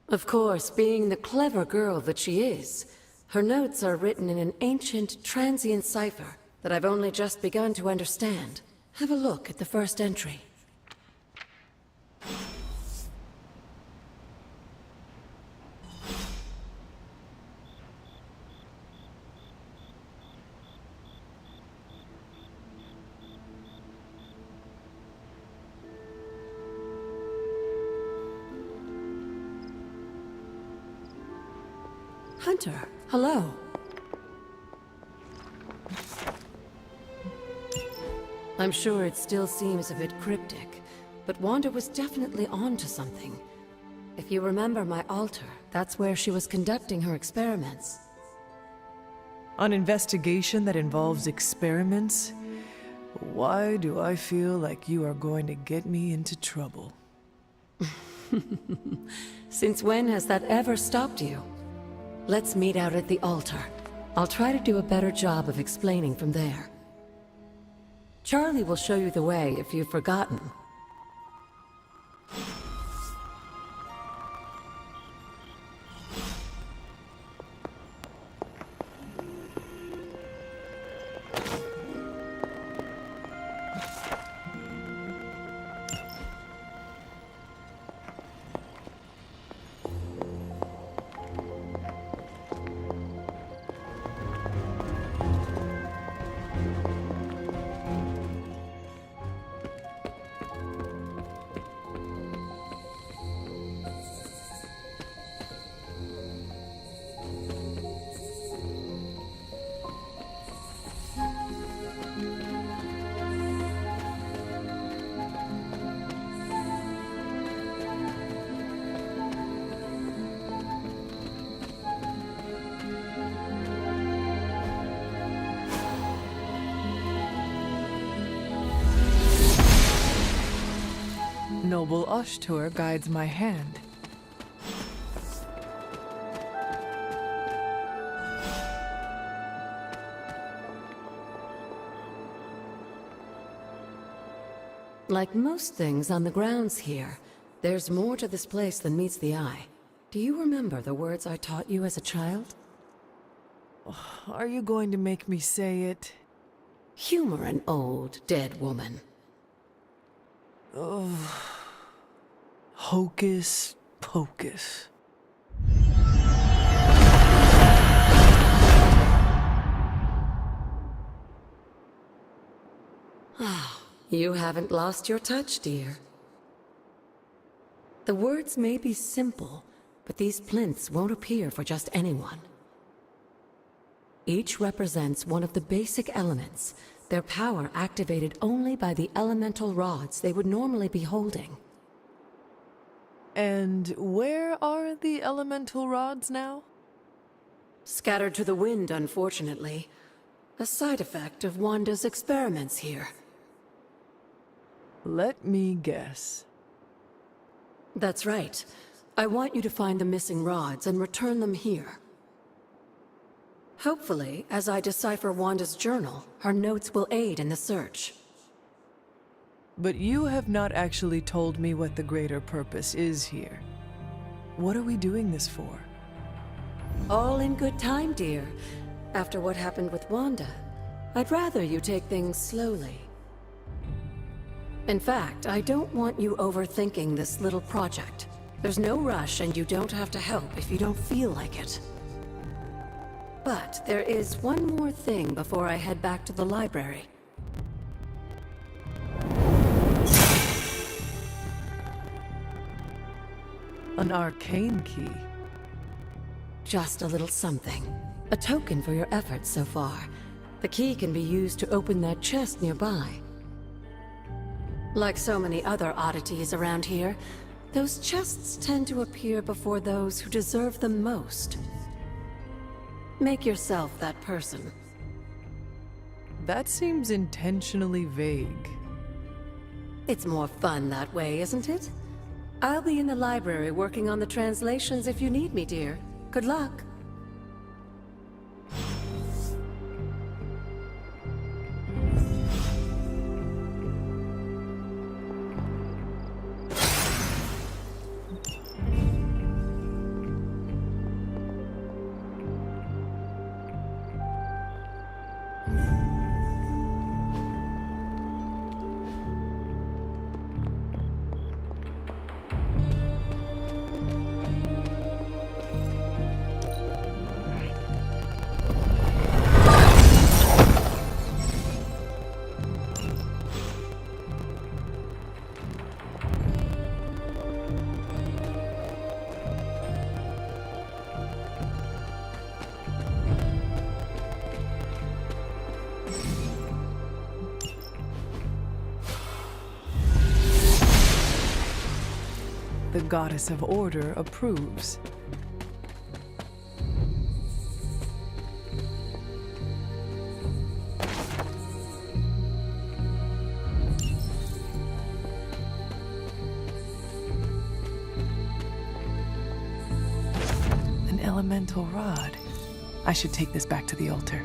Of course, being the clever girl that she is, her notes are written in an ancient, transient cipher that I've only just begun to understand. Have a look at the first entry. Hunter, hello. I'm sure it still seems a bit cryptic, but Wanda was definitely onto something. If you remember my altar, that's where she was conducting her experiments. An investigation that involves experiments? Why do I feel like you are going to get me into trouble? Since when has that ever stopped you? Let's meet out at the altar. I'll try to do a better job of explaining from there. Charlie will show you the way if you've forgotten. Noble Ashtur guides my hand. Like most things on the grounds here, there's more to this place than meets the eye. Do you remember the words I taught you as a child? Are you going to make me say it? Humor an old, dead woman. Ugh. Hocus pocus. You haven't lost your touch, dear. The words may be simple, but these plinths won't appear for just anyone. Each represents one of the basic elements, their power activated only by the elemental rods they would normally be holding. And where are the elemental rods now? Scattered to the wind, unfortunately. A side effect of Wanda's experiments here. Let me guess. That's right. I want you to find the missing rods and return them here. Hopefully, as I decipher Wanda's journal, her notes will aid in the search. But you have not actually told me what the greater purpose is here. What are we doing this for? All in good time, dear. After what happened with Wanda, I'd rather you take things slowly. In fact, I don't want you overthinking this little project. There's no rush, and you don't have to help if you don't feel like it. But there is one more thing before I head back to the library. An arcane key. Just a little something. A token for your efforts so far. The key can be used to open that chest nearby. Like so many other oddities around here, those chests tend to appear before those who deserve them most. Make yourself that person. That seems intentionally vague. It's more fun that way, isn't it? I'll be in the library working on the translations if you need me, dear. Good luck. The goddess of order approves. An elemental rod. I should take this back to the altar.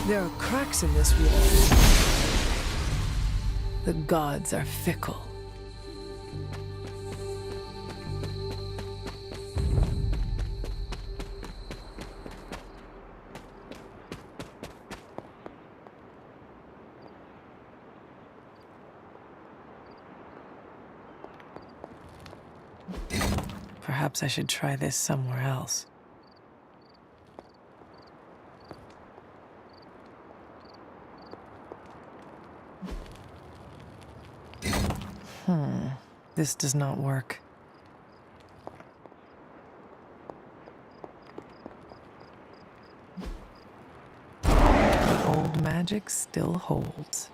There are cracks in this wall. The gods are fickle. Perhaps I should try this somewhere else. This does not work. The old magic still holds.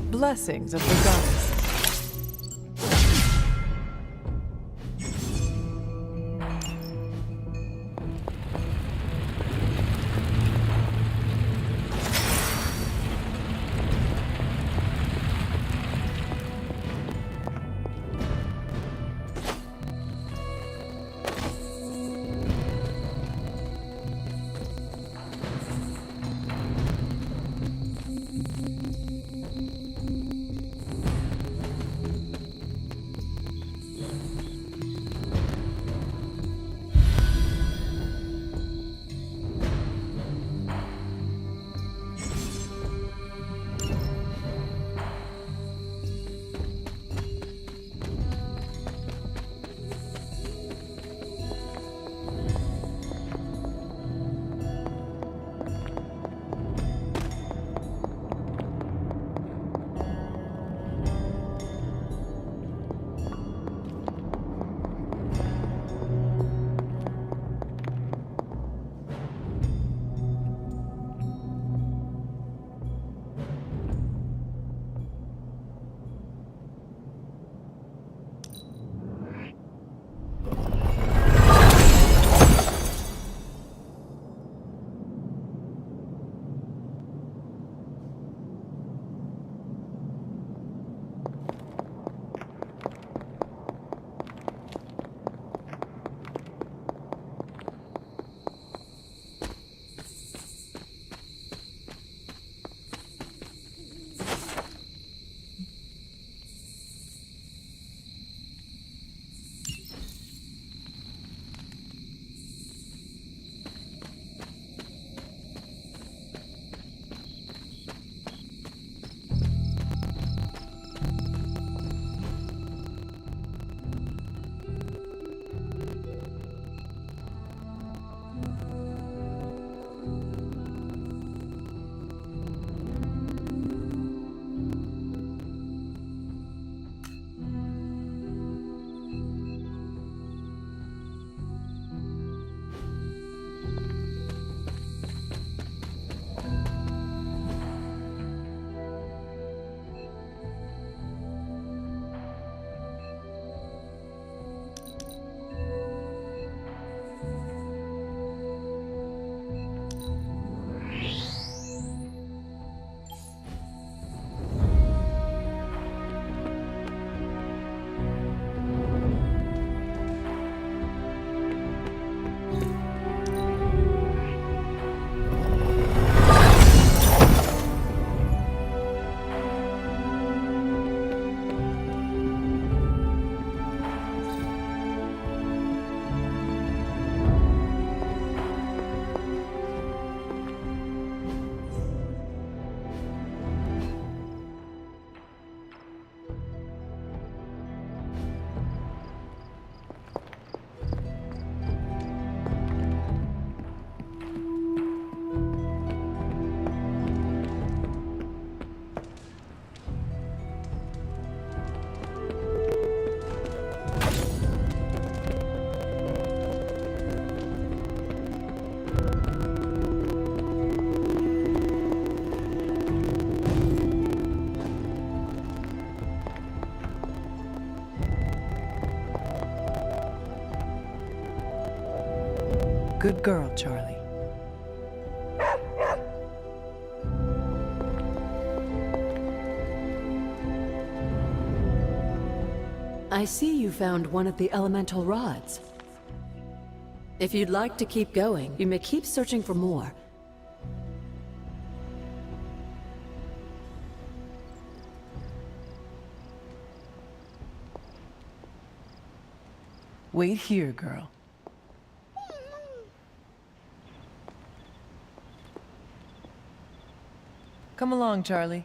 Blessings of the goddess. Good girl, Charlie. I see you found one of the elemental rods. If you'd like to keep going, you may keep searching for more. Wait here, girl. Come along, Charlie.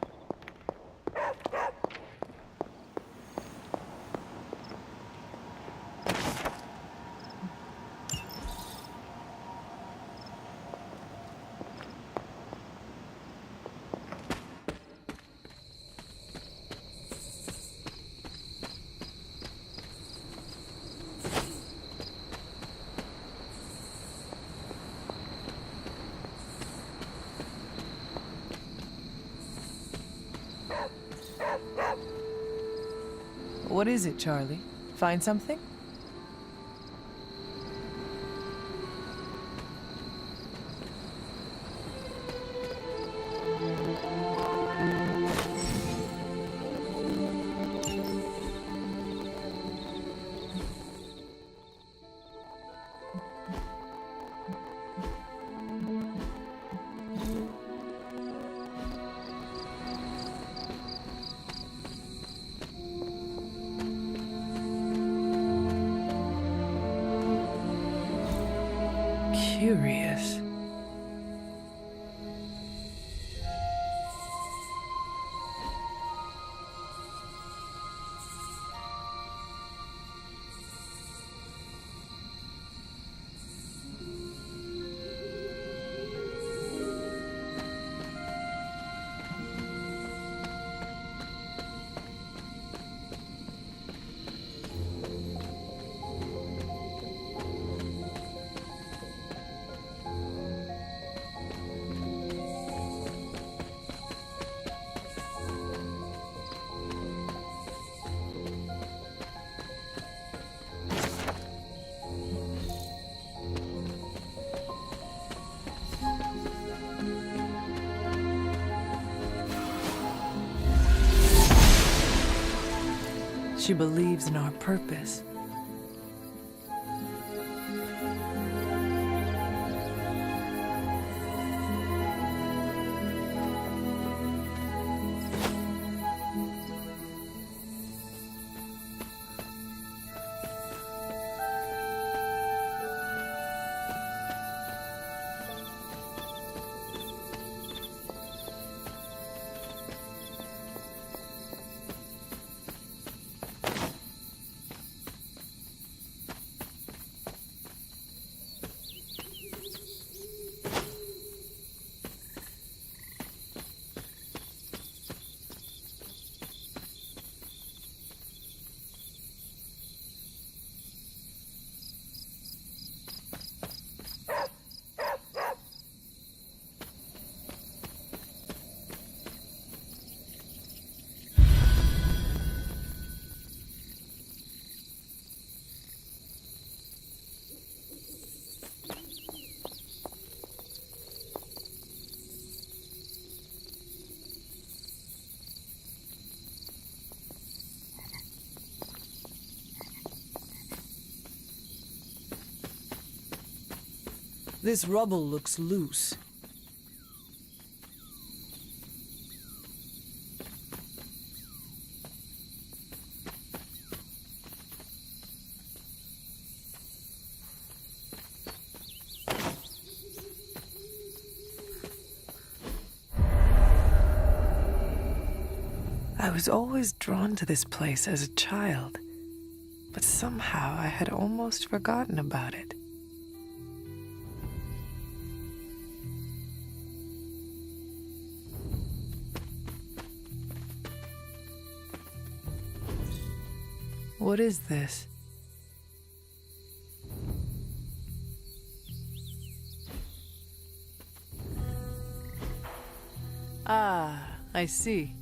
What is it, Charlie? Find something? Curious. She believes in our purpose. This rubble looks loose. I was always drawn to this place as a child, but somehow I had almost forgotten about it. What is this? Ah, I see.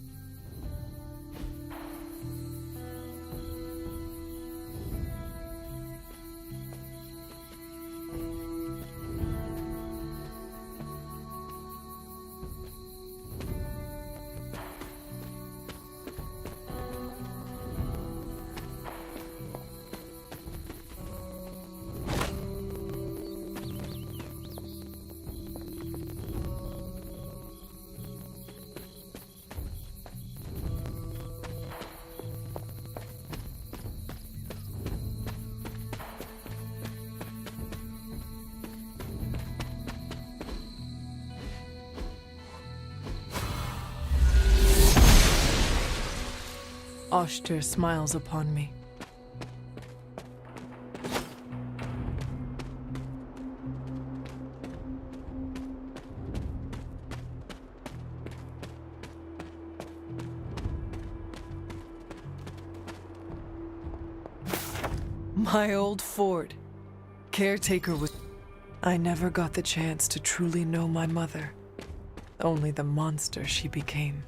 Oshter smiles upon me. My old fort. Caretaker was... I never got the chance to truly know my mother. Only the monster she became.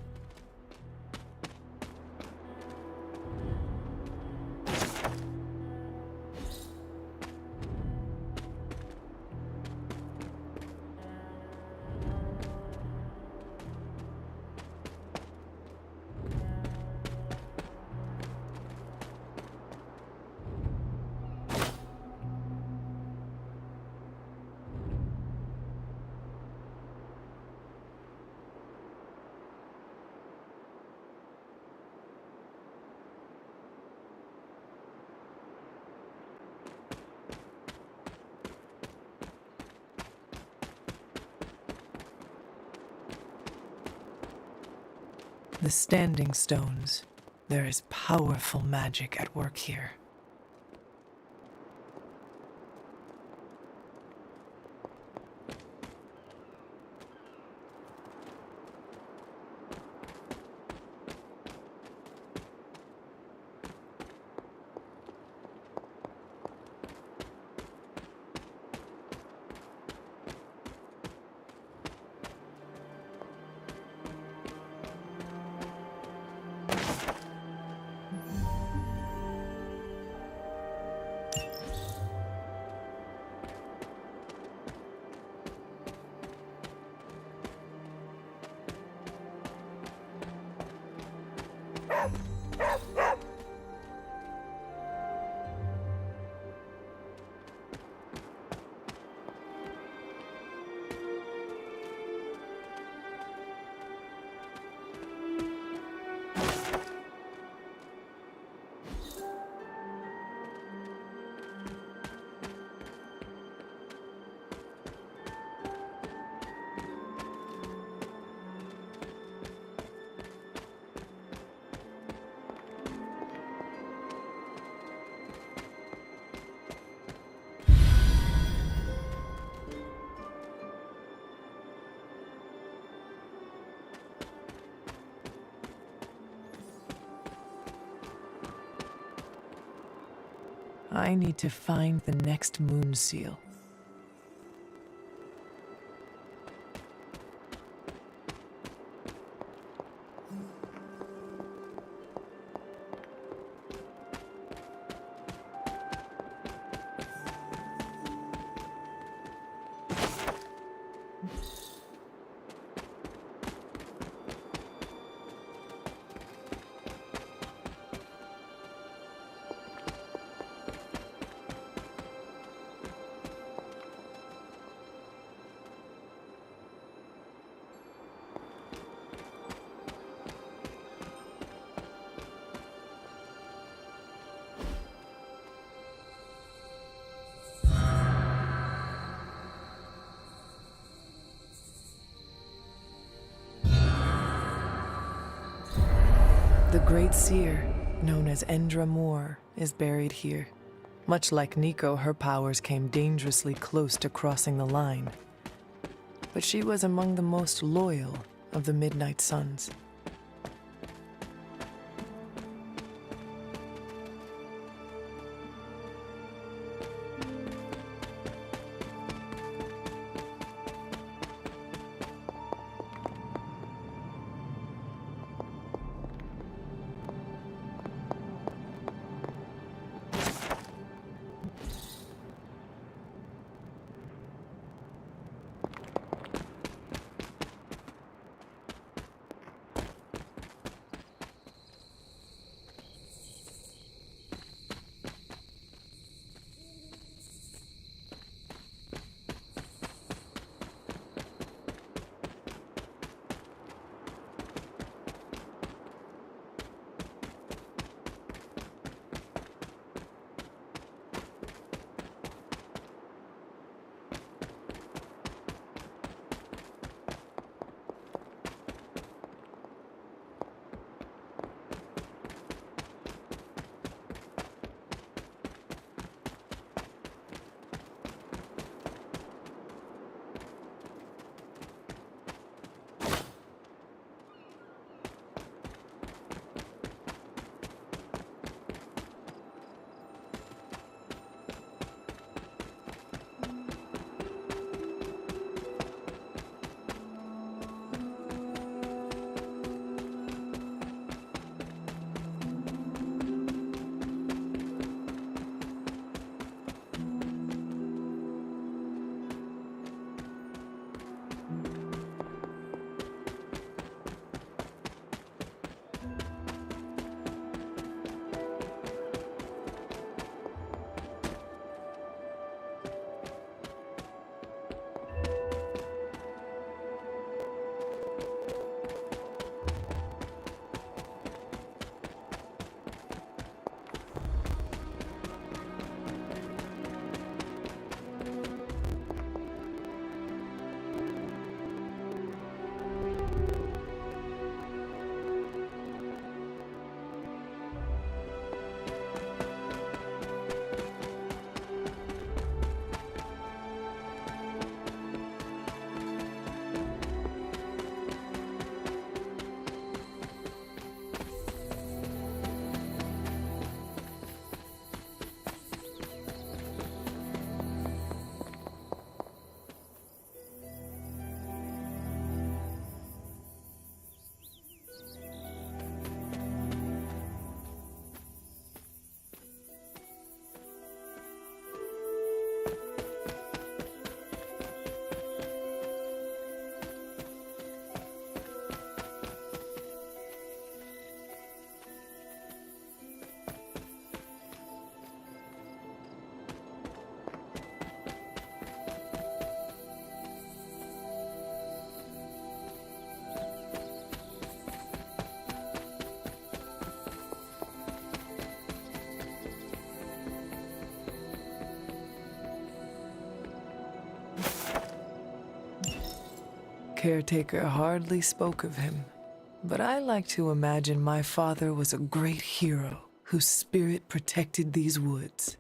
The Standing Stones. There is powerful magic at work here. I need to find the next moon seal. The Great Seer, known as Endra Moore, is buried here. Much like Nico, her powers came dangerously close to crossing the line. But she was among the most loyal of the Midnight Suns. caretaker hardly spoke of him, but I like to imagine my father was a great hero whose spirit protected these woods.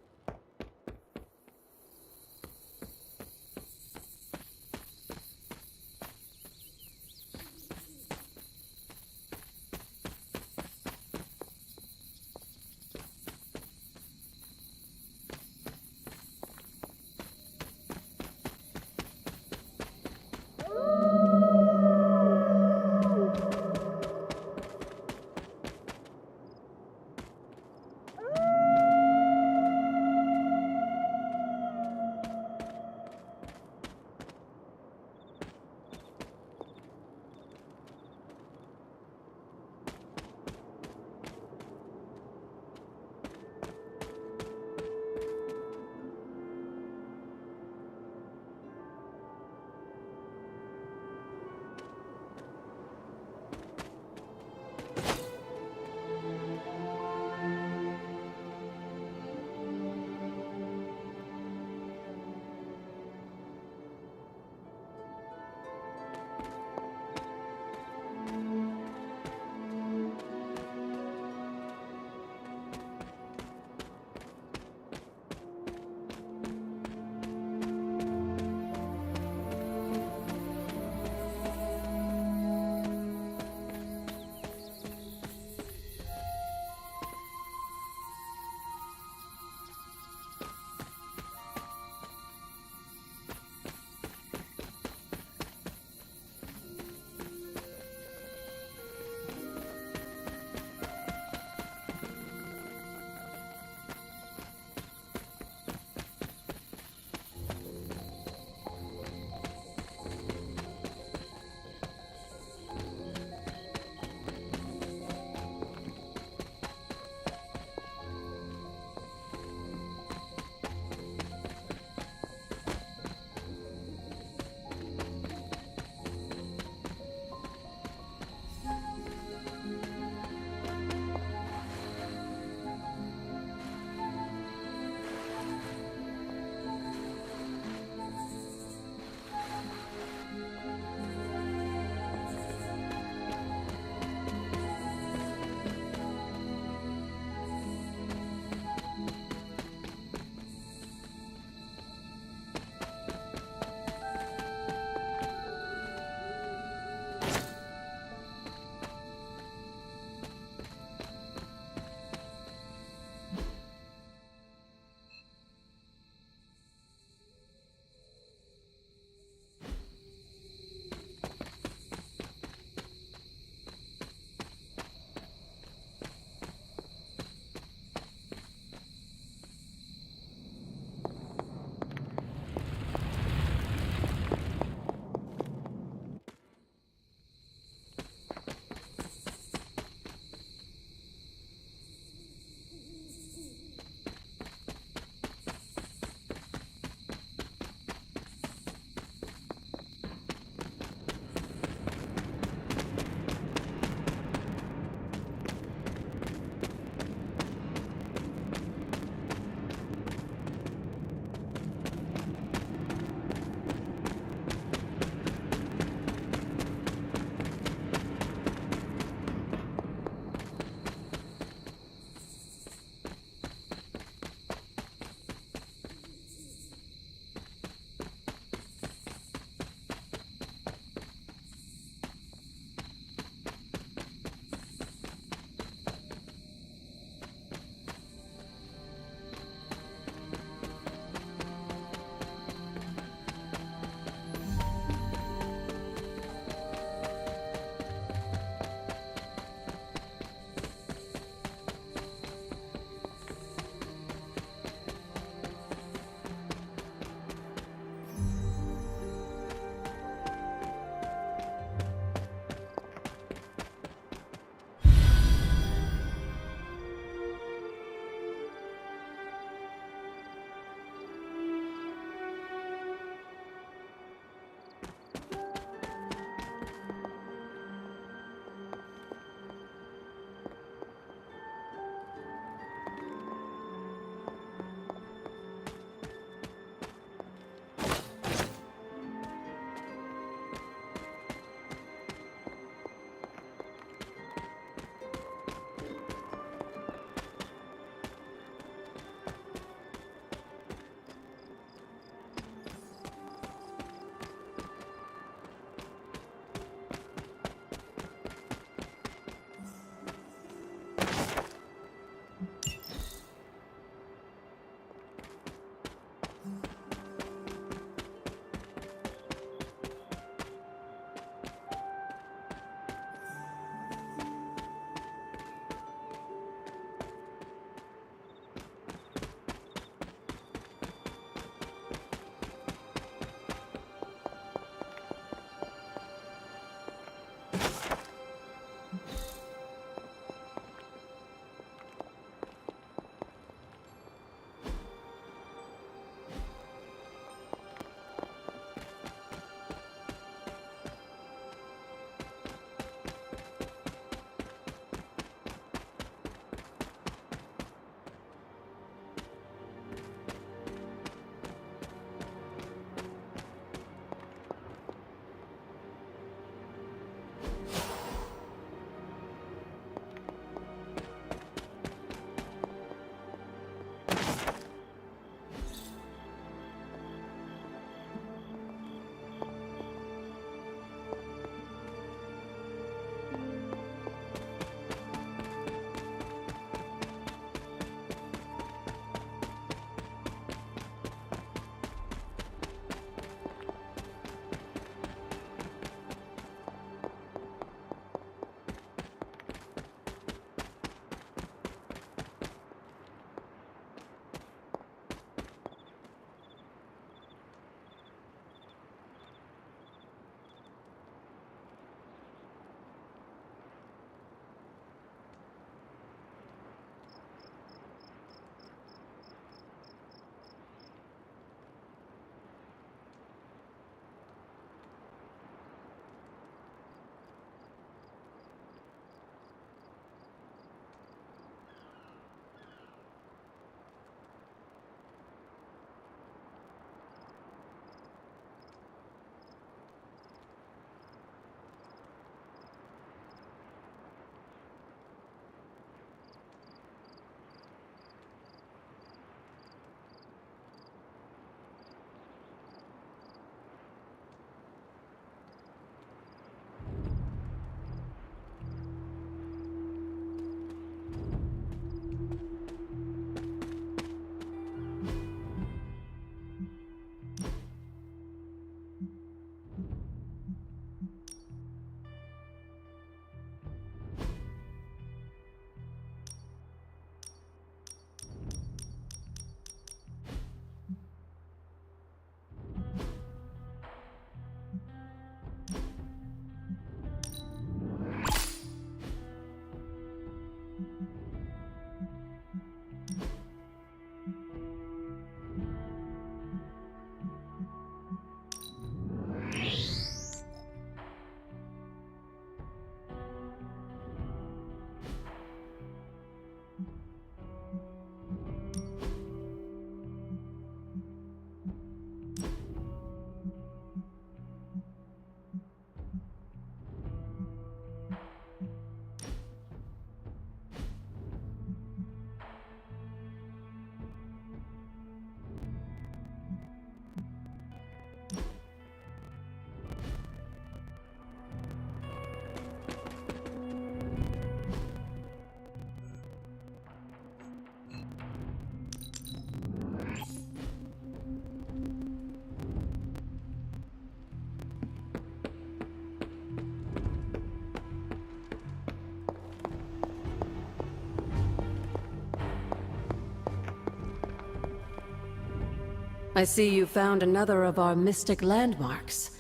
I see you found another of our mystic landmarks.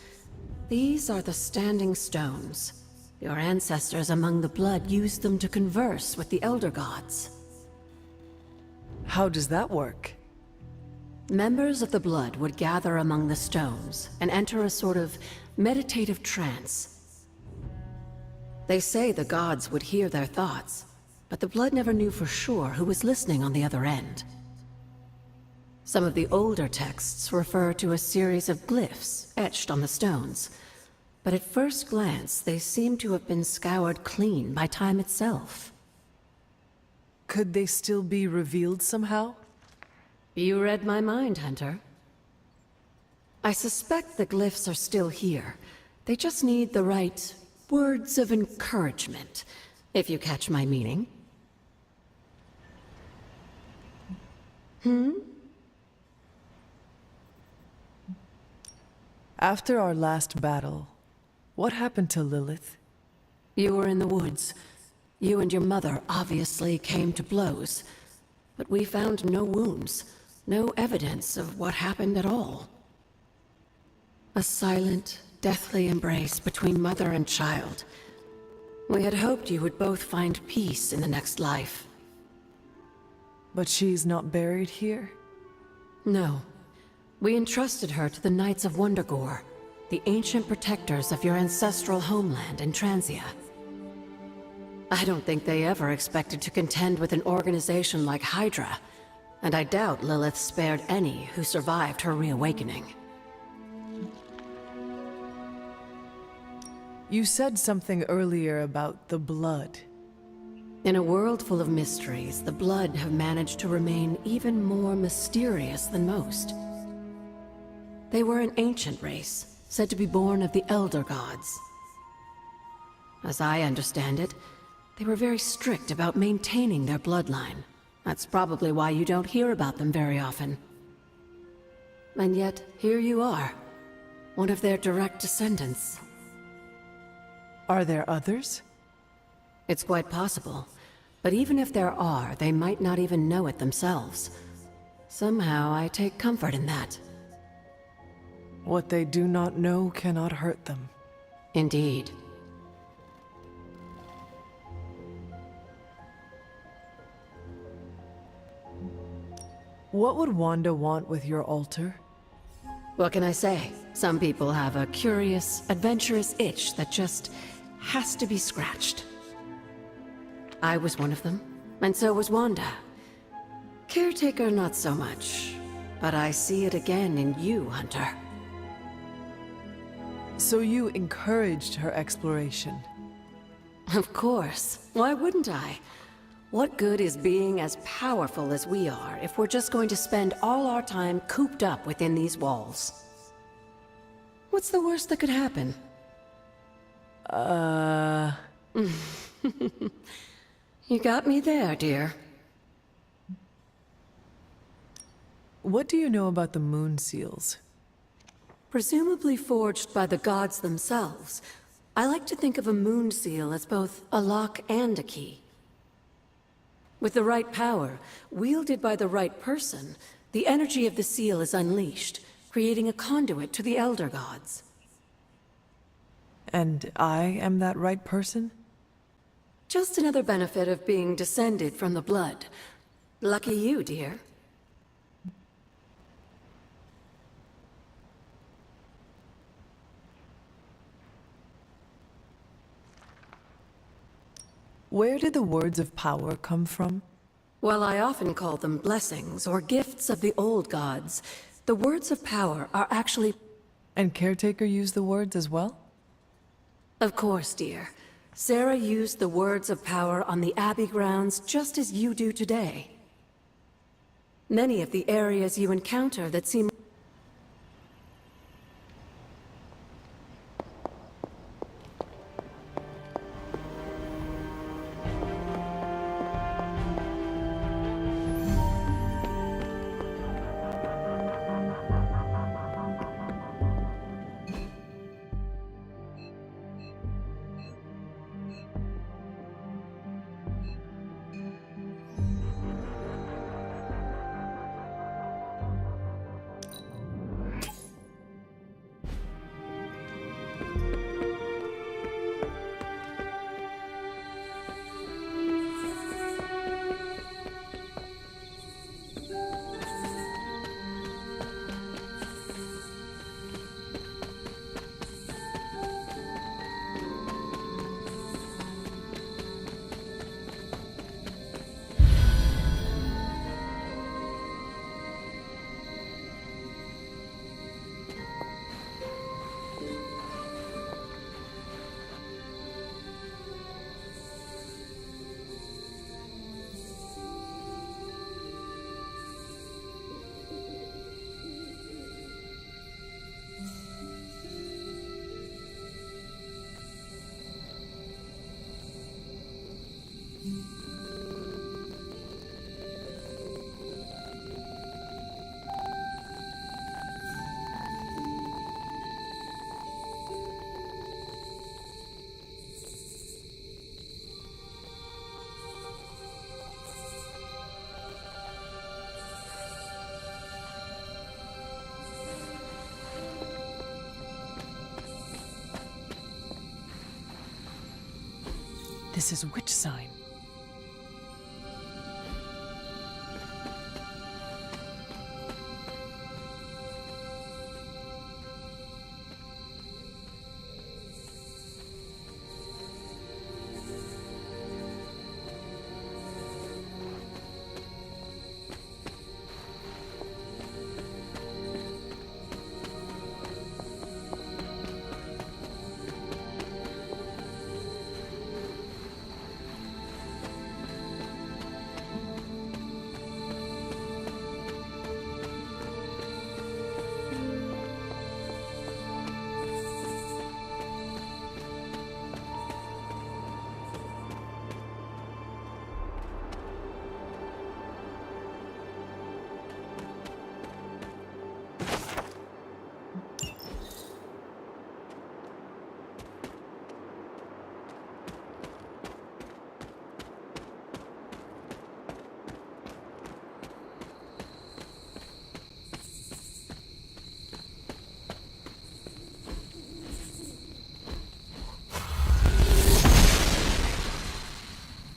These are the Standing Stones. Your ancestors among the blood used them to converse with the Elder Gods. How does that work? Members of the blood would gather among the stones and enter a sort of meditative trance. They say the gods would hear their thoughts, but the blood never knew for sure who was listening on the other end. Some of the older texts refer to a series of glyphs etched on the stones, but at first glance they seem to have been scoured clean by time itself. Could they still be revealed somehow? You read my mind, Hunter. I suspect the glyphs are still here. They just need the right words of encouragement, if you catch my meaning. After our last battle, what happened to Lilith? You were in the woods. You and your mother obviously came to blows. But we found no wounds, no evidence of what happened at all. A silent, deathly embrace between mother and child. We had hoped you would both find peace in the next life. But she's not buried here? No. We entrusted her to the Knights of Wondergore, the ancient protectors of your ancestral homeland in Transia. I don't think they ever expected to contend with an organization like Hydra, and I doubt Lilith spared any who survived her reawakening. You said something earlier about the blood. In a world full of mysteries, the blood have managed to remain even more mysterious than most. They were an ancient race, said to be born of the Elder Gods. As I understand it, they were very strict about maintaining their bloodline. That's probably why you don't hear about them very often. And yet, here you are, one of their direct descendants. Are there others? It's quite possible. But even if there are, they might not even know it themselves. Somehow, I take comfort in that. What they do not know cannot hurt them. Indeed. What would Wanda want with your altar? What can I say? Some people have a curious, adventurous itch that just has to be scratched. I was one of them, and so was Wanda. Caretaker, not so much. But I see it again in you, Hunter. So you encouraged her exploration? Of course. Why wouldn't I? What good is being as powerful as we are if we're just going to spend all our time cooped up within these walls? What's the worst that could happen? You got me there, dear. What do you know about the moon seals? Presumably forged by the gods themselves, I like to think of a moon seal as both a lock and a key. With the right power, wielded by the right person, the energy of the seal is unleashed, creating a conduit to the Elder Gods. And I am that right person? Just another benefit of being descended from the blood. Lucky you, dear. Where did the words of power come from? While I often call them blessings or gifts of the old gods, the words of power are actually... And Caretaker used the words as well? Of course, dear. Sarah used the words of power on the Abbey grounds just as you do today. Many of the areas you encounter that seem... This is which sign?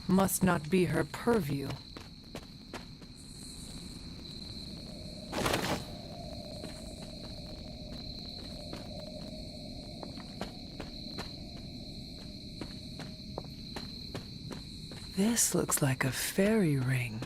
Must not be her purview. This looks like a fairy ring.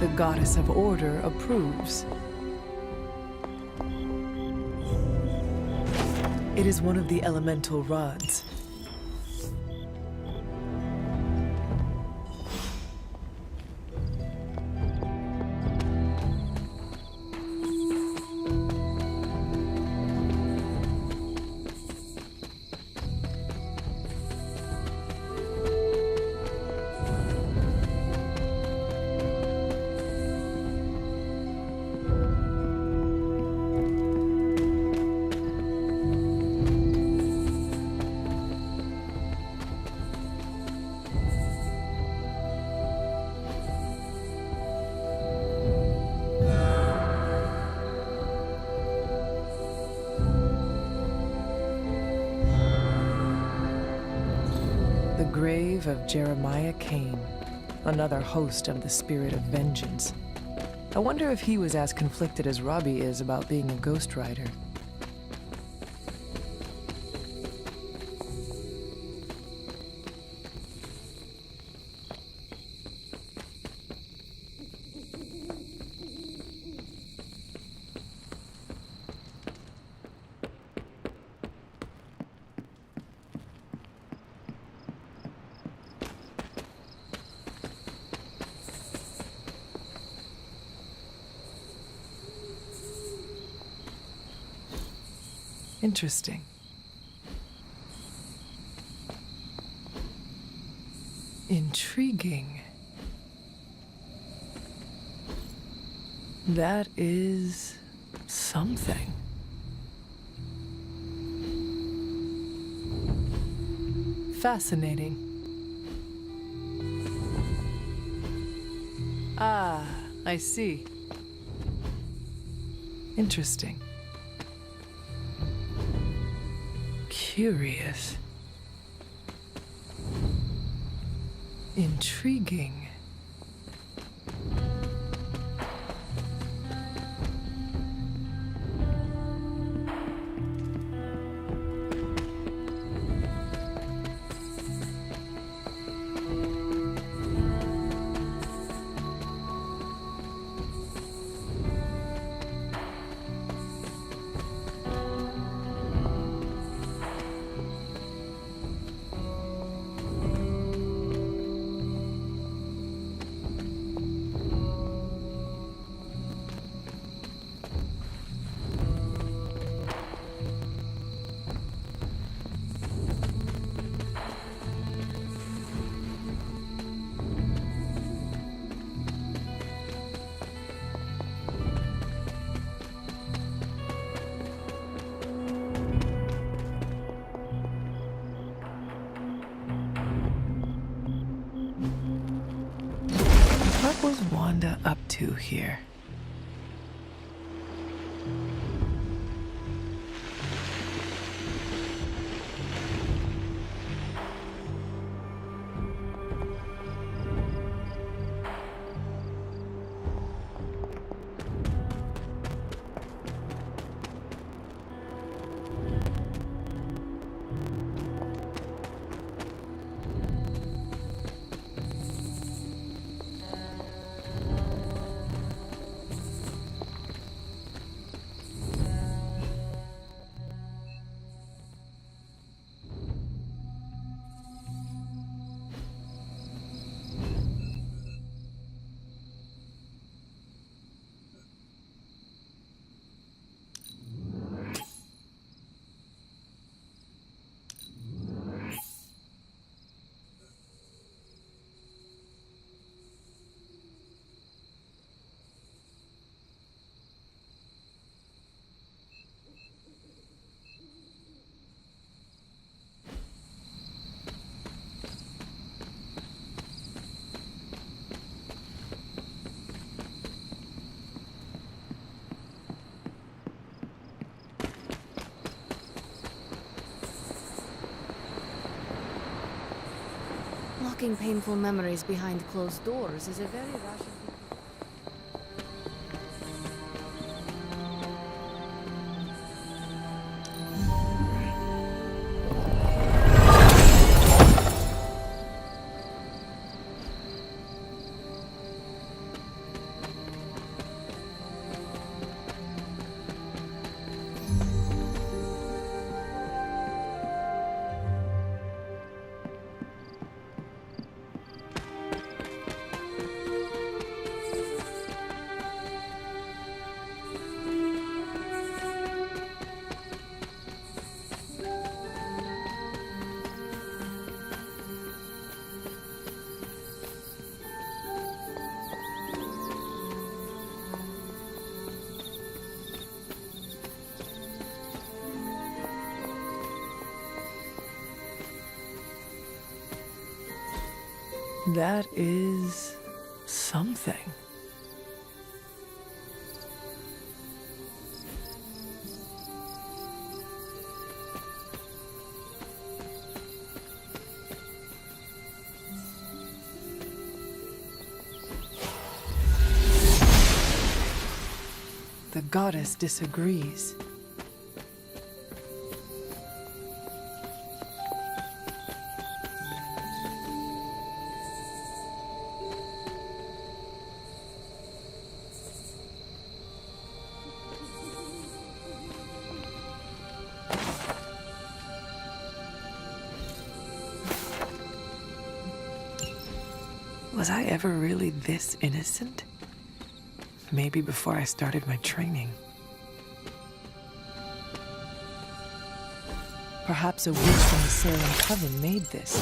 The goddess of order approves. It is one of the elemental rods. The grave of Jeremiah Cain, another host of the spirit of vengeance. I wonder if he was as conflicted as Robbie is about being a ghost rider. Interesting. Intriguing. That is something. Fascinating. Ah, I see. Interesting. Curious. Intriguing. What was Wanda up to here? Locking painful memories behind closed doors is a very rational... That is something. The goddess disagrees. Was I ever really this innocent? Maybe before I started my training. Perhaps a witch from the Salem Coven made this.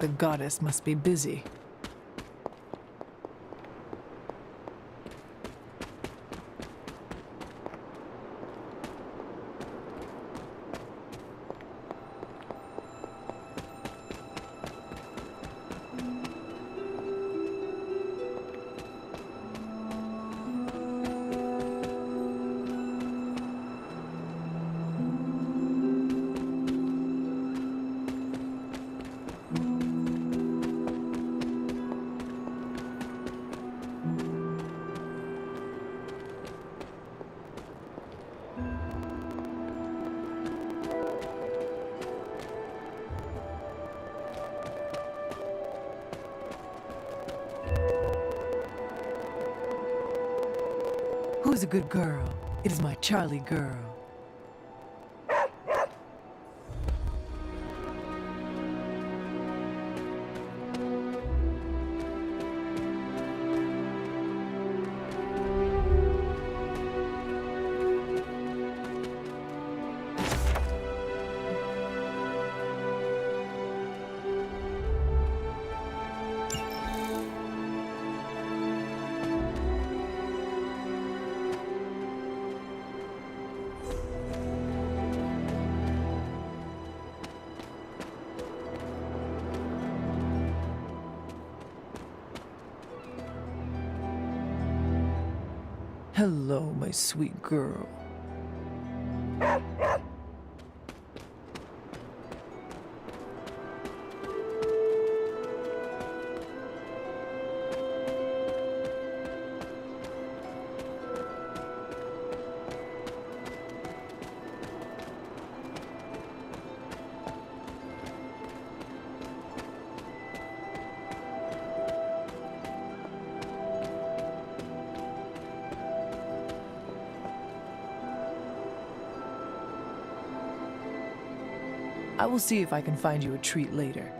The goddess must be busy. Who's a good girl? It is my Charlie girl. Hello, my sweet girl. I will see if I can find you a treat later.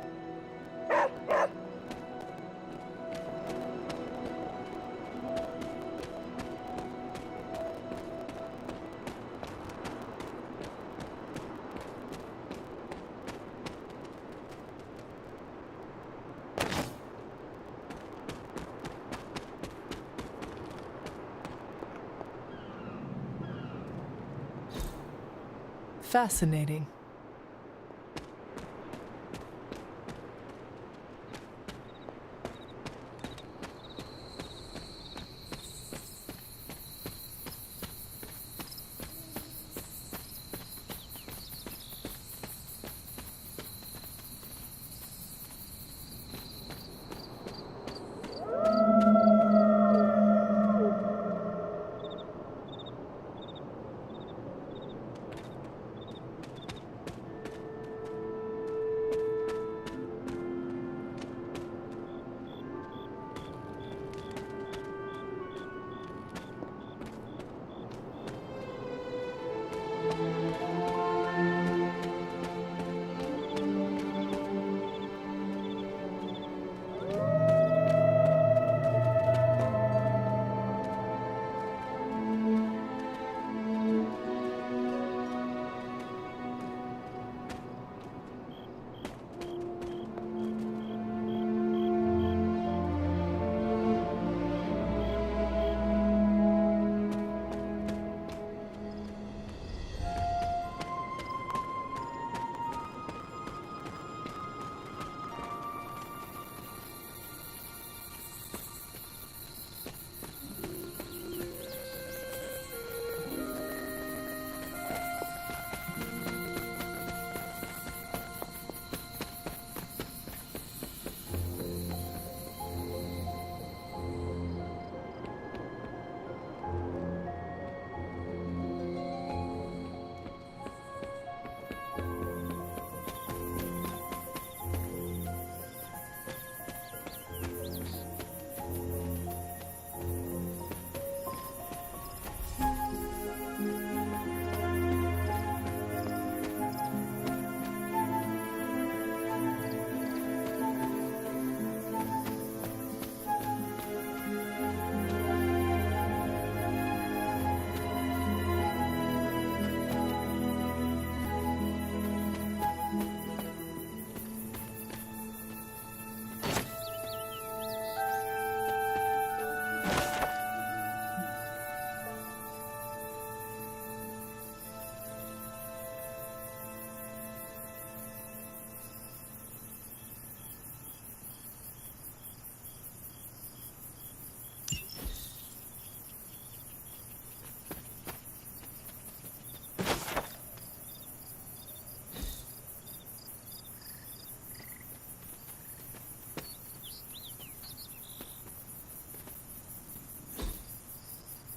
Fascinating.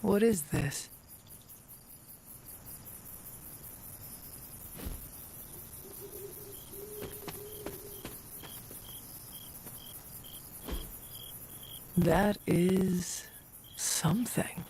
What is this? That is something.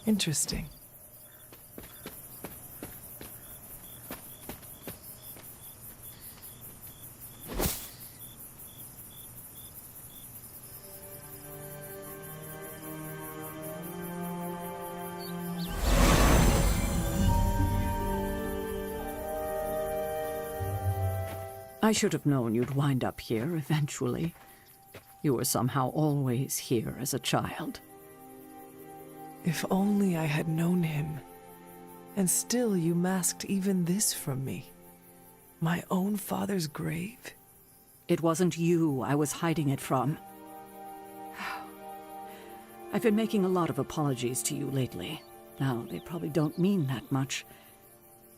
Interesting. I should have known you'd wind up here eventually. You were somehow always here as a child. If only I had known him. And still you masked even this from me. My own father's grave. It wasn't you I was hiding it from. I've been making a lot of apologies to you lately. Now, they probably don't mean that much.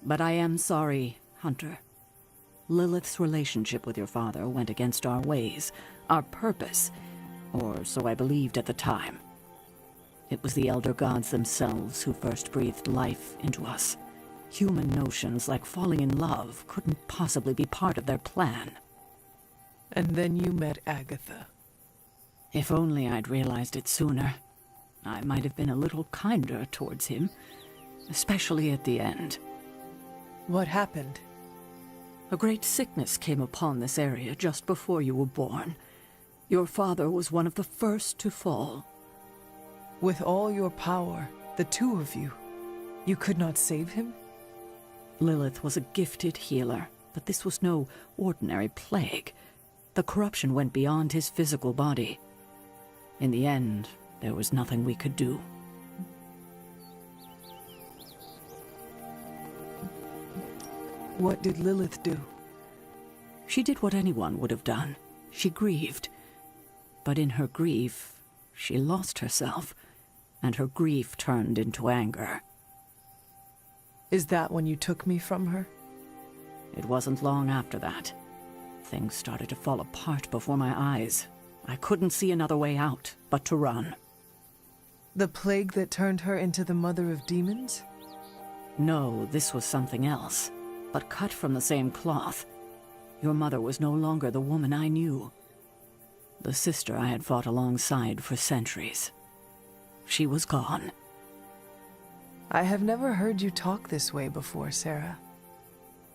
But I am sorry, Hunter. Lilith's relationship with your father went against our ways, our purpose, or so I believed at the time. It was the Elder Gods themselves who first breathed life into us. Human notions like falling in love couldn't possibly be part of their plan. And then you met Agatha. If only I'd realized it sooner. I might have been a little kinder towards him, especially at the end. What happened? A great sickness came upon this area just before you were born. Your father was one of the first to fall. With all your power, the two of you, you could not save him? Lilith was a gifted healer, but this was no ordinary plague. The corruption went beyond his physical body. In the end, there was nothing we could do. What did Lilith do? She did what anyone would have done. She grieved. But in her grief, she lost herself, and her grief turned into anger. Is that when you took me from her? It wasn't long after that. Things started to fall apart before my eyes. I couldn't see another way out but to run. The plague that turned her into the mother of demons? No, this was something else, but cut from the same cloth. Your mother was no longer the woman I knew. The sister I had fought alongside for centuries. She was gone. I have never heard you talk this way before, Sarah.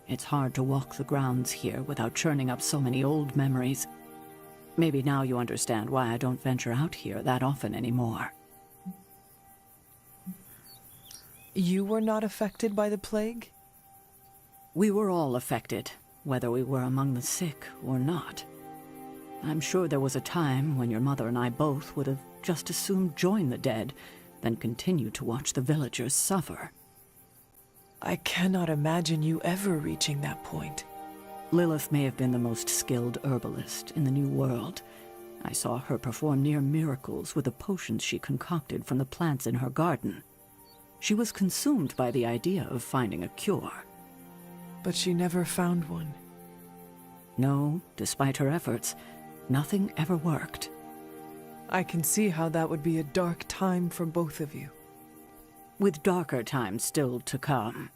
It's hard to walk the grounds here without churning up so many old memories. Maybe now you understand why I don't venture out here that often anymore. You were not affected by the plague? We were all affected, whether we were among the sick or not. I'm sure there was a time when your mother and I both would have just as soon join the dead than continue to watch the villagers suffer. I cannot imagine you ever reaching that point. Lilith may have been the most skilled herbalist in the New World. I saw her perform near miracles with the potions she concocted from the plants in her garden. She was consumed by the idea of finding a cure. But she never found one. No, despite her efforts, nothing ever worked. I can see how that would be a dark time for both of you. With darker times still to come.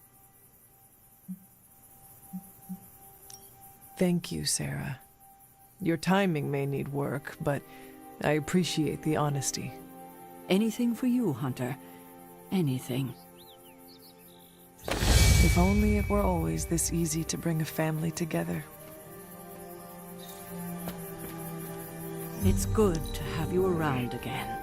Thank you, Sarah. Your timing may need work, but I appreciate the honesty. Anything for you, Hunter. Anything. If only it were always this easy to bring a family together. It's good to have you around again.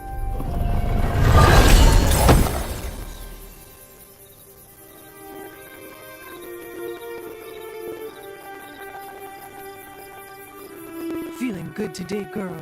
Feeling good today, girl.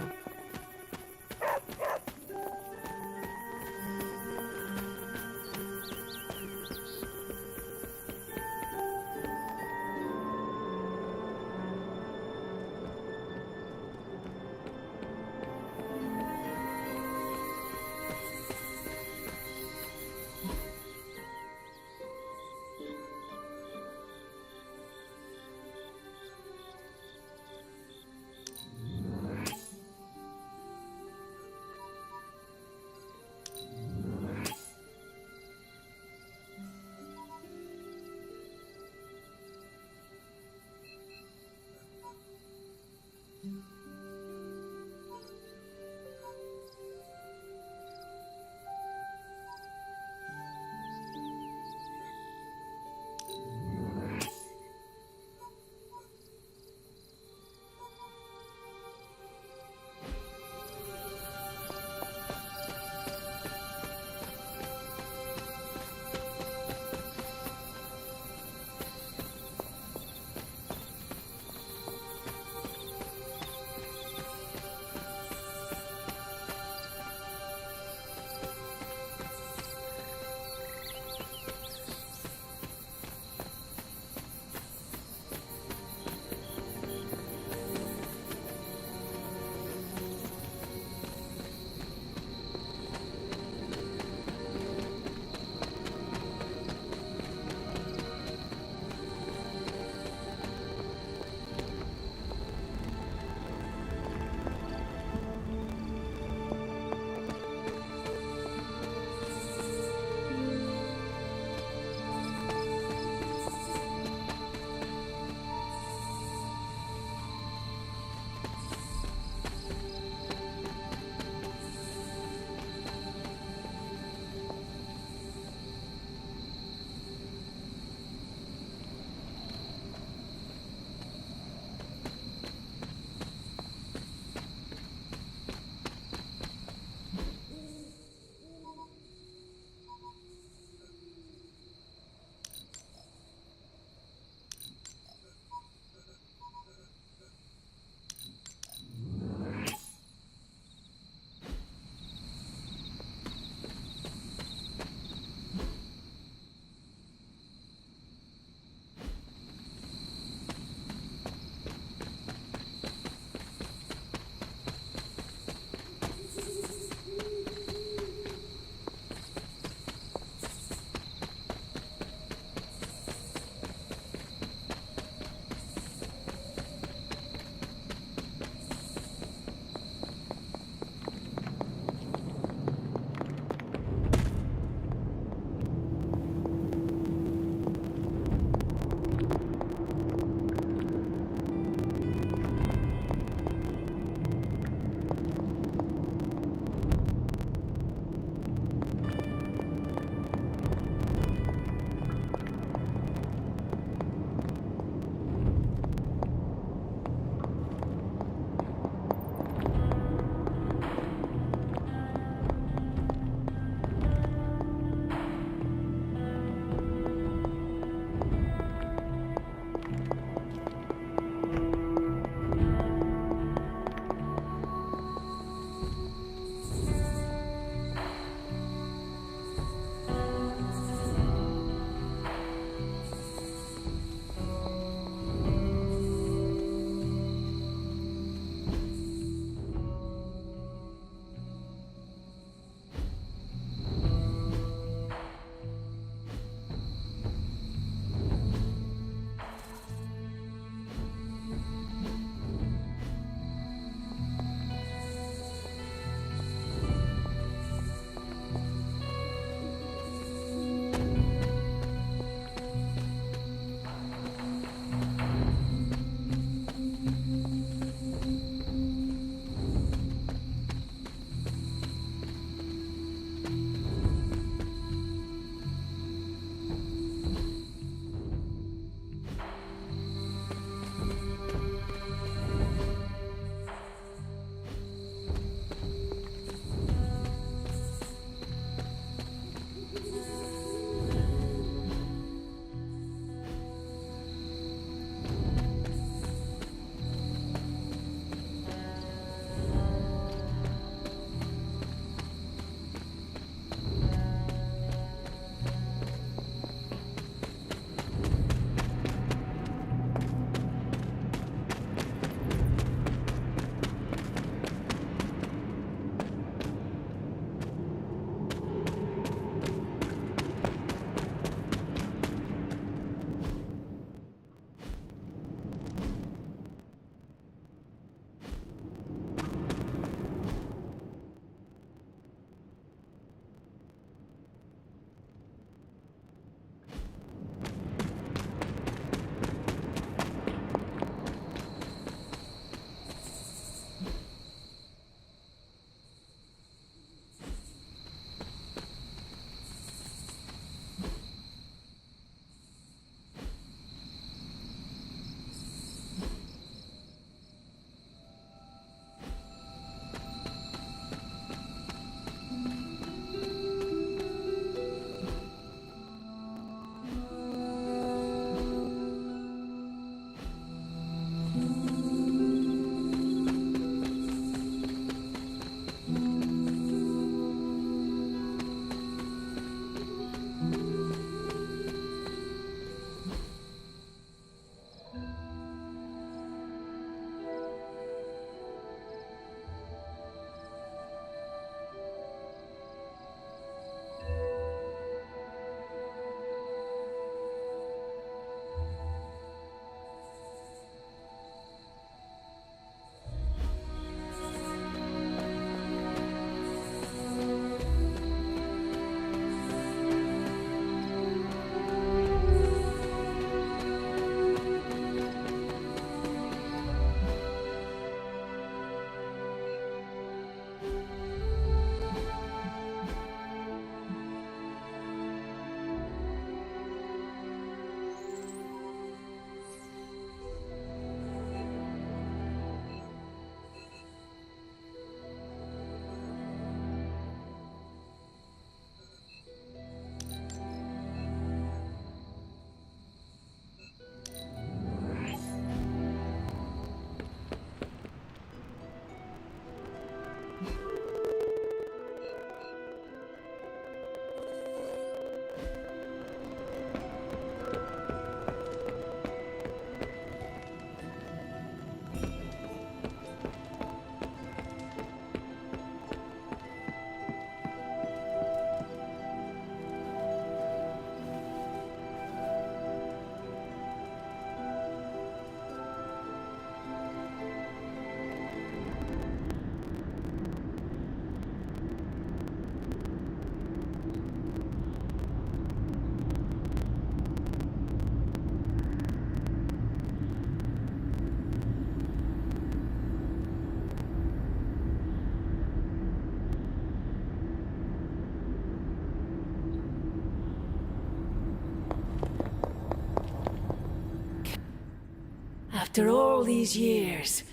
After all these years,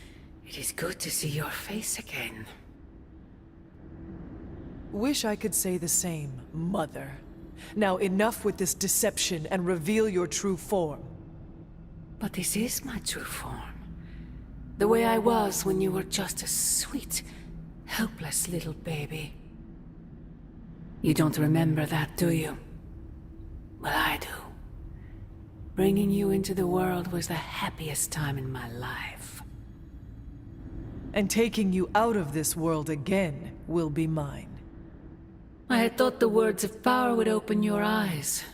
it is good to see your face again. Wish I could say the same, Mother. Now enough with this deception and reveal your true form. But this is my true form. The way I was when you were just a sweet, helpless little baby. You don't remember that, do you? Well, I do. Bringing you into the world was the happiest time in my life. And taking you out of this world again will be mine. I had thought the words of power would open your eyes.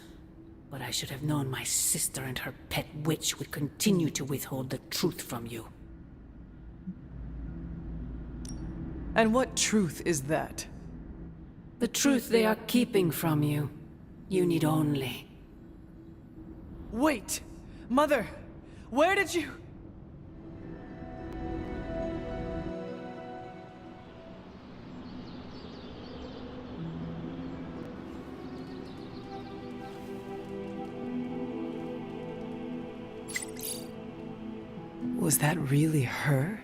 But I should have known my sister and her pet witch would continue to withhold the truth from you. And what truth is that? The truth they are keeping from you. You need only. Wait! Mother! Where did you... Was that really her?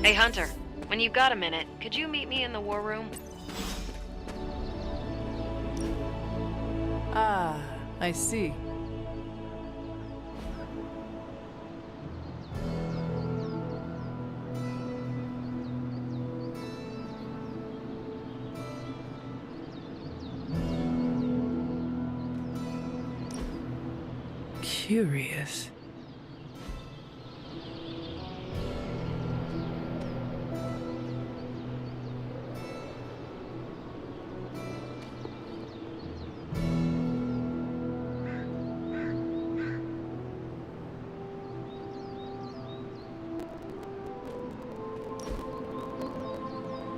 Hey, Hunter. When you've got a minute, could you meet me in the war room? Ah, I see. Curious.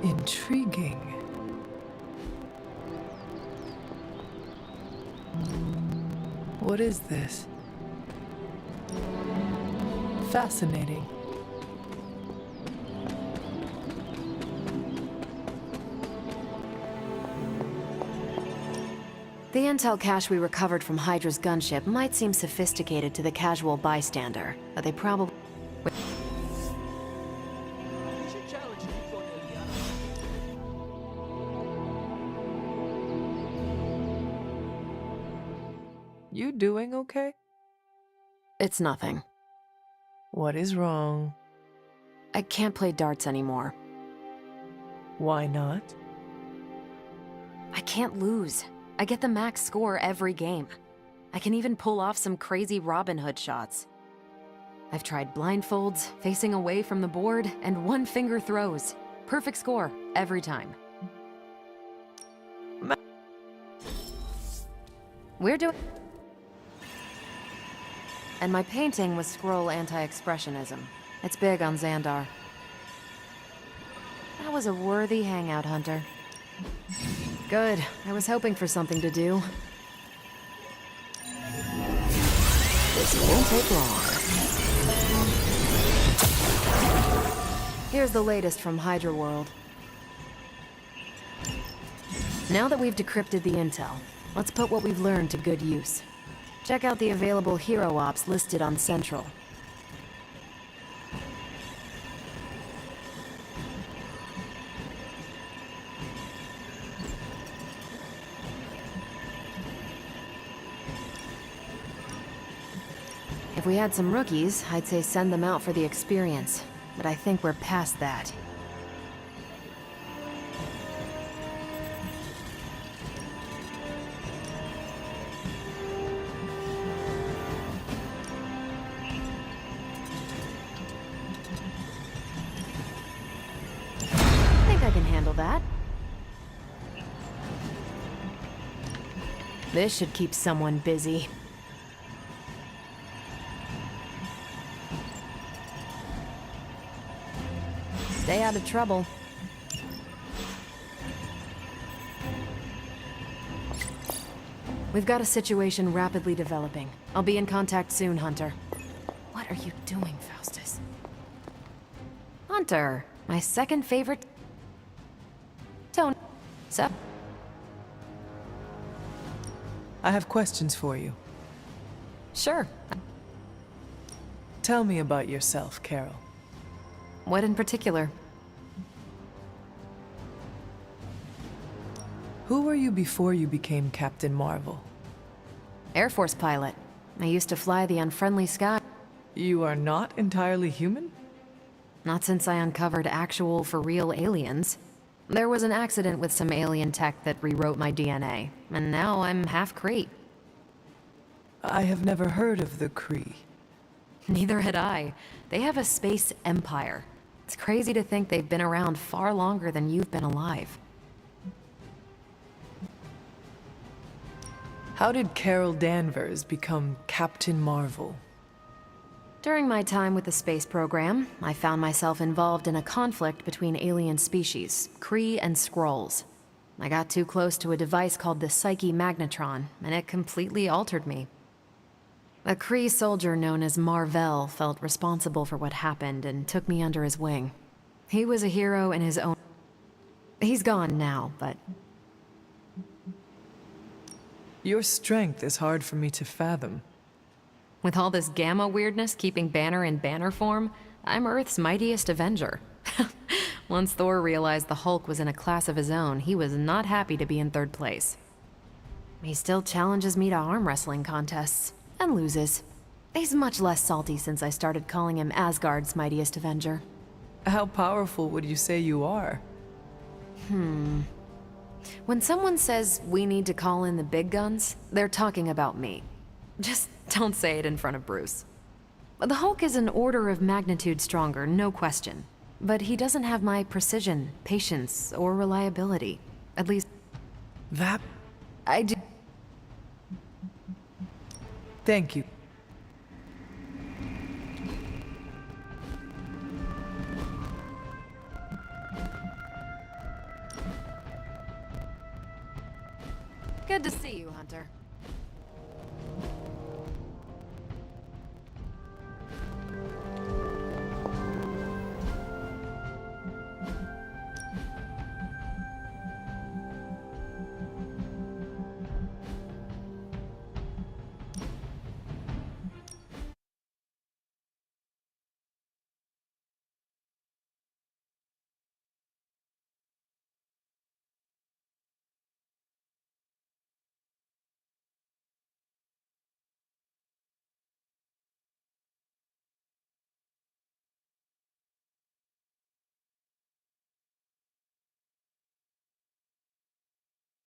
Intriguing. What is this? Fascinating. The intel cache we recovered from Hydra's gunship might seem sophisticated to the casual bystander, but they probably... You doing okay? It's nothing. What is wrong? I can't play darts anymore. Why not? I can't lose. I get the max score every game. I can even pull off some crazy Robin Hood shots. I've tried blindfolds, facing away from the board, and one-finger throws. Perfect score, every time. We're doing... And my painting was scroll anti-expressionism. It's big on Xandar. That was a worthy hangout, Hunter. Good. I was hoping for something to do. This won't take long. Here's the latest from Hydra World. Now that we've decrypted the intel, let's put what we've learned to good use. Check out the available hero ops listed on Central. If we had some rookies, I'd say send them out for the experience, but I think we're past that. handle that. This should keep someone busy. Stay out of trouble. We've got a situation rapidly developing. I'll be in contact soon, Hunter. What are you doing, Faustus? Hunter, my second favorite tone. So? I have questions for you. Sure. Tell me about yourself, Carol. What in particular? Who were you before you became Captain Marvel? Air Force pilot. I used to fly the unfriendly sky. You are not entirely human? Not since I uncovered actual, for real aliens. There was an accident with some alien tech that rewrote my DNA, and now I'm half Kree. I have never heard of the Kree. Neither had I. They have a space empire. It's crazy to think they've been around far longer than you've been alive. How did Carol Danvers become Captain Marvel? During my time with the space program, I found myself involved in a conflict between alien species, Kree and Skrulls. I got too close to a device called the Psyche Magnetron, and it completely altered me. A Kree soldier known as Marvel felt responsible for what happened and took me under his wing. He was a hero in his own... He's gone now, but... Your strength is hard for me to fathom. With all this gamma weirdness keeping Banner in banner form, I'm Earth's mightiest Avenger. Once Thor realized the Hulk was in a class of his own, he was not happy to be in third place. He still challenges me to arm wrestling contests, and loses. He's much less salty since I started calling him Asgard's mightiest Avenger. How powerful would you say you are? When someone says we need to call in the big guns, they're talking about me. Just don't say it in front of Bruce. The Hulk is an order of magnitude stronger, no question. But he doesn't have my precision, patience, or reliability. At least... That... I do... Thank you. Good to see you, Hunter.